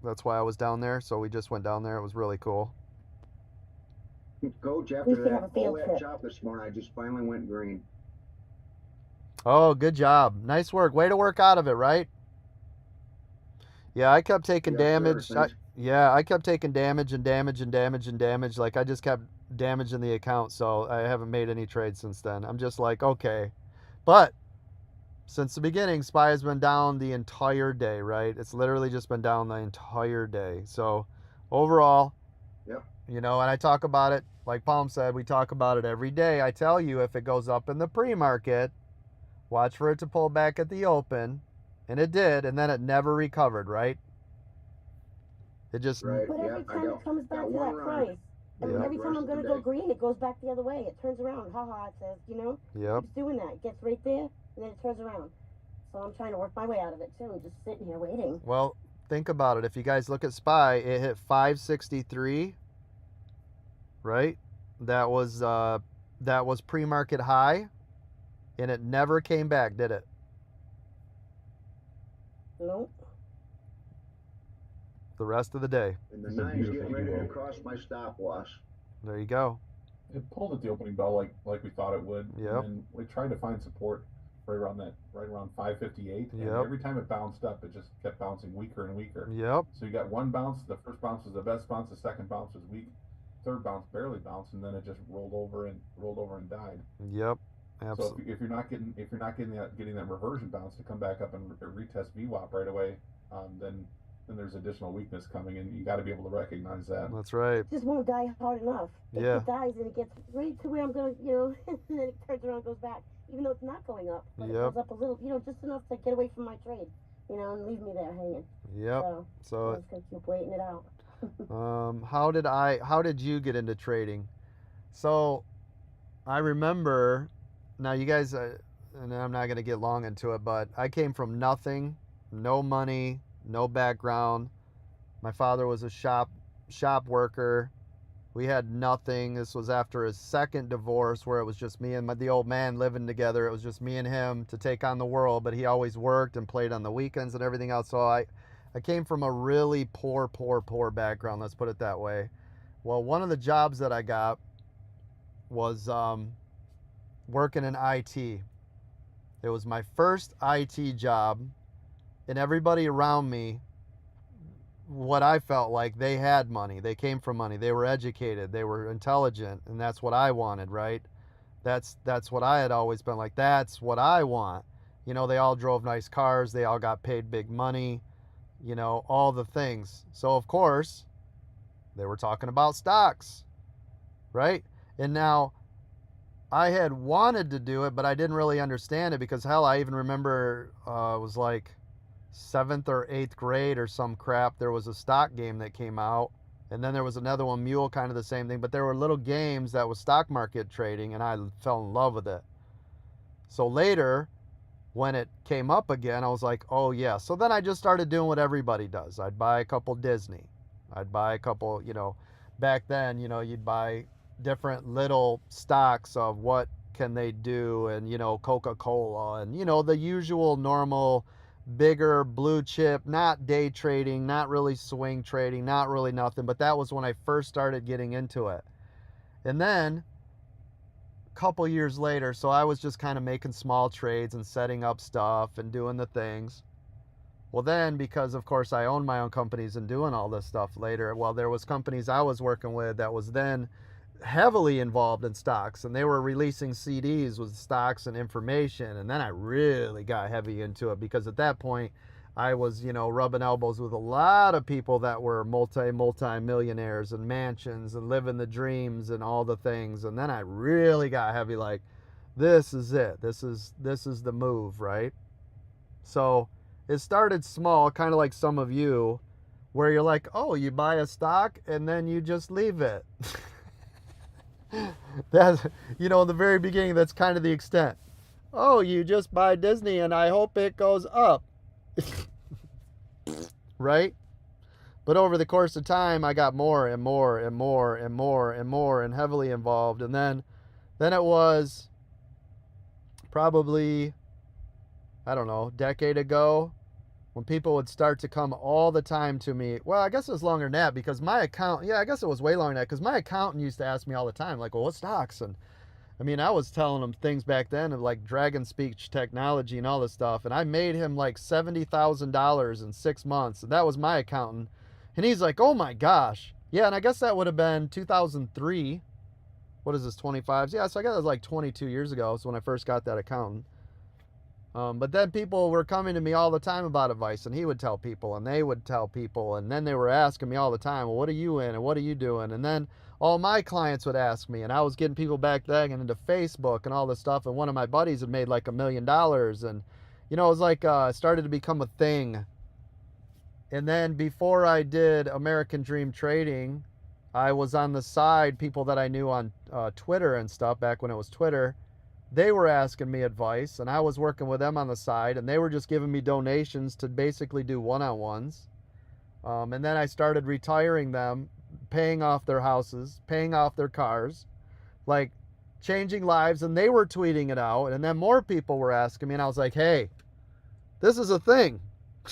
That's why I was down there. So we just went down there. It was really cool. Coach, We after should have a that field all that trip. chop this morning, I just finally went green. Oh, good job. Nice work. Way to work out of it, right? Yeah, I kept taking Yes, sir, damage. thanks. I kept taking damage and damage and damage and damage. Like, I just kept damaging the account, so I haven't made any trades since then. I'm just like, okay. But since the beginning, SPY has been down the entire day, right? It's literally just been down the entire day. So overall, Yep. you know, and I talk about it, like Palm said, we talk about it every day. I tell you, if it goes up in the pre-market, watch for it to pull back at the open. And it did, and then it never recovered, right? It just... Right. But Yeah, every I time it comes got back to one that run. price, Yeah. every time Rest I'm of going to the go day. green, it goes back the other way. It turns around. Haha, it says, you know? Yep. Keeps doing that. It gets right there, and then it turns around. So I'm trying to work my way out of it, too. Just sitting here waiting. Well, think about it. If you guys look at SPY, it hit 563, right? That was pre-market high, and it never came back, did it? Nope. The rest of the day. And the It's a nine's beautiful getting ready to move. cross my stopwatch. There you go. It pulled at the opening bell like we thought it would. Yep. And we tried to find support right around 558. And Yep. every time it bounced up, it just kept bouncing weaker and weaker. Yep. So you got one bounce. The first bounce was the best bounce. The second bounce was weak. Third bounce barely bounced, and then it just rolled over and died. Yep. So Absolutely. if you're not getting that reversion bounce to come back up and retest VWAP right away, then there's additional weakness coming, and you got to be able to recognize that. That's right. It just won't die hard enough. Yeah. It dies, and it gets right to where I'm going to, you know, and then it turns around and goes back. Even though it's not going up, but it Yep. goes up a little, you know, just enough to get away from my trade, you know, and leave me there hanging. Yep. So I'm just going to keep waiting it out. How did you get into trading? So I remember, now you guys, and I'm not going to get long into it, but I came from nothing, no money, no background. My father was a shop worker. We had nothing. This was after his second divorce, where it was just me and the old man living together. It was just me and him to take on the world, but he always worked and played on the weekends and everything else. So I came from a really poor background, let's put it that way. Well, one of the jobs that I got was working in IT. It was my first IT job, and everybody around me, what I felt like, they had money. They came from money. They were educated. They were intelligent, and that's what I wanted, right? That's what I had always been like. That's what I want. You know, they all drove nice cars. They all got paid big money. You know, all the things. So of course, they were talking about stocks, right? And now, I had wanted to do it, but I didn't really understand it because, hell, I even remember it was like 7th or 8th grade or some crap. There was a stock game that came out, and then there was another one, Mule, kind of the same thing, but there were little games that was stock market trading, and I fell in love with it. So later, when it came up again, I was like, oh yeah. So then I just started doing what everybody does. I'd buy a couple Disney. I'd buy a couple, you know, back then, you know, you'd buy different little stocks of what can they do, and, you know, Coca-Cola, and, you know, the usual normal bigger blue chip, not day trading, not really swing trading, not really nothing. But that was when I first started getting into it. And then a couple years later, so I was just kind of making small trades and setting up stuff and doing the things. Well, then, because of course I owned my own companies and doing all this stuff later, well, there was companies I was working with that was then heavily involved in stocks, and they were releasing CDs with stocks and information. And then I really got heavy into it, because at that point I was, you know, rubbing elbows with a lot of people that were multi-millionaires and mansions and living the dreams and all the things. And then I really got heavy, like, this is it. This is the move, right? So it started small, kind of like some of you, where you're like, oh, you buy a stock and then you just leave it. That's, you know, in the very beginning, that's kind of the extent. Oh, you just buy Disney and I hope it goes up. Right? But over the course of time, I got more and more and more and more and more and heavily involved. And then it was probably, I don't know, decade ago, when people would start to come all the time to me. Well, I guess it was longer than that, because my account, yeah, I guess it was way longer than that, because my accountant used to ask me all the time, like, well, what stocks? And I mean, I was telling him things back then of like Dragon Speech technology and all this stuff. And I made him like $70,000 in 6 months. And that was my accountant. And he's like, oh my gosh. Yeah, and I guess that would have been 2003. What is this, 25? Yeah, so I guess it was like 22 years ago. So when I first got that accountant. But then people were coming to me all the time about advice, and he would tell people, and they would tell people, and then they were asking me all the time, well, what are you in, and what are you doing? And then all my clients would ask me, and I was getting people back then into Facebook and all this stuff, and one of my buddies had made like $1 million, and, you know, it was like, it started to become a thing. And then before I did American Dream Trading, I was on the side, people that I knew on Twitter and stuff, back when it was Twitter, they were asking me advice, and I was working with them on the side, and they were just giving me donations to basically do one-on-ones. And then I started retiring them, paying off their houses, paying off their cars, like changing lives, and they were tweeting it out. And then more people were asking me, and I was like, hey, this is a thing,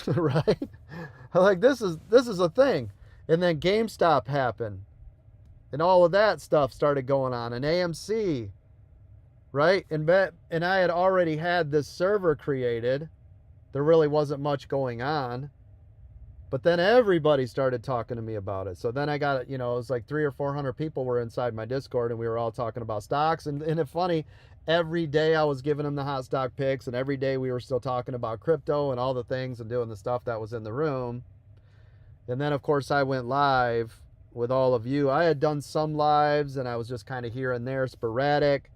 right? Like, this is a thing. And then GameStop happened, and all of that stuff started going on, and AMC, right? And I had already had this server created. There really wasn't much going on. But then everybody started talking to me about it. So then I got, you know, it was like 300 or 400 people were inside my Discord, and we were all talking about stocks. And it's funny, every day I was giving them the hot stock picks, and every day we were still talking about crypto and all the things and doing the stuff that was in the room. And then, of course, I went live with all of you. I had done some lives, and I was just kind of here and there, sporadic.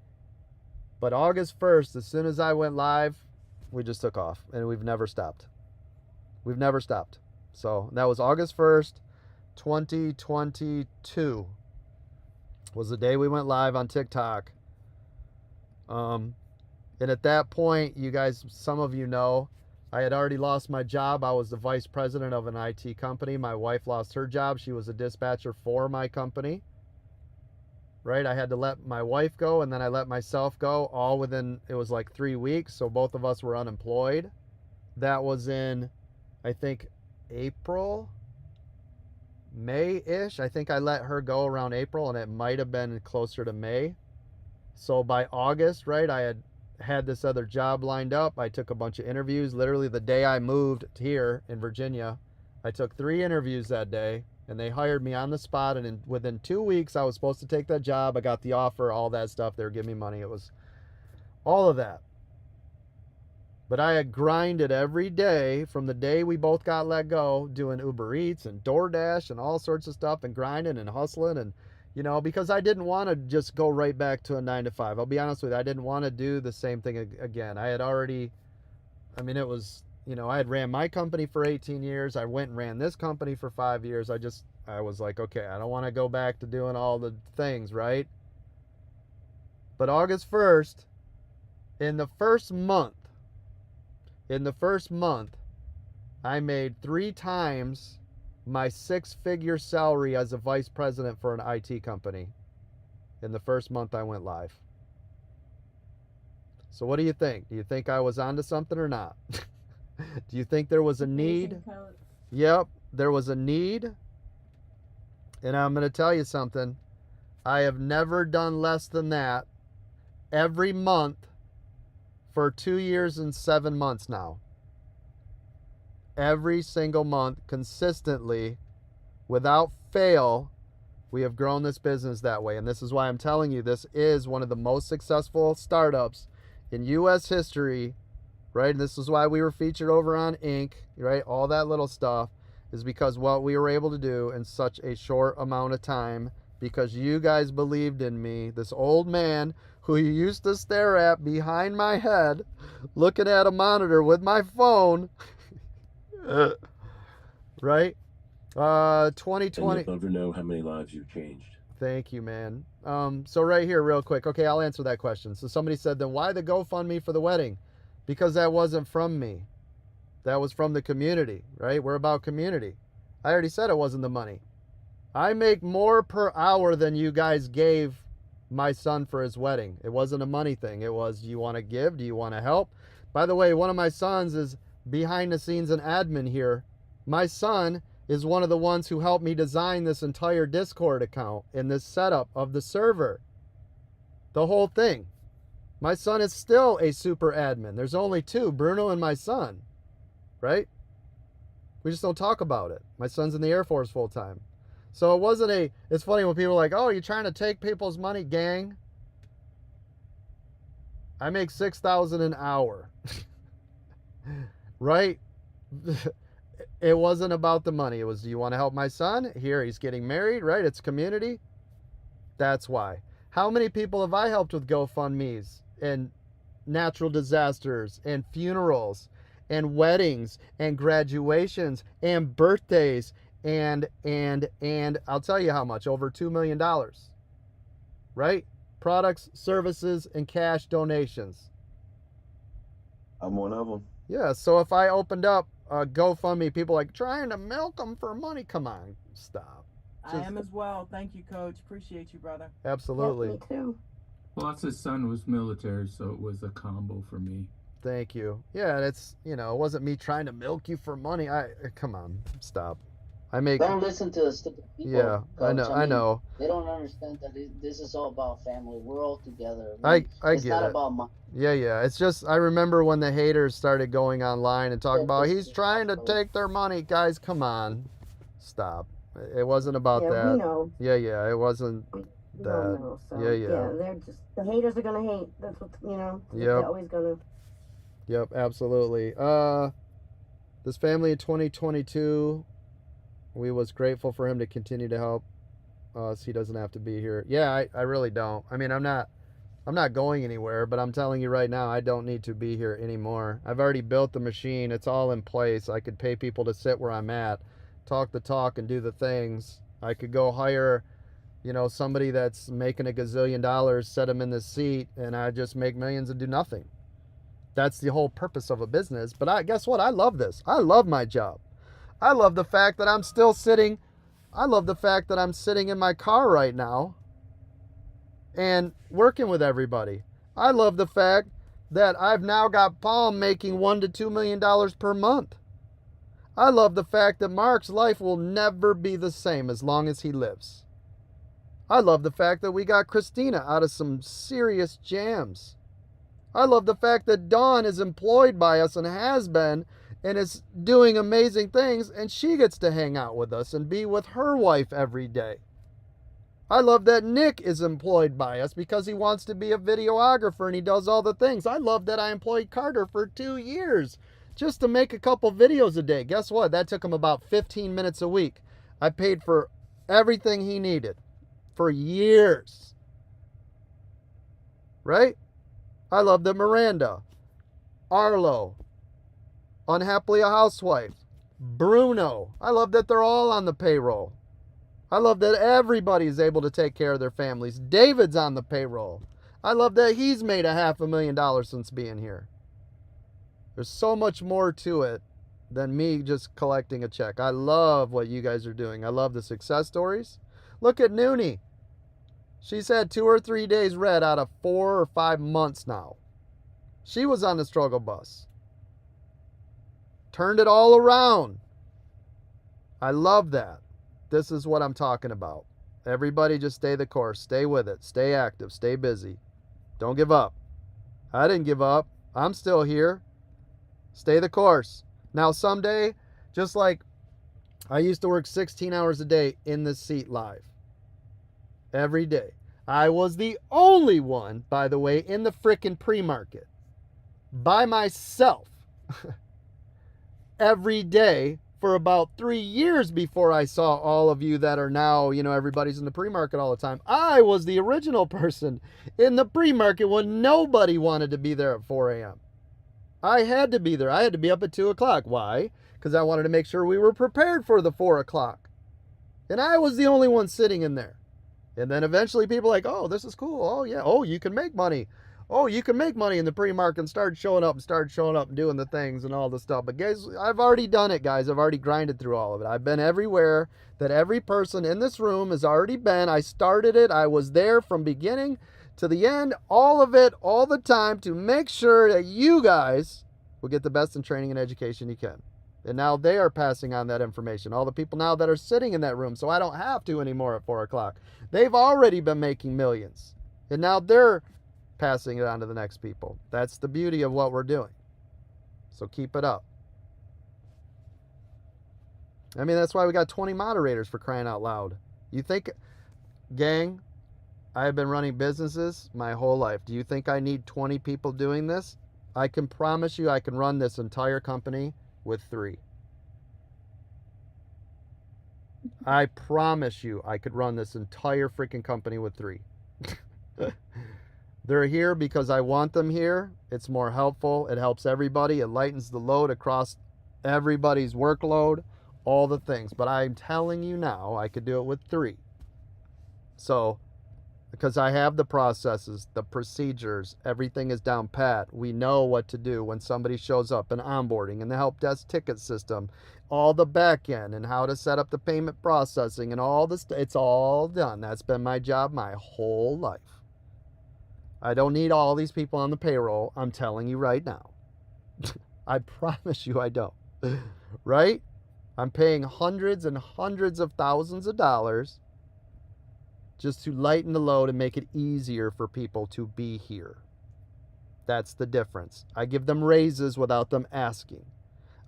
But August 1st, as soon as I went live, we just took off, and we've never stopped. We've never stopped. So that was August 1st, 2022 was the day we went live on TikTok. And at that point, you guys, some of you know, I had already lost my job. I was the vice president of an IT company. My wife lost her job. She was a dispatcher for my company. Right? I had to let my wife go, and then I let myself go, all within, it was like 3 weeks. So both of us were unemployed. That was in, I think, April, May-ish. I think I let her go around April, and it might have been closer to May. So by August, right, I had this other job lined up. I took a bunch of interviews. Literally the day I moved here in Virginia, I took 3 interviews that day, and they hired me on the spot. And within 2 weeks, I was supposed to take that job. I got the offer, all that stuff. They were giving me money. It was all of that. But I had grinded every day from the day we both got let go, doing Uber Eats and DoorDash and all sorts of stuff, and grinding and hustling, and, you know, because I didn't want to just go right back to a 9-to-5. I'll be honest with you. I didn't want to do the same thing again. I had already, I mean, it was, you know, I had ran my company for 18 years. I went and ran this company for 5 years. I was like, okay, I don't want to go back to doing all the things, right? But August 1st, in the first month, I made 3 times my 6-figure salary as a vice president for an IT company in the first month I went live. So what do you think? Do you think I was onto something or not? Do you think there was a need? Yep, there was a need. And I'm going to tell you something. I have never done less than that every month for 2 years and 7 months now. Every single month, consistently, without fail, we have grown this business that way. And this is why I'm telling you, this is one of the most successful startups in U.S. history, right? And this is why we were featured over on Inc., right? All that little stuff is because what we were able to do in such a short amount of time, because you guys believed in me, this old man who you used to stare at behind my head, looking at a monitor with my phone, right? 2020. And you'll never know how many lives you've changed. Thank you, man. So right here, real quick. Okay, I'll answer that question. So somebody said, then why the GoFundMe for the wedding? Because that wasn't from me. That was from the community, right? We're about community. I already said it wasn't the money. I make more per hour than you guys gave my son for his wedding. It wasn't a money thing. It was, do you want to give? Do you want to help? By the way, one of my sons is behind the scenes an admin here. My son is one of the ones who helped me design this entire Discord account and this setup of the server. The whole thing. My son is still a super admin. There's only two, Bruno and my son, right? We just don't talk about it. My son's in the Air Force full time. So it wasn't a, it's funny when people are like, oh, you're trying to take people's money, gang. I make $6,000 an hour, right? It wasn't about the money. It was, do you want to help my son? Here, he's getting married, right? It's community. That's why. How many people have I helped with GoFundMes and natural disasters and funerals and weddings and graduations and birthdays and I'll tell you how much, over $2 million, right? Products, services, and cash donations. I'm one of them. Yeah, so if I opened up a GoFundMe, people like trying to milk them for money. Come on, stop. I am as well. Thank you, Coach. Appreciate you, brother. Absolutely. Yep, me too. Plus, his son was military, so it was a combo for me. Thank you. Yeah, it's, you know, it wasn't me trying to milk you for money. Come on, stop. I make. Don't listen to the stupid people. Yeah, Coach. I know. They don't understand that this is all about family. We're all together. I it's get not it. about money. Yeah. It's just, I remember when the haters started going online and talking about he's trying to take their money. Guys, come on, stop. It wasn't about that. We know. Yeah. It wasn't We that. all know, so, Yeah. They're just, the haters are gonna hate. That's what, you know. Yep. They're always gonna. Yep, absolutely. This family in 2022, we was grateful for him to continue to help us. He doesn't have to be here. Yeah, I really don't. I mean, I'm not going anywhere, but I'm telling you right now, I don't need to be here anymore. I've already built the machine. It's all in place. I could pay people to sit where I'm at, talk the talk and do the things. I could go hire, you know, somebody that's making $1 gazillion, set them in the seat, and I just make millions and do nothing. That's the whole purpose of a business. But guess what? I love this. I love my job. I love the fact that I'm still sitting. I love the fact that I'm sitting in my car right now and working with everybody. I love the fact that I've now got Palm making $1 to $2 million per month. I love the fact that Mark's life will never be the same as long as he lives. I love the fact that we got Christina out of some serious jams. I love the fact that Dawn is employed by us and has been and is doing amazing things, and she gets to hang out with us and be with her wife every day. I love that Nick is employed by us because he wants to be a videographer and he does all the things. I love that I employed Carter for 2 years just to make a couple videos a day. Guess what? That took him about 15 minutes a week. I paid for everything he needed for years. Right? I love that Miranda, Arlo, Unhappily a Housewife, Bruno. I love that they're all on the payroll. I love that everybody is able to take care of their families. David's on the payroll. I love that he's made $500,000 since being here. There's so much more to it than me just collecting a check. I love what you guys are doing. I love the success stories. Look at Noonie. She's had 2 or 3 days red out of 4 or 5 months now. She was on the struggle bus. Turned it all around. I love that. This is what I'm talking about. Everybody just stay the course. Stay with it. Stay active. Stay busy. Don't give up. I didn't give up. I'm still here. Stay the course. Now someday, just like I used to work 16 hours a day in the seat live. Every day. I was the only one, by the way, in the frickin' pre-market. By myself. Every day for about 3 years before I saw all of you that are now, you know, everybody's in the pre-market all the time. I was the original person in the pre-market when nobody wanted to be there at 4 a.m. I had to be there. I had to be up at 2 o'clock. Why? Because I wanted to make sure we were prepared for the 4 o'clock. And I was the only one sitting in there. And then eventually people like, oh, this is cool. Oh, yeah. Oh, you can make money. oh, you can make money in the pre-market and start showing up and doing the things and all the stuff. But guys, I've already done it, guys. I've already grinded through all of it. I've been everywhere that every person in this room has already been. I started it. I was there from beginning to the end, all of it, all the time, to make sure that you guys will get the best in training and education you can. And now they are passing on that information. All the people now that are sitting in that room, so I don't have to anymore at 4 o'clock. They've already been making millions. And now they're passing it on to the next people. That's the beauty of what we're doing. So keep it up. I mean, that's why we got 20 moderators, for crying out loud. You think, gang, I've been running businesses my whole life. Do you think I need 20 people doing this? I can promise you I can run this entire company with 3. I promise you I could run this entire freaking company with 3. They're here because I want them here. It's more helpful. It helps everybody. It lightens the load across everybody's workload, all the things. But I'm telling you now, I could do it with 3. So, because I have the processes, the procedures, everything is down pat. We know what to do when somebody shows up, and onboarding and the help desk ticket system, all the back end and how to set up the payment processing and all this. It's all done. That's been my job my whole life. I don't need all these people on the payroll. I'm telling you right now. I promise you I don't. Right? I'm paying hundreds and hundreds of thousands of dollars just to lighten the load and make it easier for people to be here. That's the difference. I give them raises without them asking.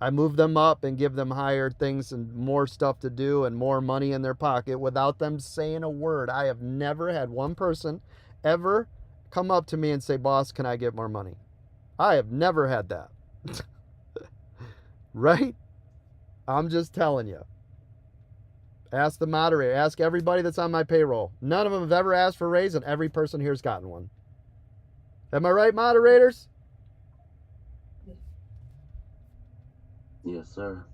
I move them up and give them higher things and more stuff to do and more money in their pocket without them saying a word. I have never had one person ever come up to me and say, boss, can I get more money? I have never had that. Right? I'm just telling you. Ask the moderator. Ask everybody that's on my payroll. None of them have ever asked for a raise, and every person here has gotten one. Am I right, moderators? Yes, sir.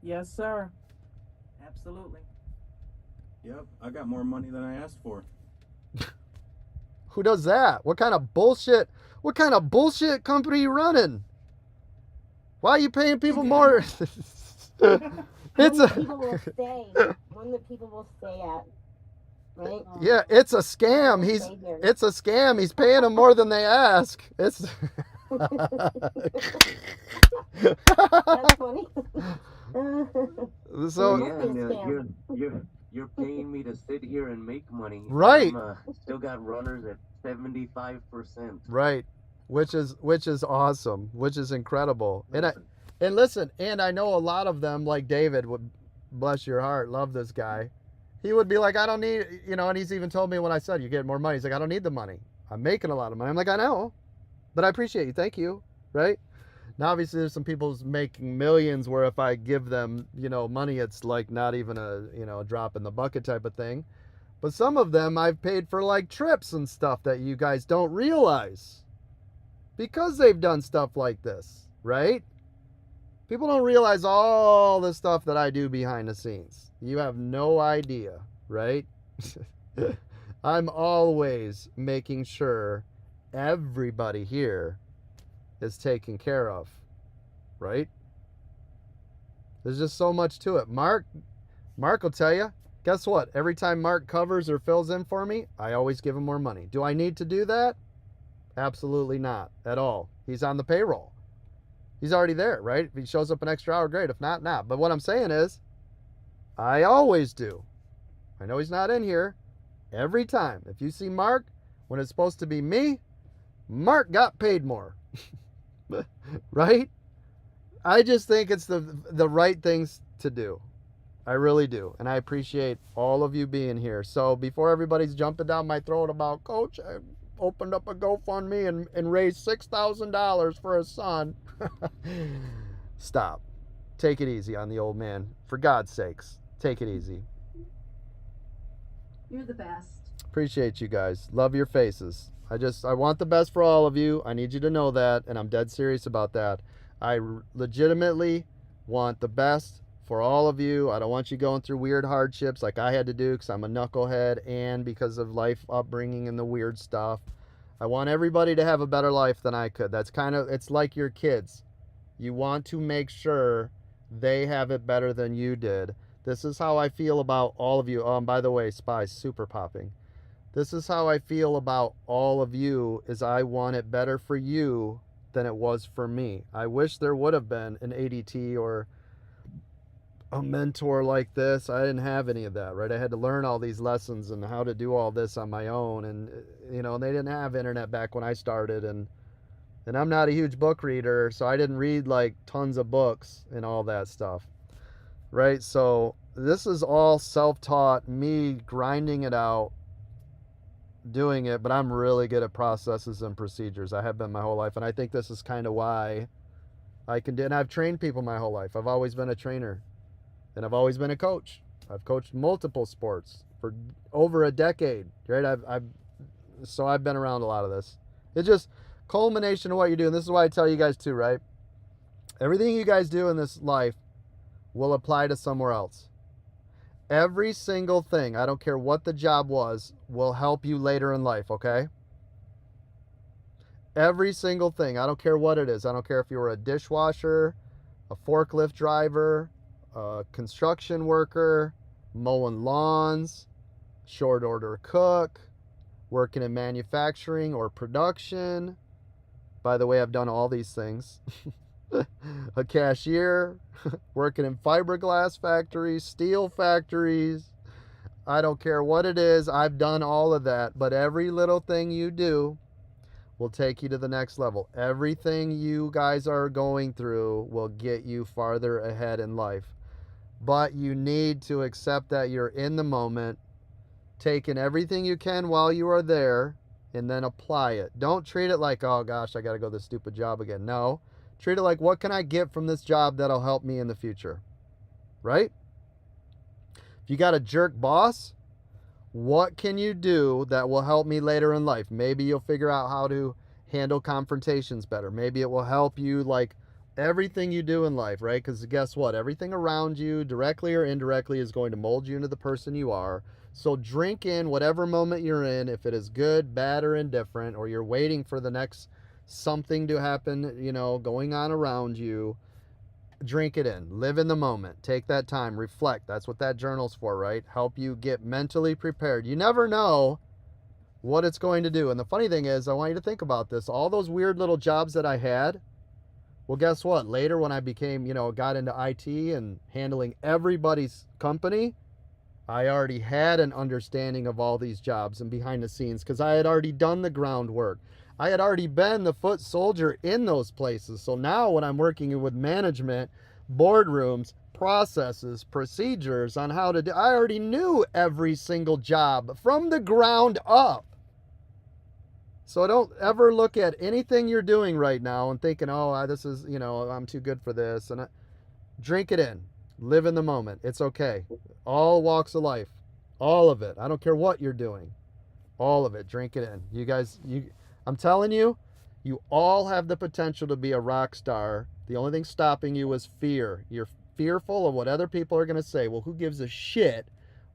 Yes, sir. Absolutely. Yep, I got more money than I asked for. Who does that? What kind of bullshit company are you running? Why are you paying people more? It's a people will stay. One that people will stay at. Right? Yeah, it's a scam. It's a scam. He's paying them more than they ask. It's That's funny. So you're paying me to sit here and make money. Right. Still got runners at 75%. Right. Which is awesome. Which is incredible. And listen, and I know a lot of them, like David, would, bless your heart, love this guy. He would be like, I don't need, and he's even told me when I said, you get more money. He's like, I don't need the money. I'm making a lot of money. I'm like, I know, but I appreciate you. Thank you. Right. Now, obviously, there's some people making millions where if I give them, money, it's like not even a drop in the bucket type of thing. But some of them I've paid for like trips and stuff that you guys don't realize because they've done stuff like this, right? People don't realize all the stuff that I do behind the scenes. You have no idea, right? I'm always making sure everybody here is taken care of, right? There's just so much to it. Mark will tell you, guess what? Every time Mark covers or fills in for me, I always give him more money. Do I need to do that? Absolutely not at all. He's on the payroll. He's already there, right? If he shows up an extra hour, great. If not, not. But what I'm saying is, I always do. I know he's not in here. Every time. If you see Mark, when it's supposed to be me, Mark got paid more. Right? I just think it's the right things to do. I really do. And I appreciate all of you being here. So before everybody's jumping down my throat about, Coach, I opened up a GoFundMe and raised $6,000 for his son. Stop. Take it easy on the old man. For God's sakes, take it easy. You're the best. Appreciate you guys. Love your faces. I want the best for all of you. I need you to know that, and I'm dead serious about that. I legitimately want the best for all of you. I don't want you going through weird hardships like I had to do because I'm a knucklehead and because of life upbringing and the weird stuff. I want everybody to have a better life than I could. That's kind of, it's like your kids. You want to make sure they have it better than you did. This is how I feel about all of you. Oh, and by the way, Spy's super popping. This is how I feel about all of you, is I want it better for you than it was for me. I wish there would have been an ADT or a mentor like this. I didn't have any of that, right? I had to learn all these lessons and how to do all this on my own. And, you know, they didn't have internet back when I started. And I'm not a huge book reader, so I didn't read like tons of books and all that stuff, right? So this is all self-taught, me grinding it out, doing it, but I'm really good at processes and procedures. I have been my whole life, and I think this is kind of why I can do, and I've trained people my whole life. I've always been a trainer, and I've always been a coach. I've coached multiple sports for over a decade, right? So I've been around a lot of this. It's just culmination of what you do, and this is why I tell you guys too, right? Everything you guys do in this life will apply to somewhere else. Every single thing, I don't care what the job was, will help you later in life, okay? Every single thing, I don't care what it is. I don't care if you were a dishwasher, a forklift driver, a construction worker, mowing lawns, short order cook, working in manufacturing or production. By the way, I've done all these things. A cashier, working in fiberglass factories, steel factories. I don't care what it is. I've done all of that. But every little thing you do will take you to the next level. Everything you guys are going through will get you farther ahead in life. But you need to accept that you're in the moment, taking everything you can while you are there, and then apply it. Don't treat it like, oh gosh, I got to go to this stupid job again. No. Treat it like, what can I get from this job that'll help me in the future? Right? If you got a jerk boss, what can you do that will help me later in life? Maybe you'll figure out how to handle confrontations better. Maybe it will help you, like everything you do in life, right? Because guess what? Everything around you, directly or indirectly, is going to mold you into the person you are. So drink in whatever moment you're in, if it is good, bad, or indifferent, or you're waiting for the next something to happen, you know, going on around you. Drink it in. Live in the moment. Take that time. Reflect. That's what that journal's for, right? Help you get mentally prepared. You never know what it's going to do. And the funny thing is, I want you to think about this. All those weird little jobs that I had, well, guess what? Later when I became, you know, got into IT and handling everybody's company, I already had an understanding of all these jobs and behind the scenes because I had already done the groundwork. I had already been the foot soldier in those places. So now when I'm working with management, boardrooms, processes, procedures on how to do, I already knew every single job from the ground up. So don't ever look at anything you're doing right now and thinking, oh, this is, you know, I'm too good for this. And drink it in. Live in the moment. It's okay. All walks of life. All of it. I don't care what you're doing. All of it. Drink it in. You guys, I'm telling you, you all have the potential to be a rock star. The only thing stopping you is fear. You're fearful of what other people are going to say. Well, who gives a shit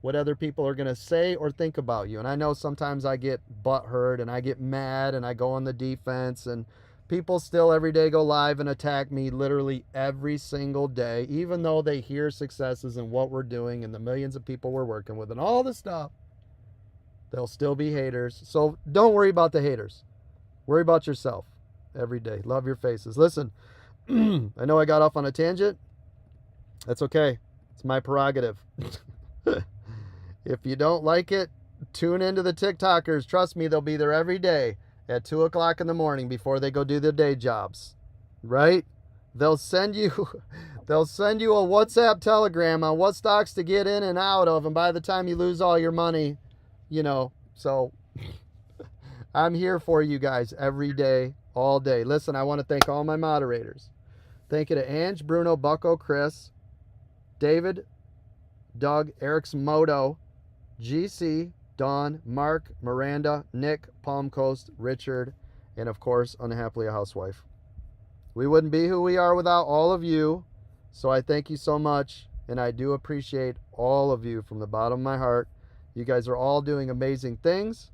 what other people are going to say or think about you? And I know sometimes I get butthurt and I get mad and I go on the defense, and people still every day go live and attack me literally every single day, even though they hear successes and what we're doing and the millions of people we're working with and all this stuff. They'll still be haters. So don't worry about the haters. Worry about yourself every day. Love your faces. Listen, I know I got off on a tangent. That's okay. It's my prerogative. If you don't like it, tune into the TikTokers. Trust me, they'll be there every day at 2 o'clock in the morning before they go do their day jobs. Right? They'll send you a WhatsApp telegram on what stocks to get in and out of, and by the time you lose all your money, you know, so I'm here for you guys every day, all day. Listen, I want to thank all my moderators. Thank you to Ange, Bruno, Bucko, Chris, David, Doug, Eric's Moto, GC, Dawn, Mark, Miranda, Nick, Palm Coast, Richard, and of course, Unhappily a Housewife. We wouldn't be who we are without all of you, so I thank you so much, and I do appreciate all of you from the bottom of my heart. You guys are all doing amazing things.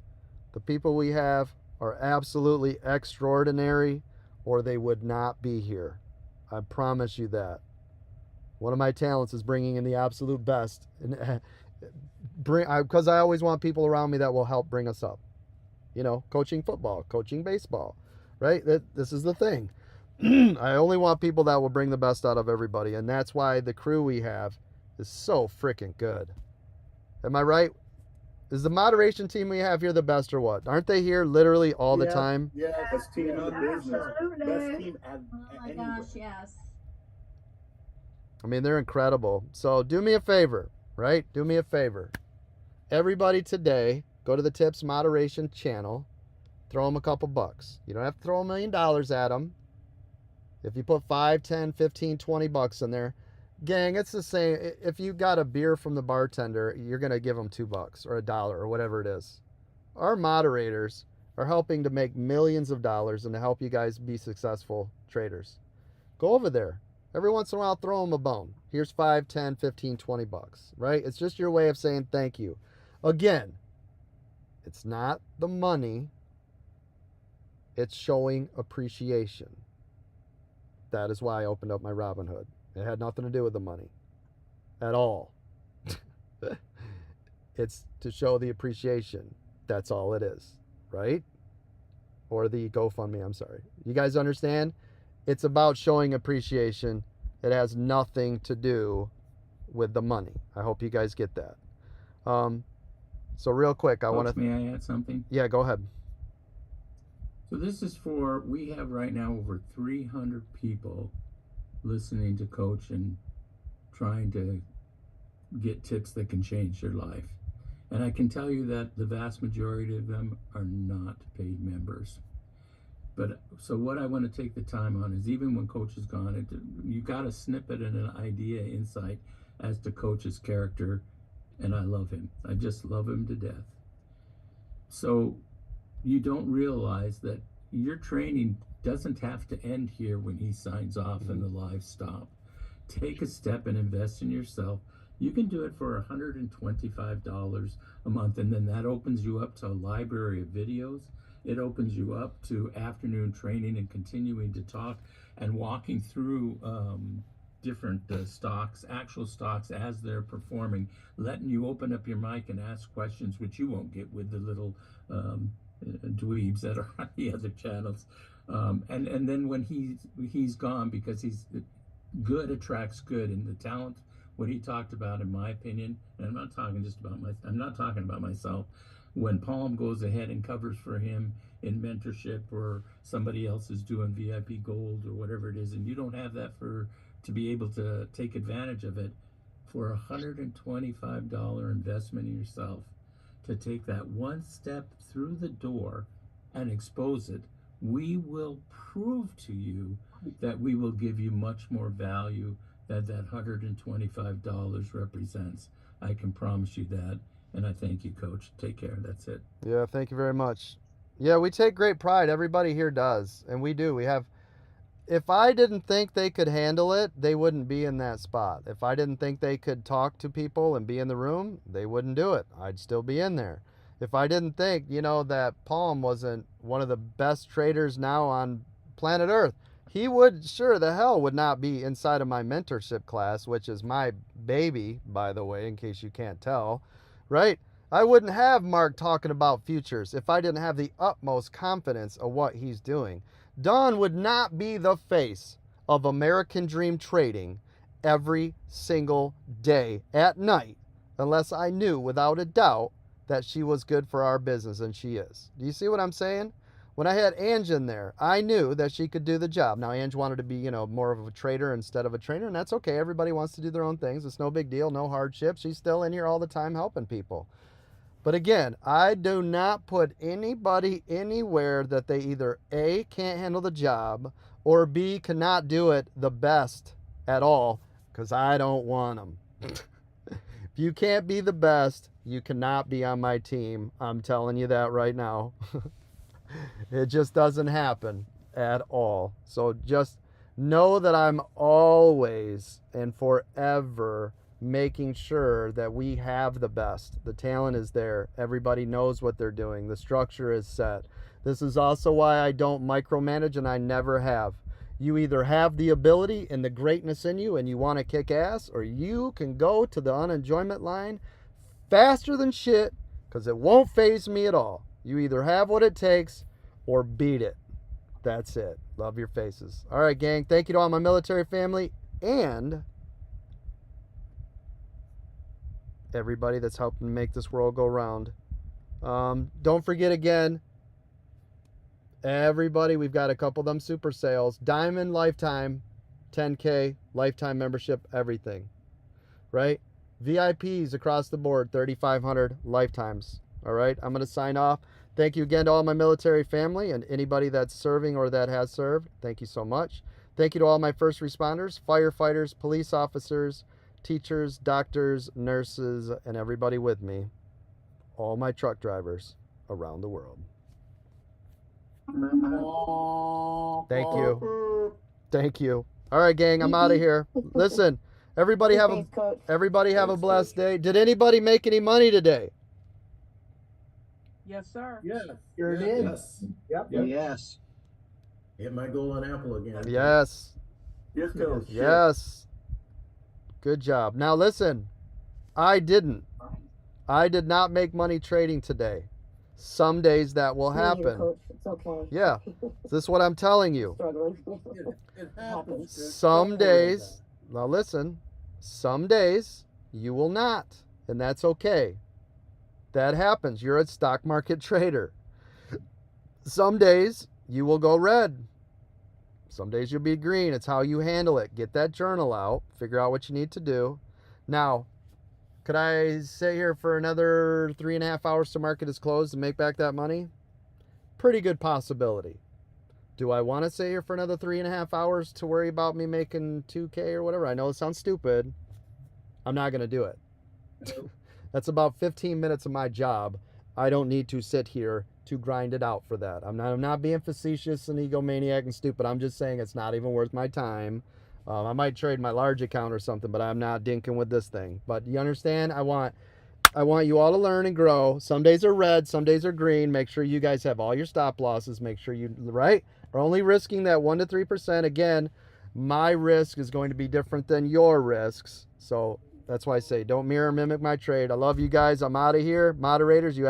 The people we have are absolutely extraordinary, or they would not be here. I promise you that. One of my talents is bringing in the absolute best, and because I always want people around me that will help bring us up. You know, coaching football, coaching baseball, right? This is the thing. I only want people that will bring the best out of everybody, and that's why the crew we have is so freaking good. Am I right? Is the moderation team we have here the best or what? Aren't they here literally all the time? Yeah, best team in the business. Best team Oh my gosh, yes. I mean, they're incredible. So do me a favor, right? Do me a favor. Everybody today, go to the Tips Moderation channel, throw them a couple bucks. You don't have to throw $1 million at them. If you put 5, 10, 15, 20 bucks in there, gang, it's the same. If you got a beer from the bartender, you're going to give them $2 or $1 or whatever it is. Our moderators are helping to make millions of dollars and to help you guys be successful traders. Go over there. Every once in a while, throw them a bone. Here's 5, 10, 15, 20 bucks, right? It's just your way of saying thank you. Again, it's not the money. It's showing appreciation. That is why I opened up my Robinhood. It had nothing to do with the money at all. It's to show the appreciation. That's all it is, right? Or the GoFundMe, I'm sorry. You guys understand? It's about showing appreciation. It has nothing to do with the money. I hope you guys get that. So real quick, I want to... May I add something? Yeah, go ahead. So this is for, we have right now over 300 people listening to Coach and trying to get tips that can change their life. And I can tell you that the vast majority of them are not paid members. But so what I want to take the time on is, even when Coach is gone, you got a snippet and an idea, insight as to Coach's character, and I love him. I just love him to death. So you don't realize that your training doesn't have to end here when he signs off and the live stop. Take a step and invest in yourself. You can do it for $125 a month, and then that opens you up to a library of videos. It opens you up to afternoon training and continuing to talk and walking through different stocks, actual stocks as they're performing, letting you open up your mic and ask questions, which you won't get with the little dweebs that are on the other channels. And then when he's gone, because he's good attracts good, and the talent, what he talked about, in my opinion, and I'm not talking about myself. When Palm goes ahead and covers for him in mentorship, or somebody else is doing VIP Gold or whatever it is, and you don't have that to be able to take advantage of it, for $125 investment in yourself, to take that one step through the door and expose it, we will prove to you that we will give you much more value that $125 represents. I can promise you that. And I thank you, Coach. Take care. That's it. Yeah, thank you very much. Yeah, we take great pride. Everybody here does. And we do. We have... If I didn't think they could handle it, they wouldn't be in that spot. If I didn't think they could talk to people and be in the room, they wouldn't do it. I'd still be in there. If I didn't think, that Palm wasn't one of the best traders now on planet Earth, he would, sure the hell would not be inside of my mentorship class, which is my baby, by the way, in case you can't tell, right? I wouldn't have Mark talking about futures if I didn't have the utmost confidence of what he's doing. Don would not be the face of American Dream Trading every single day at night unless I knew without a doubt that she was good for our business, and she is. Do you see what I'm saying? When I had Ange in there, I knew that she could do the job. Now, Ange wanted to be, more of a trader instead of a trainer, and that's okay. Everybody wants to do their own things. It's no big deal, no hardship. She's still in here all the time helping people. But again, I do not put anybody anywhere that they either A, can't handle the job, or B, cannot do it the best at all, because I don't want them. If you can't be the best, you cannot be on my team. I'm telling you that right now. It just doesn't happen at all. So just know that I'm always and forever making sure that we have the best. The talent is there. Everybody knows what they're doing. The structure is set. This is also why I don't micromanage, and I never have. You either have the ability and the greatness in you and you want to kick ass, or you can go to the unenjoyment line faster than shit, because it won't faze me at all. You either have what it takes or beat it. That's it. Love your faces. All right, gang. Thank you to all my military family and everybody that's helping make this world go round. Don't forget again, everybody, we've got a couple of them super sales. Diamond lifetime, 10K, lifetime membership, everything. Right? VIPs across the board, 3,500 lifetimes. All right, I'm going to sign off. Thank you again to all my military family and anybody that's serving or that has served. Thank you so much. Thank you to all my first responders, firefighters, police officers, teachers, doctors, nurses, and everybody with me. All my truck drivers around the world. Thank you. Thank you. All right, gang, I'm out of here. Listen, everybody have a blessed day. Did anybody make any money today? Yes, sir. Yes. Sure did. Yes. Yep. Yes. Hit my goal on Apple again. Yes. Yes, Coach. Yes. Good job. Now listen, I did not make money trading today. Some days that will happen. Coach. It's okay. Yeah. This is what I'm telling you. It happens. Some days, now listen, some days you will not, and that's okay. That happens. You're a stock market trader. Some days you will go red. Some days you'll be green. It's how you handle it. Get that journal out. Figure out what you need to do. Now, could I sit here for another 3.5 hours till market is closed and make back that money? Pretty good possibility. Do I want to sit here for another 3.5 hours to worry about me making 2K or whatever? I know it sounds stupid. I'm not going to do it. That's about 15 minutes of my job. I don't need to sit here to grind it out for that. I'm not being facetious and egomaniac and stupid. I'm just saying it's not even worth my time. I might trade my large account or something, but I'm not dinking with this thing. But you understand? I want you all to learn and grow. Some days are red, some days are green. Make sure you guys have all your stop losses. Make sure you, right, are only risking that 1 to 3%. Again, my risk is going to be different than your risks. So that's why I say don't mirror mimic my trade. I love you guys. I'm out of here. Moderators, you